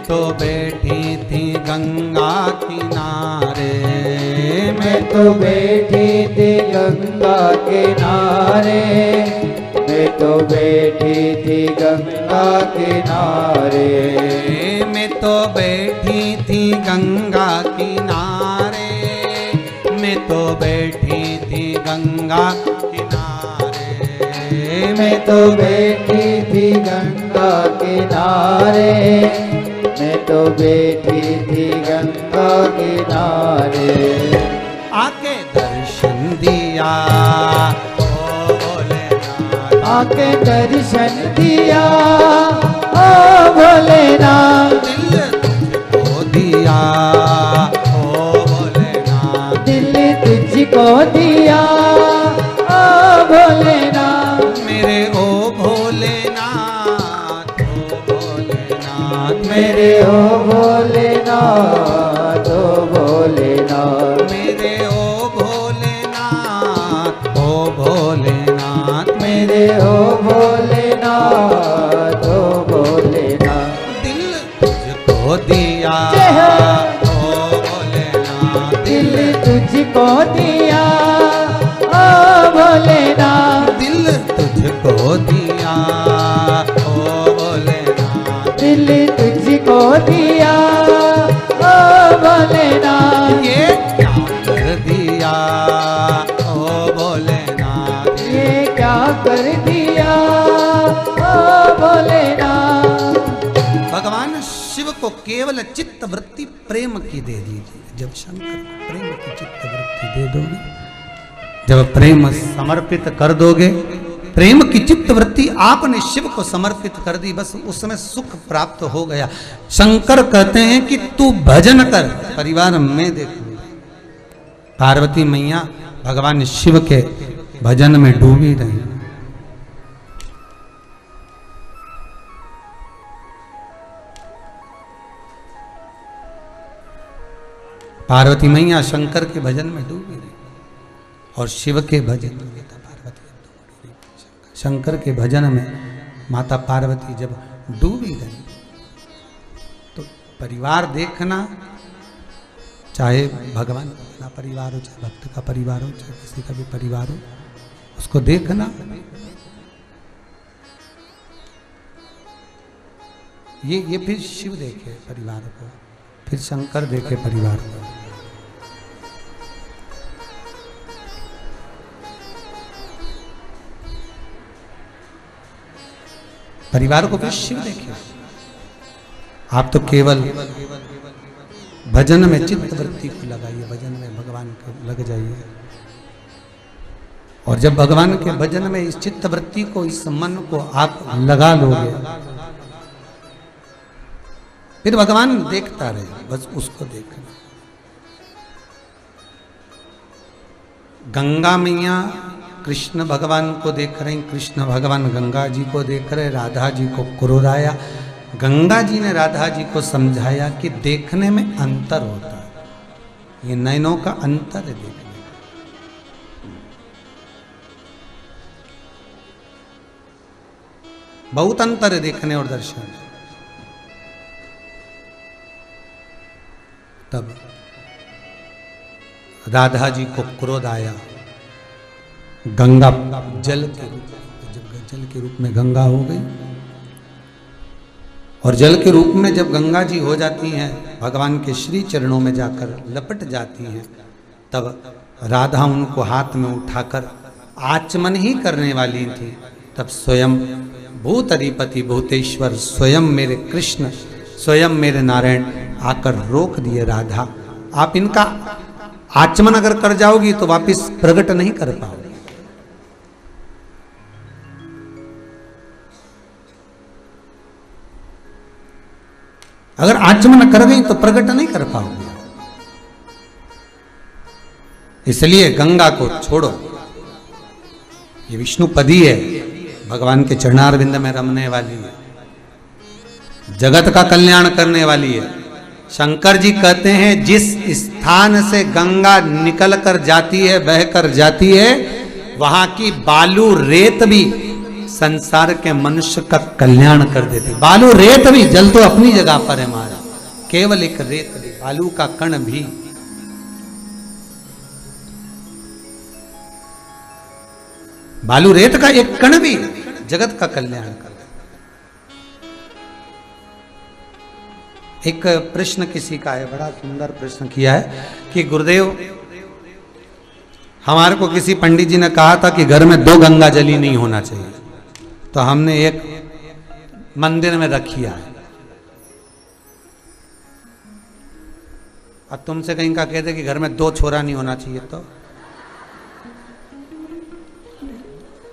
तो बैठी थी गंगा किनारे, मैं तो बैठी थी गंगा किनारे, मैं तो बैठी थी गंगा किनारे, मैं तो बैठी थी गंगा किनारे, मैं तो बैठी थी गंगा किनारे, मैं तो बैठी थी गंगा किनारे, मैं तो बैठी थी गंगा किनारे। आके दर्शन दिया ओ भोलेनाथ, आके दर्शन दिया ओ भोलेनाथ, दिल तुझको दिया ओ भोलेनाथ, दिल तुझको दिया ओ भोलेनाथ, मेरे ओ भोलेनाथ, ओ भोलेनाथ, मेरे ओ भोलेनाथ, ओ भोलेनाथ, मेरे ओ भोलेनाथ, ओ भोलेनाथ, मेरे ओ भोलेनाथ, ओ भोलेनाथ, दिल तुझको दिया जय हो। ओ भोलेनाथ, दिल तुझको दिया ओ भोलेनाथ, दिल तुझको दिया ओ भोलेनाथ, दिल तुझको दिया ओ भोलेनाथ, ये क्या कर दिया ओ भोलेनाथ, ये क्या कर दिया ओ भोलेनाथ। भगवान शिव को केवल चित्त वृत्ति प्रेम की दे दीजिए। जब शंकर को प्रेम की चित्त वृत्ति दे दोगे, जब प्रेम समर्पित कर दोगे, प्रेम की चित्त वृत्ति आपने शिव को समर्पित कर दी, बस उस समय सुख प्राप्त हो गया। शंकर कहते हैं कि तू भजन कर, परिवार में देखूंगा। पार्वती मैया भगवान शिव के भजन में डूबी रही। पार्वती मैया शंकर के भजन में डूबी रही और शिव के भजन में माता पार्वती, शंकर के भजन में माता पार्वती जब डूबी गई, तो परिवार देखना, चाहे भगवान का परिवार हो, चाहे भक्त का परिवार हो, चाहे किसी का भी परिवार हो, उसको देखना। ये फिर शिव देखे परिवार को, फिर शंकर देखे परिवार को। परिवार को फिर शिव देखे। आप तो केवल भजन में चित्त वृत्ति को लगाइए, भजन में भगवान को लग जाइए, और जब भगवान के भजन में इस चित्त वृत्ति को, इस मन को आप लगा लोगे, फिर भगवान देखता रहे, बस उसको देखना। गंगा मैया कृष्ण भगवान को देख रहे हैं, कृष्ण भगवान गंगा जी को देख रहे, राधा जी को क्रोध आया। गंगा जी ने राधा जी को समझाया कि देखने में अंतर होता है, ये नयनों का अंतर है देखने में। बहुत अंतर है देखने और दर्शन। तब राधा जी को क्रोध आया। गंगा जल के रूप में, जब जल के रूप में गंगा हो गई, और जल के रूप में जब गंगा जी हो जाती हैं, भगवान के श्री चरणों में जाकर लपट जाती हैं, तब राधा उनको हाथ में उठाकर आचमन ही करने वाली थी। तब स्वयं भूत अधिपति भूतेश्वर, स्वयं मेरे कृष्ण, स्वयं मेरे नारायण आकर रोक दिए, राधा आप इनका आचमन अगर कर जाओगी तो वापस प्रकट नहीं कर पाओगे। अगर आचमन कर गई तो प्रकट नहीं कर पाओगे। इसलिए गंगा को छोड़ो, ये विष्णुपदी है, भगवान के चरणारविंद में रमने वाली है, जगत का कल्याण करने वाली है। शंकर जी कहते हैं जिस स्थान से गंगा निकल कर जाती है, बह कर जाती है, वहां की बालू रेत भी संसार के मनुष्य का कल्याण कर देती। बालू रेत भी, जल तो अपनी जगह पर है महाराज, केवल एक रेत भी, बालू का कण भी बालू रेत का एक कण भी जगत का कल्याण कर। एक प्रश्न किसी का है, बड़ा सुंदर प्रश्न किया है कि गुरुदेव हमारे को किसी पंडित जी ने कहा था कि घर में 2 गंगा जली नहीं होना चाहिए, तो हमने एक मंदिर में रखी है। अब तुमसे कहीं का कहते कि घर में 2 छोरा नहीं होना चाहिए, तो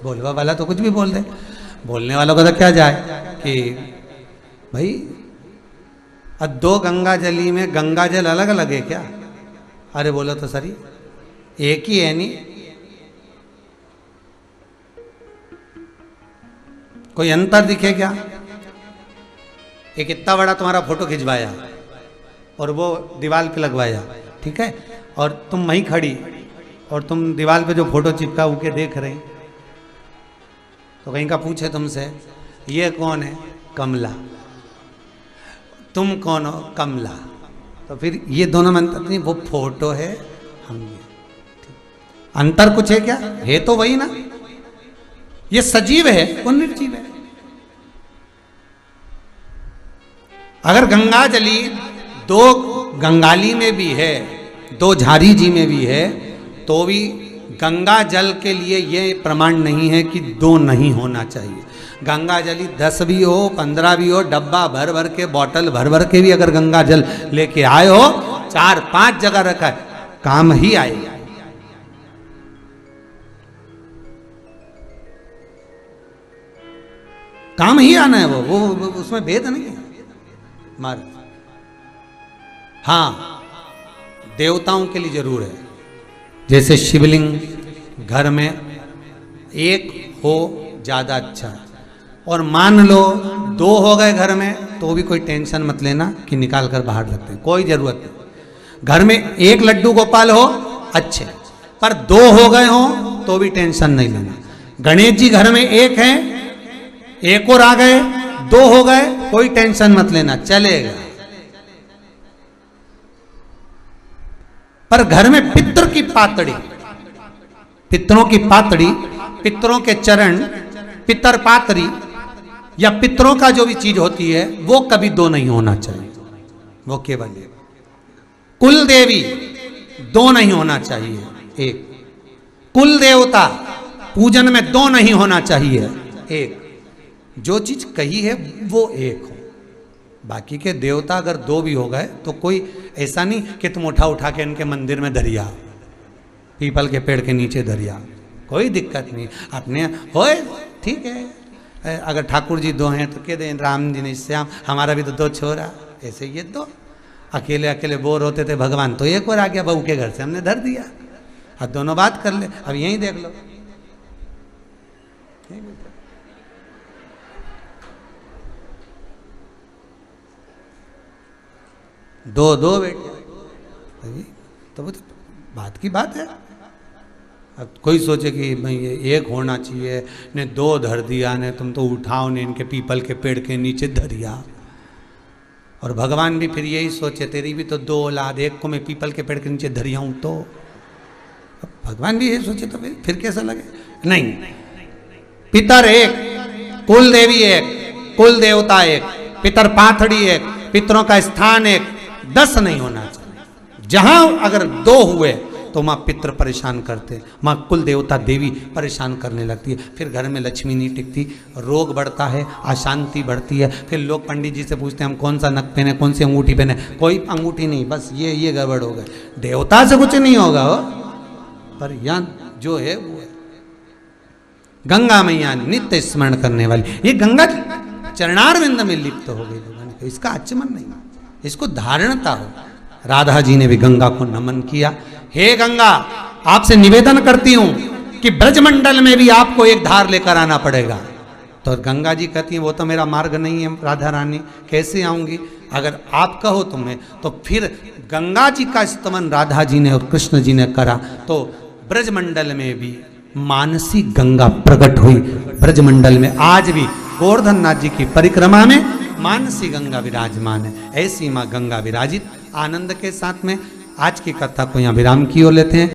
बोलवा वाला तो कुछ भी बोल दे, बोलने वालों का तो क्या जाए कि भाई अब 2 गंगा जली में गंगा जल अलग अलग है क्या? अरे बोलो तो सही, एक ही है नहीं, कोई अंतर दिखे क्या? एक इतना बड़ा तुम्हारा फोटो खिंचवाया और वो दीवार पे लगवाया, ठीक है, और तुम वहीं खड़ी और तुम दीवार पे जो फोटो चिपका उके देख रहे, तो कहीं का पूछे तुमसे ये कौन है? कमला। तुम कौन हो? कमला। तो फिर ये दोनों में अंतर नहीं, वो फोटो है, हम ये। अंतर कुछ है क्या? है तो वही ना, ये सजीव है, वो निर्जीव है। अगर गंगा जली 2 गंगाली में भी है, 2 झारी जी में भी है, तो भी गंगा जल के लिए ये प्रमाण नहीं है कि 2 नहीं होना चाहिए। गंगा जली 10 भी हो, 15 भी हो, डब्बा भर भर के, बॉटल भर भर के भी अगर गंगा जल लेके आए हो, 4-5 जगह रखा है, काम ही आएगा। काम ही आना है, वो उसमें भेद नहीं है। मार हाँ, देवताओं के लिए जरूर है, जैसे शिवलिंग घर में एक हो ज्यादा अच्छा है, और मान लो 2 हो गए घर में, तो भी कोई टेंशन मत लेना कि निकाल कर बाहर लगते हैं, कोई जरूरत नहीं। घर में 1 लड्डू गोपाल हो अच्छे, पर 2 हो गए हो तो भी टेंशन नहीं लेना। गणेश जी घर में 1 है, 1 और आ गए, 2 हो गए, कोई टेंशन मत लेना, चलेगा। पर घर में पितर की पातड़ी, पितरों की पातड़ी, पितरों के चरण, पितर पातरी या पितरों का जो भी चीज होती है, वो कभी 2 नहीं होना चाहिए, वो केवल एक। कुल देवी 2 नहीं होना चाहिए, 1। कुल देवता पूजन में 2 नहीं होना चाहिए, 1। जो चीज कही है वो 1 हो, बाकी के देवता अगर 2 भी हो गए तो कोई ऐसा नहीं कि तुम उठा के इनके मंदिर में धरिया, पीपल के पेड़ के नीचे धरिया, कोई दिक्कत नहीं, अपने होए ठीक है। अगर ठाकुर जी 2 हैं तो कह दें राम जी ने श्याम, हमारा भी तो 2 छोरा, ऐसे ये 2 अकेले अकेले बोर होते थे, भगवान तो 1 और आ गया, बहू के घर से हमने धर दिया, अब दोनों बात कर ले। अब यही देख लो, दो बेटे, तो वो तो बात की बात है। अब कोई सोचे कि भाई ये 1 होना चाहिए, ने 2 धर दिया, ने तुम तो उठाओ ने इनके पीपल के पेड़ के नीचे धरिया। और भगवान भी फिर यही सोचे, तेरी भी तो 2 औलाद, 1 को मैं पीपल के पेड़ के नीचे धरिया हूं, तो भगवान भी यही सोचे, तो फिर कैसा लगे? नहीं, पितर 1, कुल देवी 1, कुल देवता 1, पितर पाथड़ी 1, पितरों का स्थान 1, 10 नहीं होना चाहिए। जहां अगर 2 हुए तो माँ पितर परेशान करते, माँ कुल देवता देवी परेशान करने लगती है, फिर घर में लक्ष्मी नहीं टिकती, रोग बढ़ता है, अशांति बढ़ती है। फिर लोग पंडित जी से पूछते हैं हम कौन सा नक पहने, कौन सी अंगूठी पहने, कोई अंगूठी नहीं, बस ये गड़बड़ हो गए। देवता से कुछ नहीं होगा हो, पर यहाँ जो है वो है। गंगा मैया नित्य स्मरण करने वाली, ये गंगा चरणारविंद में लिप्त हो गई, तो इसका आचमन नहीं, इसको धारणता हो। राधा जी ने भी गंगा को नमन किया, हे गंगा आपसे निवेदन करती हूं कि ब्रजमंडल में भी आपको एक धार लेकर आना पड़ेगा। तो गंगा जी कहती हैं वो तो मेरा मार्ग नहीं है राधा रानी, कैसे आऊंगी? अगर आप कहो तुम्हें, तो फिर गंगा जी का स्तमन राधा जी ने और कृष्ण जी ने करा, तो ब्रजमंडल में भी मानसी गंगा प्रकट हुई। ब्रजमंडल में आज भी गोवर्धन नाथ जी की परिक्रमा में मानसी गंगा विराजमान है। ऐसी माँ गंगा विराजित आनंद के साथ में आज की कथा को यहाँ विराम की ओर लेते हैं।